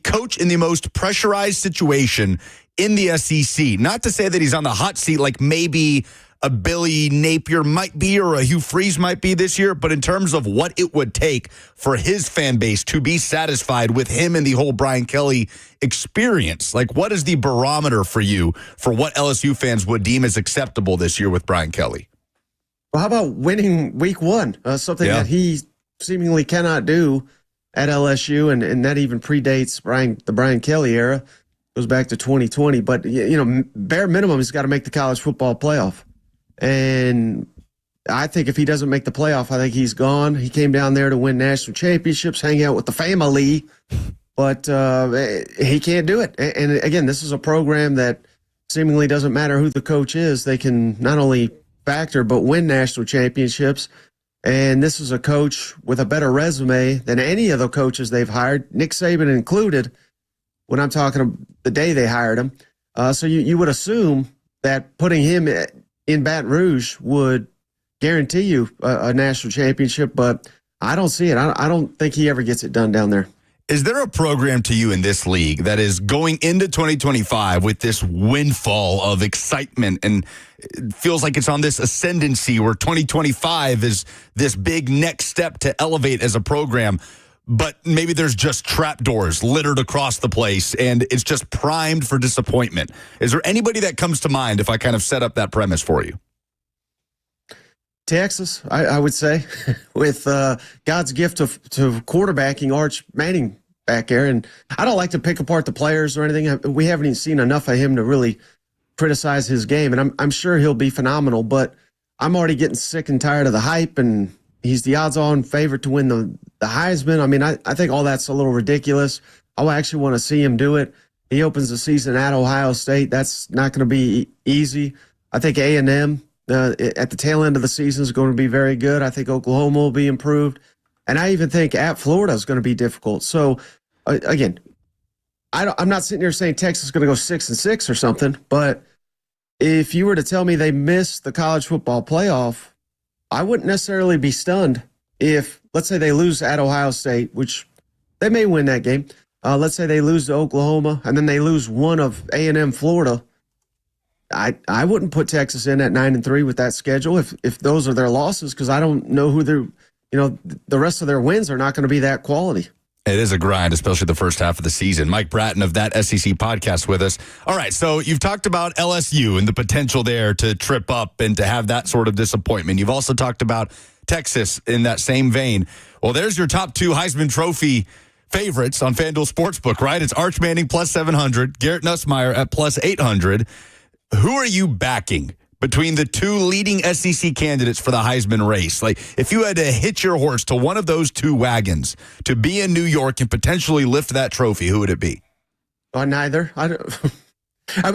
coach in the most pressurized situation in the SEC. Not to say that he's on the hot seat like maybe a Billy Napier might be or a Hugh Freeze might be this year, but in terms of what it would take for his fan base to be satisfied with him and the whole Brian Kelly experience, like what is the barometer for you for what LSU fans would deem as acceptable this year with Brian Kelly? Well, how about winning week one? Something that he seemingly cannot do at LSU, and that even predates the Brian Kelly era. Goes back to 2020. But, bare minimum, he's got to make the college football playoff. And I think if he doesn't make the playoff, I think he's gone. He came down there to win national championships, hang out with the family, but he can't do it. And again, this is a program that seemingly doesn't matter who the coach is. They can not only factor, but win national championships. And this is a coach with a better resume than any of the coaches they've hired, Nick Saban included, when I'm talking the day they hired him. So you would assume that putting him in Baton Rouge would guarantee you a national championship, but I don't see it. I don't think he ever gets it done down there. Is there a program to you in this league that is going into 2025 with this windfall of excitement and it feels like it's on this ascendancy where 2025 is this big next step to elevate as a program, but maybe there's just trapdoors littered across the place and it's just primed for disappointment? Is there anybody that comes to mind if I kind of set up that premise for you? Texas, I would say, with God's gift to quarterbacking Arch Manning back there. And I don't like to pick apart the players or anything. We haven't even seen enough of him to really criticize his game. And I'm sure he'll be phenomenal, but I'm already getting sick and tired of the hype, and he's the odds-on favorite to win the Heisman. I mean, I think all that's a little ridiculous. I actually want to see him do it. He opens the season at Ohio State. That's not going to be easy. I think A&M at the tail end of the season is going to be very good. I think Oklahoma will be improved. And I even think at Florida is going to be difficult. So, again, I'm not sitting here saying Texas is going to go 6-6 or something, but if you were to tell me they missed the college football playoff, I wouldn't necessarily be stunned if, let's say they lose at Ohio State, which they may win that game. Let's say they lose to Oklahoma, and then they lose one of A&M Florida. I wouldn't put Texas in at 9-3 with that schedule if those are their losses, because I don't know who the rest of their wins are not going to be that quality. It is a grind, especially the first half of the season. Mike Bratton of That SEC podcast with us. All right, so you've talked about LSU and the potential there to trip up and to have that sort of disappointment. You've also talked about Texas in that same vein. Well, there's your top two Heisman Trophy favorites on FanDuel Sportsbook, right? It's Arch Manning plus 700, Garrett Nussmeier at plus 800. Who are you backing between the two leading SEC candidates for the Heisman race? Like, if you had to hitch your horse to one of those two wagons to be in New York and potentially lift that trophy, who would it be? Neither. I mean,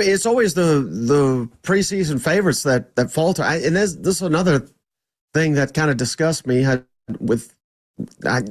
it's always the preseason favorites that falter. And this is another thing that kind of disgusts me with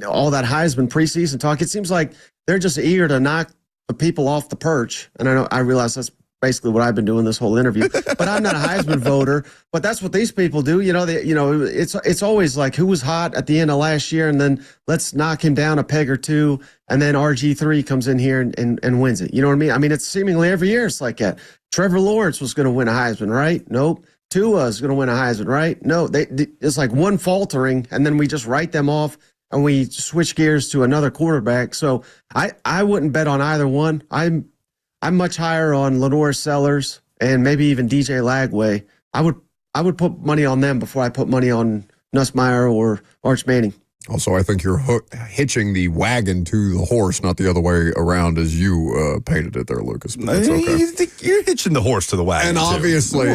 all that Heisman preseason talk. It seems like they're just eager to knock the people off the perch. And I realize that's basically what I've been doing this whole interview, but I'm not a Heisman voter, but that's what these people do. It's always like who was hot at the end of last year, and then let's knock him down a peg or two, and then RG3 comes in here and wins it. You know what I mean? I mean, it's seemingly every year it's like that. Trevor Lawrence was going to win a Heisman, right? Nope. Tua is going to win a Heisman, right? No, it's like one faltering, and then we just write them off, and we switch gears to another quarterback. So I wouldn't bet on either one. I'm much higher on Lenore Sellers and maybe even DJ Lagway. I would put money on them before I put money on Nussmeier or Arch Manning. Also, I think you're hitching the wagon to the horse, not the other way around as you painted it there, Lucas. But that's okay. You're hitching the horse to the wagon. And obviously,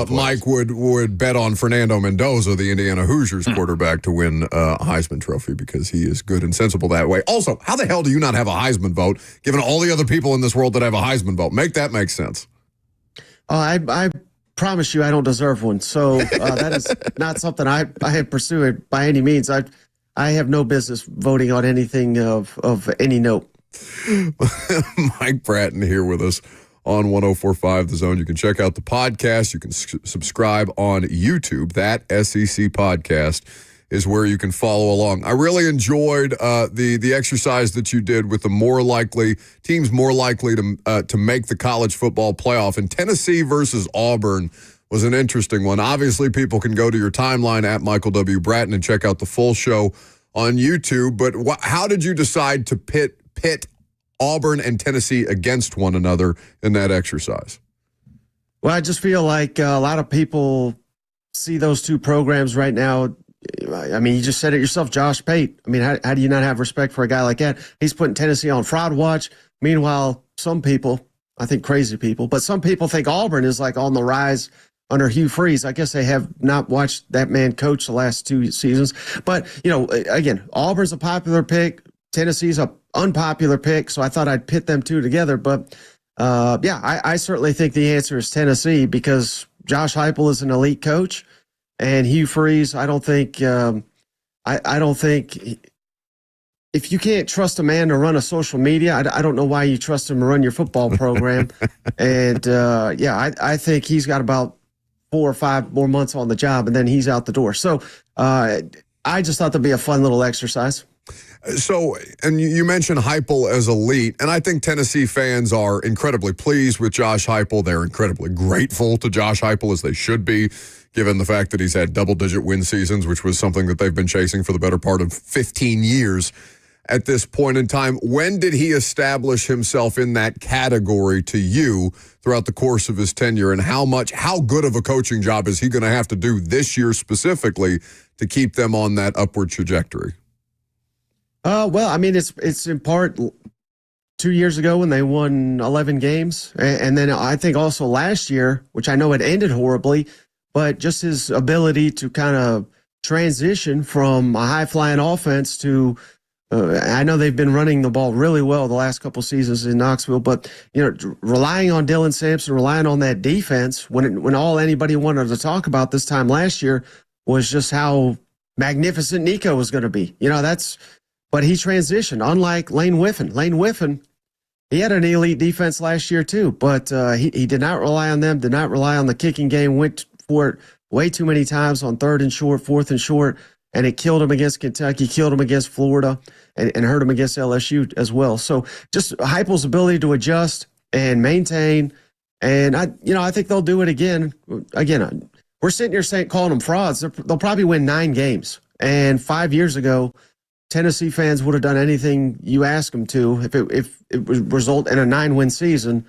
Mike would bet on Fernando Mendoza, the Indiana Hoosiers quarterback, to win a Heisman Trophy because he is good and sensible that way. Also, how the hell do you not have a Heisman vote, given all the other people in this world that have a Heisman vote? Make that make sense. I promise you I don't deserve one. So that is not something I pursue it by any means. I have no business voting on anything of any note. Mike Bratton here with us on 104.5 The Zone. You can check out the podcast. You can subscribe on YouTube. That SEC podcast is where you can follow along. I really enjoyed the exercise that you did with the teams more likely to make the college football playoff. And Tennessee versus Auburn was an interesting one. Obviously, people can go to your timeline at Michael W. Bratton and check out the full show on YouTube. But how did you decide to pit Auburn and Tennessee against one another in that exercise? Well, I just feel like a lot of people see those two programs right now. I mean, you just said it yourself, Josh Pate. I mean, how do you not have respect for a guy like that? He's putting Tennessee on fraud watch. Meanwhile, some people, I think crazy people, but some people think Auburn is like on the rise under Hugh Freeze. I guess they have not watched that man coach the last 2 seasons. But, again, Auburn's a popular pick. Tennessee's a unpopular pick, so I thought I'd pit them two together. But, I certainly think the answer is Tennessee because Josh Heupel is an elite coach. And Hugh Freeze, I don't think if you can't trust a man to run a social media, I don't know why you trust him to run your football program. And I think he's got about 4 or 5 more months on the job, and then he's out the door. So I just thought that'd be a fun little exercise. So, and you mentioned Heupel as elite, and I think Tennessee fans are incredibly pleased with Josh Heupel. They're incredibly grateful to Josh Heupel, as they should be, given the fact that he's had double-digit win seasons, which was something that they've been chasing for the better part of 15 years at this point in time. When did he establish himself in that category to you throughout the course of his tenure, and how good of a coaching job is he going to have to do this year specifically to keep them on that upward trajectory? Well, I mean, it's in part 2 years ago when they won 11 games. And then I think also last year, which I know it ended horribly, but just his ability to kind of transition from a high-flying offense to I know they've been running the ball really well the last couple seasons in Knoxville, but relying on Dylan Sampson, relying on that defense when all anybody wanted to talk about this time last year was just how magnificent Nico was going to be. But he transitioned, unlike Lane Whiffen. Lane Whiffen, he had an elite defense last year too, but he did not rely on them, did not rely on the kicking game, went for it way too many times on 3rd and short, 4th and short, and it killed him against Kentucky, killed him against Florida, and hurt him against LSU as well. So just Heupel's ability to adjust and maintain, and I think they'll do it again. Again, we're sitting here calling them frauds. They'll probably win 9 games, and 5 years ago, Tennessee fans would have done anything you ask them to if it would result in a 9-win season.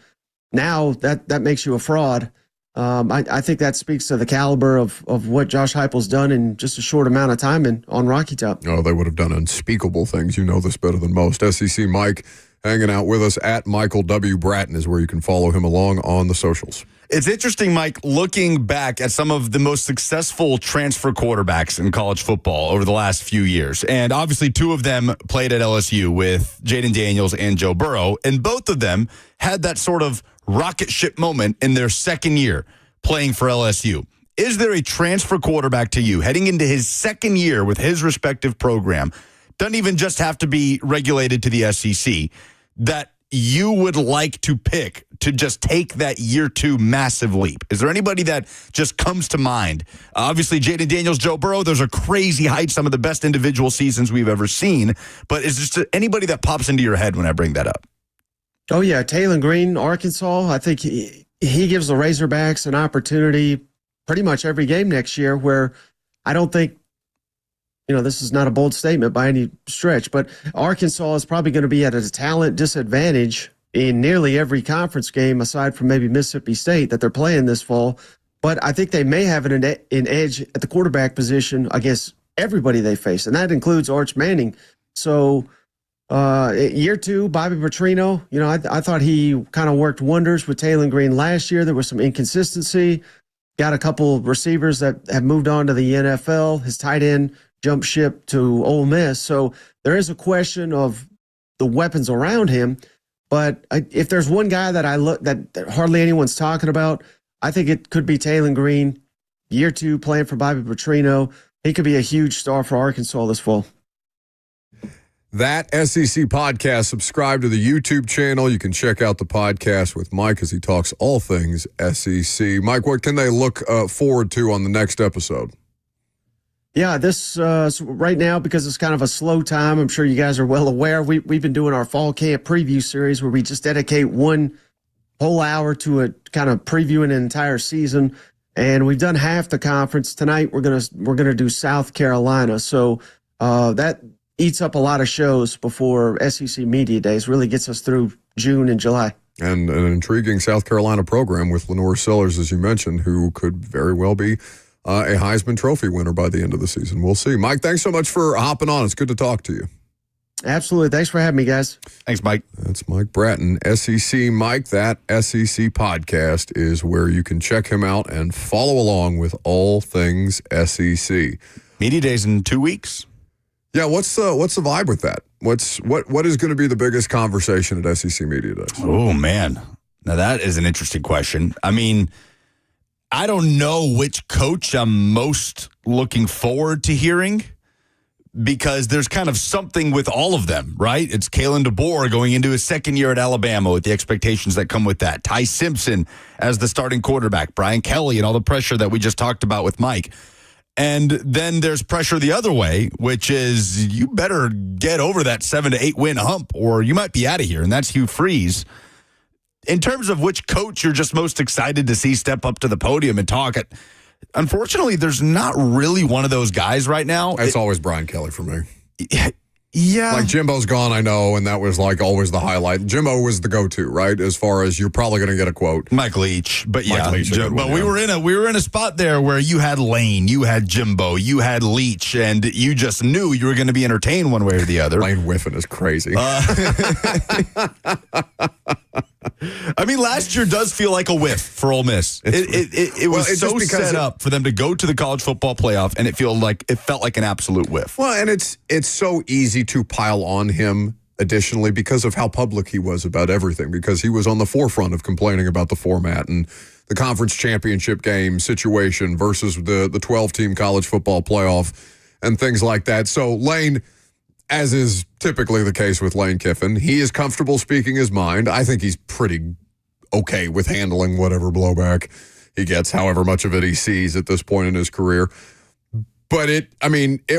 Now that makes you a fraud. I think that speaks to the caliber of what Josh Heupel's done in just a short amount of time on Rocky Top. Oh, they would have done unspeakable things. You know this better than most. SEC Mike hanging out with us at Michael W. Bratton is where you can follow him along on the socials. It's interesting, Mike, looking back at some of the most successful transfer quarterbacks in college football over the last few years. And obviously 2 of them played at LSU with Jaden Daniels and Joe Burrow. And both of them had that sort of rocket ship moment in their second year playing for LSU. Is there a transfer quarterback to you heading into his second year with his respective program, doesn't even just have to be regulated to the SEC, that you would like to pick to just take that year 2 massive leap? Is there anybody that just comes to mind? Obviously, Jaden Daniels, Joe Burrow, those are crazy heights, some of the best individual seasons we've ever seen. But is there anybody that pops into your head when I bring that up? Oh, yeah. Taylon Green, Arkansas. I think he gives the Razorbacks an opportunity pretty much every game next year where I don't think, this is not a bold statement by any stretch, but Arkansas is probably going to be at a talent disadvantage in nearly every conference game aside from maybe Mississippi State that they're playing this fall. But I think they may have an edge at the quarterback position against everybody they face, and that includes Arch Manning. So year 2, Bobby Petrino, I thought he kind of worked wonders with Taylon Green last year. There was some inconsistency. Got a couple receivers that have moved on to the NFL. His tight end jumped ship to Ole Miss. So there is a question of the weapons around him. But if there's one guy that I look that hardly anyone's talking about, I think it could be Taylon Green. Year 2 playing for Bobby Petrino. He could be a huge star for Arkansas this fall. That SEC podcast. Subscribe to the YouTube channel. You can check out the podcast with Mike as he talks all things SEC. Mike, what can they look forward to on the next episode? Yeah, this right now, because it's kind of a slow time, I'm sure you guys are well aware, we've been doing our fall camp preview series where we just dedicate one whole hour to a kind of previewing an entire season. And we've done half the conference. Tonight we're gonna do South Carolina. So that eats up a lot of shows before SEC Media Days, really gets us through June and July. And an intriguing South Carolina program with Lenore Sellers, as you mentioned, who could very well be a Heisman Trophy winner by the end of the season. We'll see. Mike, thanks so much for hopping on. It's good to talk to you. Absolutely. Thanks for having me, guys. Thanks, Mike. That's Mike Bratton, SEC Mike. That SEC podcast is where you can check him out and follow along with all things SEC. Media Days in 2 weeks. Yeah, what's the vibe with that? What is going to be the biggest conversation at SEC Media Days? Oh, man. Now, that is an interesting question. I mean, I don't know which coach I'm most looking forward to hearing because there's kind of something with all of them, right? It's Kalen DeBoer going into his second year at Alabama with the expectations that come with that. Ty Simpson as the starting quarterback. Brian Kelly and all the pressure that we just talked about with Mike. And then there's pressure the other way, which is you better get over that 7 to 8 win hump or you might be out of here. And that's Hugh Freeze. In terms of which coach you're just most excited to see step up to the podium and talk, unfortunately, there's not really one of those guys right now. It's always Brian Kelly for me. Yeah. Like Jimbo's gone, I know, and that was like always the highlight. Jimbo was the go-to, right? As far as you're probably going to get a quote. Mike Leach, but yeah. Mike Leach, but we were in a spot there where you had Lane, you had Jimbo, you had Leach, and you just knew you were going to be entertained one way or the other. Lane whiffing is crazy. I mean, last year does feel like a whiff for Ole Miss. It was so set up for them to go to the college football playoff, and it felt like an absolute whiff. Well, and it's so easy to pile on him additionally because of how public he was about everything, because he was on the forefront of complaining about the format and the conference championship game situation versus the 12-team college football playoff and things like that. So Lane, as is typically the case with Lane Kiffin, he is comfortable speaking his mind. I think he's pretty okay with handling whatever blowback he gets, however much of it he sees at this point in his career. But it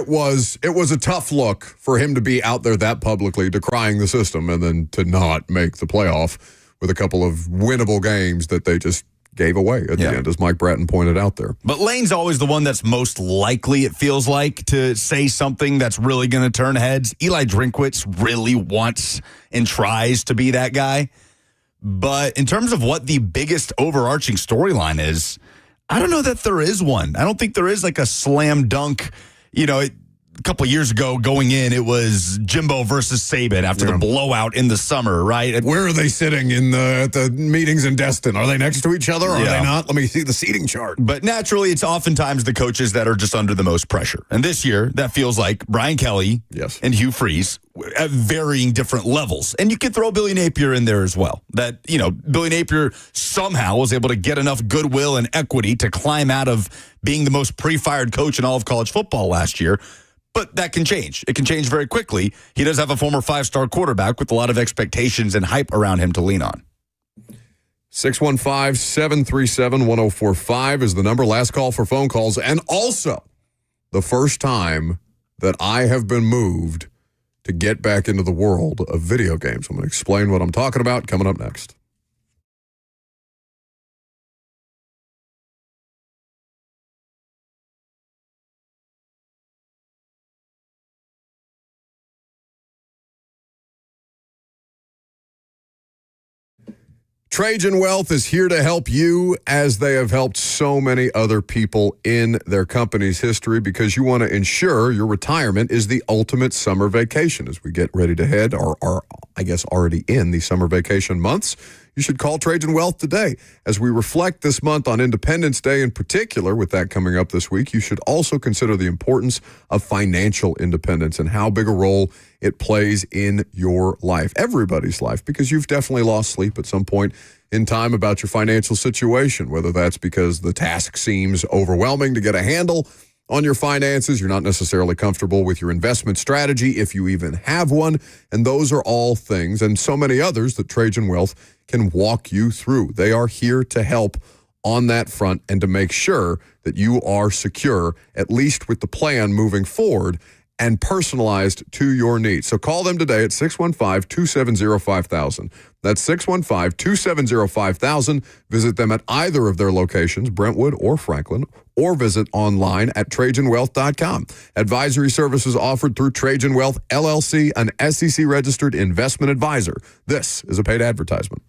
was a tough look for him to be out there that publicly decrying the system and then to not make the playoff with a couple of winnable games that they just gave away at the end, as Mike Bratton pointed out there. But Lane's always the one that's most likely, it feels like, to say something that's really going to turn heads. Eli Drinkwitz really wants and tries to be that guy. But in terms of what the biggest overarching storyline is, I don't know that there is one. I don't think there is like a slam dunk. A couple of years ago going in, it was Jimbo versus Saban after the blowout in the summer, right? Where are they sitting at the meetings in Destin? Are they next to each other or are they not? Let me see the seating chart. But naturally, it's oftentimes the coaches that are just under the most pressure. And this year, that feels like Brian Kelly and Hugh Freeze at varying different levels. And you could throw Billy Napier in there as well. That, Billy Napier somehow was able to get enough goodwill and equity to climb out of being the most pre-fired coach in all of college football last year. But that can change. It can change very quickly. He does have a former 5-star quarterback with a lot of expectations and hype around him to lean on. 615-737-1045 is the number. Last call for phone calls. And also the first time that I have been moved to get back into the world of video games. I'm going to explain what I'm talking about coming up next. Trajan Wealth is here to help you as they have helped so many other people in their company's history, because you want to ensure your retirement is the ultimate summer vacation. As we get ready to head, or are, I guess, already in the summer vacation months, you should call Trajan Wealth today. As we reflect this month on Independence Day in particular, with that coming up this week, you should also consider the importance of financial independence and how big a role it plays in your life, everybody's life, because you've definitely lost sleep at some point in time about your financial situation, whether that's because the task seems overwhelming to get a handle on your finances. You're not necessarily comfortable with your investment strategy, if you even have one. And those are all things and so many others that Trajan Wealth can walk you through. They are here to help on that front and to make sure that you are secure, at least with the plan moving forward and personalized to your needs. So call them today at 615-270-5000. That's 615-270-5000. Visit them at either of their locations, Brentwood or Franklin, or visit online at TrajanWealth.com. Advisory services offered through Trajan Wealth, LLC, an SEC-registered investment advisor. This is a paid advertisement.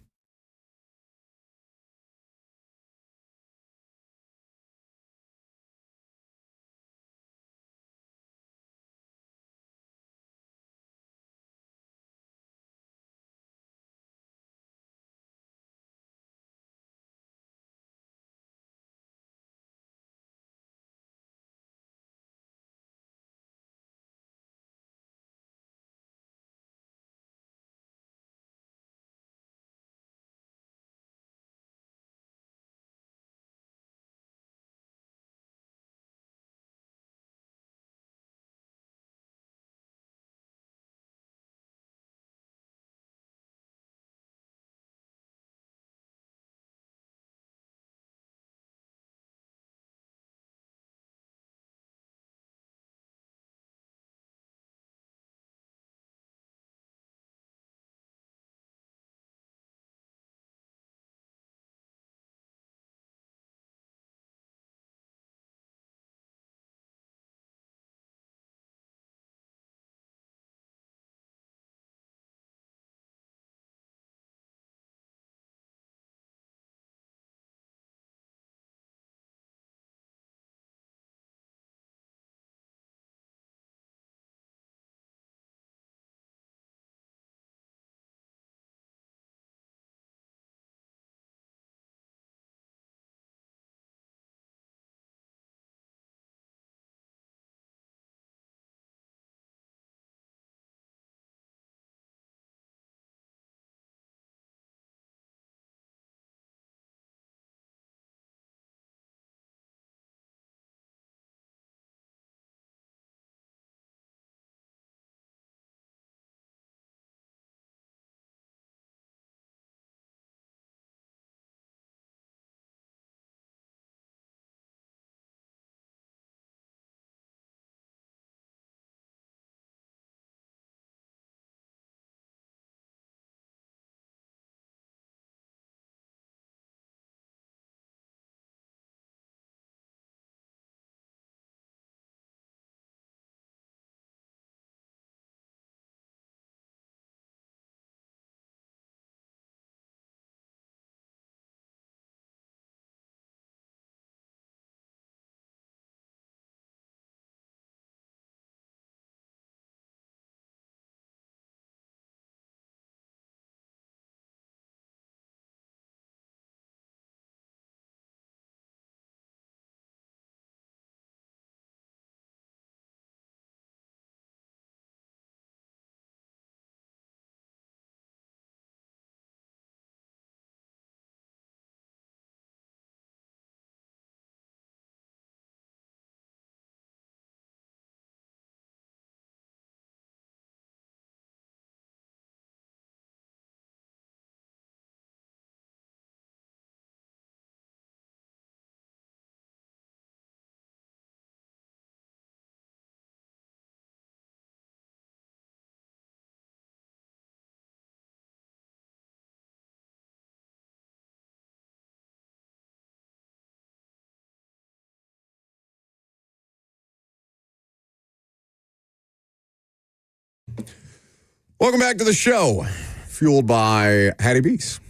Welcome back to the show, fueled by Hattie B's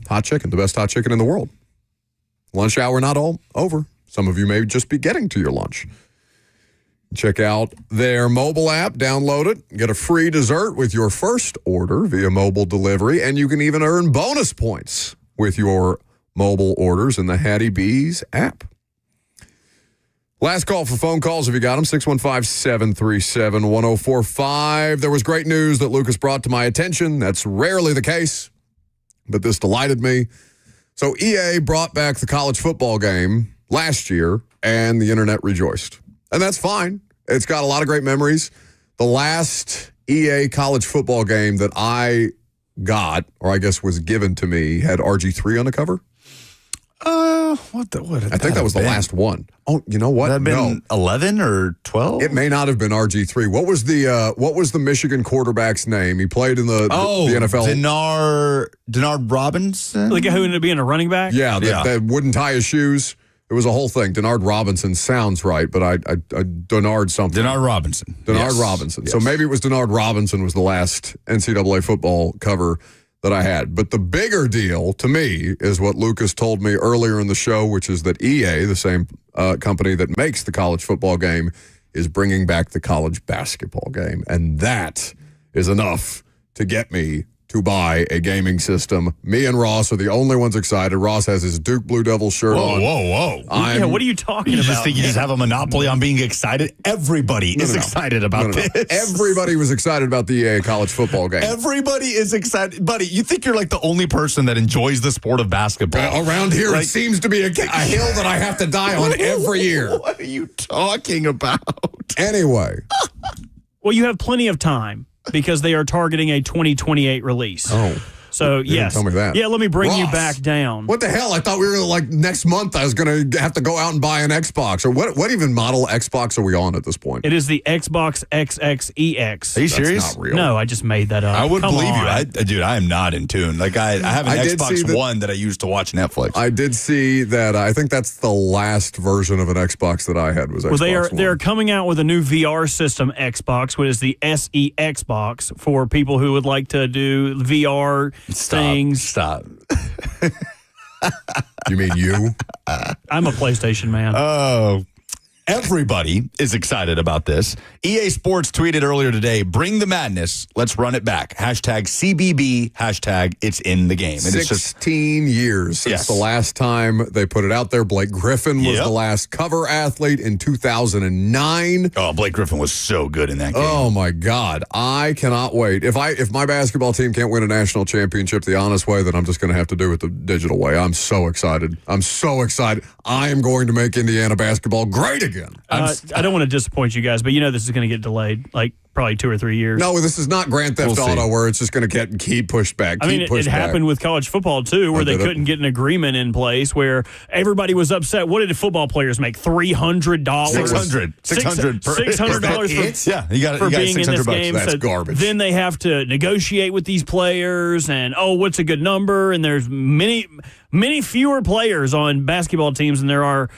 hot chicken, the best hot chicken in the world. Lunch hour not all over. Some of you may just be getting to your lunch. Check out their mobile app, download it, get a free dessert with your first order via mobile delivery, and you can even earn bonus points with your mobile orders in the Hattie B's app. Last call for phone calls, if you got them, 615-737-1045. There was great news that Lucas brought to my attention. That's rarely the case, but this delighted me. So EA brought back the college football game last year, and the internet rejoiced. And that's fine. It's got a lot of great memories. The last EA college football game that I got, or I guess was given to me, had RG3 on the cover. I think that was the last one. Oh, you know what? That been 11 or 12? It may not have been RG3. What was the Michigan quarterback's name? He played in the NFL. Denard Robinson? The guy who ended up being a running back? Yeah, that wouldn't tie his shoes. It was a whole thing. Denard Robinson sounds right, but I Denard something. Denard Robinson. Denard Robinson. Yes. So maybe it was Denard Robinson was the last NCAA football cover that I had. But the bigger deal to me is what Lucas told me earlier in the show, which is that EA, the same company that makes the college football game, is bringing back the college basketball game. And that is enough to get me to buy a gaming system. Me and Ross are the only ones excited. Ross has his Duke Blue Devils shirt on. Whoa. What are you talking about? You just think you just have a monopoly on being excited? Everybody is excited about this. Everybody was excited about the EA college football game. Everybody is excited. Buddy, you think you're like the only person that enjoys the sport of basketball? Around here, it seems to be a hill that I have to die on every year. What are you talking about? Anyway. Well, you have plenty of time, because they are targeting a 2028 release. Oh. So, You didn't yes. tell me that. Yeah, let me bring you Ross, back down. What the hell? I thought we were like next month I was going to have to go out and buy an Xbox. Or what even model Xbox are we on at this point? It is the Xbox XXEX. Are you serious? That's not real. No, I just made that up. I would Come believe on. you. Dude, I am not in tune. Like, I have an Xbox One that I use to watch Netflix. I did see that. I think that's the last version of an Xbox that I had was Xbox One. They are coming out with a new VR system Xbox, which is the SE Xbox, for people who would like to do VR things. Stop. You mean you? I'm a PlayStation man. Oh. Everybody is excited about this. EA Sports tweeted earlier today, bring the madness. Let's run it back. Hashtag CBB. Hashtag it's in the game. And 16 years since the last time they put it out there. Blake Griffin was the last cover athlete in 2009. Oh, Blake Griffin was so good in that game. Oh, my God. I cannot wait. If my basketball team can't win a national championship the honest way, then I'm just going to have to do it the digital way. I'm so excited. I am going to make Indiana basketball great again. I don't want to disappoint you guys, but this is going to get delayed, like probably 2 or 3 years. No, this is not Grand Theft Auto where it's just going to keep pushed back. It happened with college football, too, where they couldn't get an agreement in place where everybody was upset. What did football players make? $300? $600 for being in this game. That's garbage. Then they have to negotiate with these players and, what's a good number? And there's many fewer players on basketball teams than there are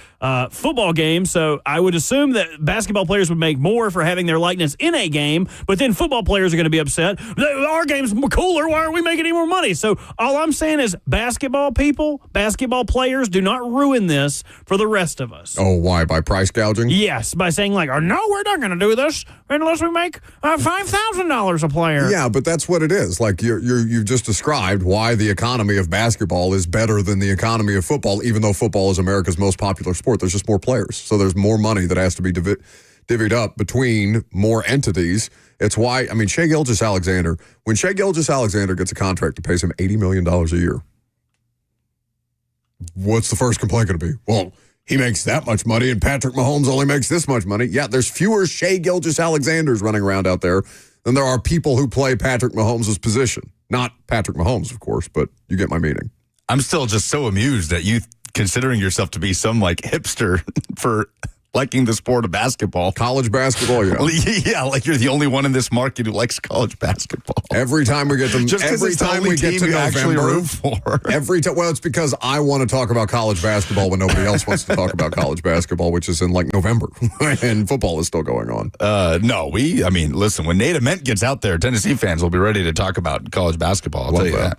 football games. So I would assume that basketball players would make more for having their likeness in a game, but then football players are going to be upset. Our game's cooler. Why aren't we making any more money? So all I'm saying is basketball players, do not ruin this for the rest of us. Oh, why? By price gouging? Yes, by saying no, we're not going to do this unless we make $5,000 a player. Yeah, but that's what it is. Like you've just described why the economy of basketball is better than the economy of football, even though football is America's most popular sport. There's just more players. So there's more money that has to be divvied up between more entities. It's why, Shai Gilgeous-Alexander, when Shai Gilgeous-Alexander gets a contract that pays him $80 million a year, what's the first complaint going to be? Well, he makes that much money and Patrick Mahomes only makes this much money. Yeah, there's fewer Shai Gilgeous-Alexanders running around out there than there are people who play Patrick Mahomes' position. Not Patrick Mahomes, of course, but you get my meaning. I'm still just so amused at you considering yourself to be some hipster for liking the sport of basketball. College basketball, yeah. Yeah, like you're the only one in this market who likes college basketball. Every time we get to every time we get to November, root for. Every time, well, it's because I want to talk about college basketball when nobody else wants to talk about college basketball, which is in November, and football is still going on. No, listen, when Nate Ament gets out there, Tennessee fans will be ready to talk about college basketball. I'll tell you that.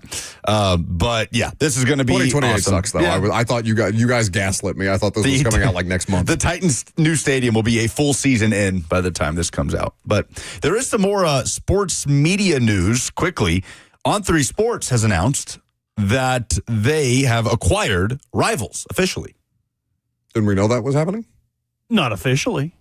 But yeah, this is going to be 2028 awesome. sucks though. Yeah. I thought you guys gaslit me. I thought this was coming out next month. The Titans' new stadium will be a full season in by the time this comes out. But there is some more sports media news quickly. On3 Sports has announced that they have acquired Rivals officially. Didn't we know that was happening? Not officially.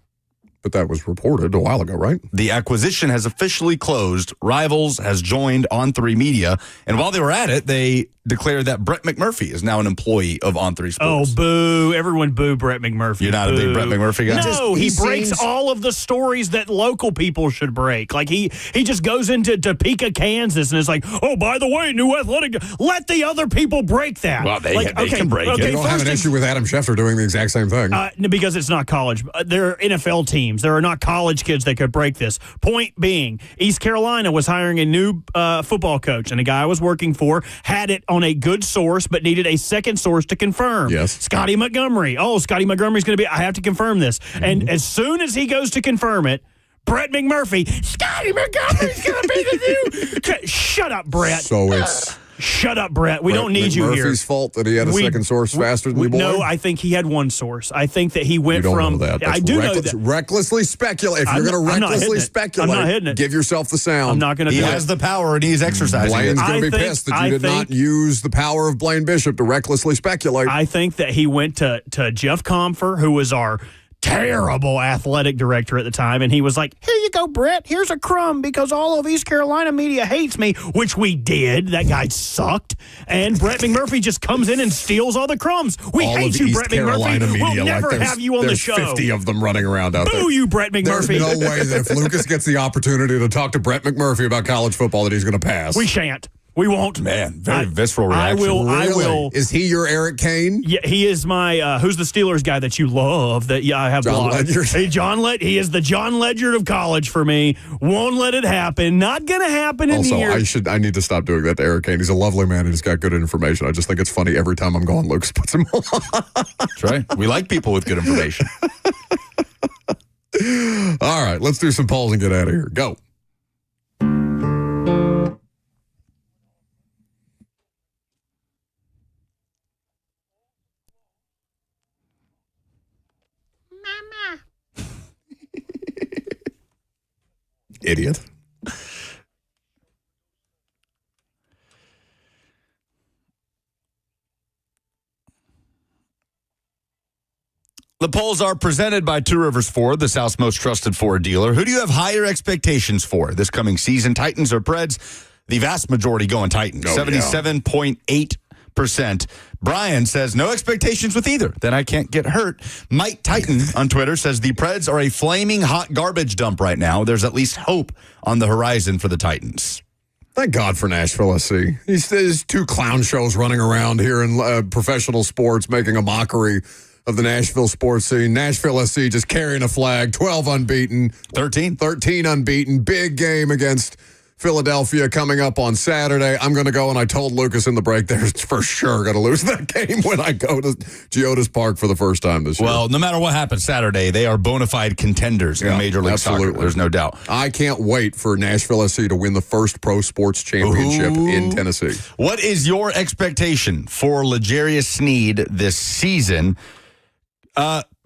But that was reported a while ago, right? The acquisition has officially closed. Rivals has joined On3 Media. And while they were at it, they declared that Brett McMurphy is now an employee of On3 Oh, Sports. boo. Everyone boo Brett McMurphy. You're not a big Brett McMurphy guy? No, he breaks seems- all of the stories that local people should break. Like, he just goes into Topeka, Kansas, and is like, oh, by the way, new athletic. Let the other people break that. Well, they can break it. You don't have an issue with Adam Schefter doing the exact same thing. Because it's not college. They're NFL teams. There are not college kids that could break this. Point being, East Carolina was hiring a new football coach, and a guy I was working for had it on a good source, but needed a second source to confirm. Yes. Scotty Montgomery. Oh, Scotty Montgomery's going to be, I have to confirm this. Mm-hmm. And as soon as he goes to confirm it, Brett McMurphy, Scotty Montgomery's going to be the new. Shut up, Brett. So it's Shut up, Brett. We don't need you here. McMurphy's fault that he had a second source faster than the boy? No, I think he had one source. I think that he went You don't from. know that. That's I do know that. Recklessly speculate. If you're going to I'm not recklessly hitting it. speculate, I'm not hitting it. give yourself the sound. I'm not going to He do has it. the power, and he's exercising Blaine's it. going to be I think- pissed that I you did not think- use the power of Blaine Bishop to recklessly speculate. I think that he went to Jeff Comfer, who was our terrible athletic director at the time, and he was like, here you go, Brett. Here's a crumb because all of East Carolina media hates me, which we did. That guy sucked. And Brett McMurphy just comes in and steals all the crumbs. We All hate of you, East Brett Carolina McMurphy. media, We'll never like have you on the there's show. 50 of them running around out there. Boo you, Brett There's McMurphy. no way that if Lucas gets the opportunity to talk to Brett McMurphy about college football that he's going to pass. We shan't. We won't. Man, very visceral reaction. I will. Is he your Eric Kane? Yeah, he is my. Who's the Steelers guy that you love? That I have. John Ledger. Hey, He is the John Ledger of college for me. Won't let it happen. Not gonna happen in Also, here. I need to stop doing that to Eric Kane. He's a lovely man and he's got good information. I just think it's funny every time I'm gone, Lucas puts him on. That's right. We like people with good information. All right, let's do some polls and get out of here. Go. Idiot. The polls are presented by Two Rivers Ford, the South's most trusted Ford dealer. Who do you have higher expectations for this coming season, Titans or Preds? The vast majority going Titans, 77.8%. Brian says no expectations with either. Then I can't get hurt. Mike Titan on Twitter says the Preds are a flaming hot garbage dump right now. There's at least hope on the horizon for the Titans. Thank God for Nashville SC. There's two clown shows running around here in professional sports making a mockery of the Nashville sports scene. Nashville SC just carrying a flag, 12 unbeaten. 13 unbeaten. Big game against Philadelphia coming up on Saturday. I'm going to go, and I told Lucas in the break there, for sure going to lose that game when I go to Geodis Park for the first time this year. Well, no matter what happens Saturday, they are bona fide contenders in Major League Soccer. There's no doubt. I can't wait for Nashville SC to win the first pro sports championship in Tennessee. What is your expectation for Legarius Sneed this season?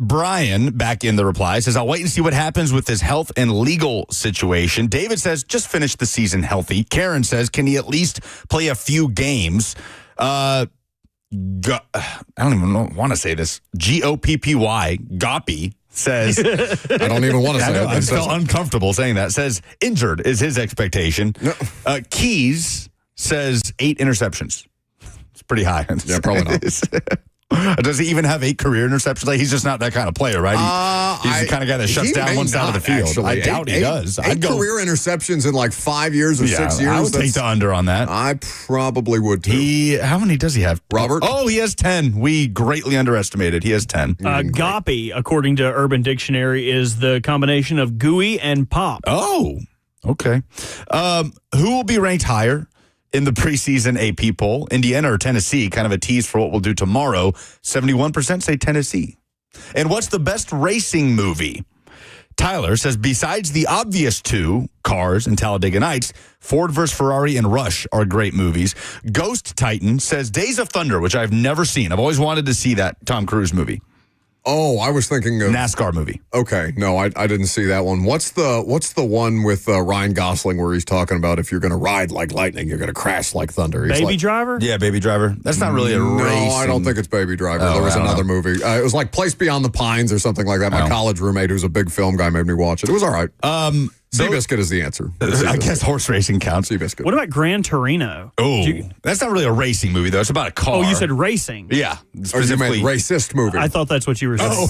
Brian, back in the reply, says, I'll wait and see what happens with his health and legal situation. David says, just finish the season healthy. Karen says, can he at least play a few games? I don't even want to say this. Goppy, Goppy says, I don't even want to say it. I felt uncomfortable saying that. Says, injured is his expectation. No. Keys says 8 interceptions. It's pretty high. Yeah, probably not. Does he even have 8 career interceptions? Like, he's just not that kind of player, right? He's the kind of guy that shuts down one side of the field. Actually. I doubt he does. Eight career interceptions in like 5 years or 6 years. I would take the under on that. I probably would too. How many does he have? Robert? Oh, he has 10. We greatly underestimated. He has 10. Goppy, according to Urban Dictionary, is the combination of gooey and pop. Oh, okay. Who will be ranked higher in the preseason AP poll? Indiana or Tennessee? Kind of a tease for what we'll do tomorrow. 71% say Tennessee. And what's the best racing movie? Tyler says, besides the obvious 2, Cars and Talladega Nights, Ford vs. Ferrari and Rush are great movies. Ghost Titan says Days of Thunder, which I've never seen. I've always wanted to see that Tom Cruise movie. Oh, I was thinking of NASCAR movie. Okay, no, I didn't see that one. What's the one with Ryan Gosling where he's talking about if you're going to ride like lightning, you're going to crash like thunder? He's Baby Driver? Yeah, Baby Driver. That's not really a race. No, I don't think it's Baby Driver. Oh, There was I don't another know. movie. It was like Place Beyond the Pines or something like that. My college roommate, who's a big film guy, made me watch it. It was all right. Seabiscuit is the answer. I guess horse racing counts. Seabiscuit. What about Gran Torino? Oh, that's not really a racing movie, though. It's about a car. Oh, you said racing. Yeah. Or you meant racist movie? I thought that's what you were saying.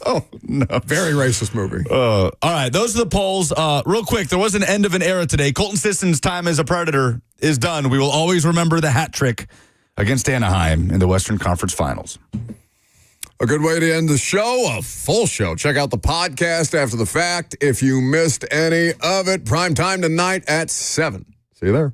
Oh, no. Very racist movie. All right, those are the polls. Real quick, there was an end of an era today. Colton Sisson's time as a Predator is done. We will always remember the hat trick against Anaheim in the Western Conference Finals. A good way to end the show, a full show. Check out the podcast after the fact if you missed any of it. Prime time tonight at 7. See you there.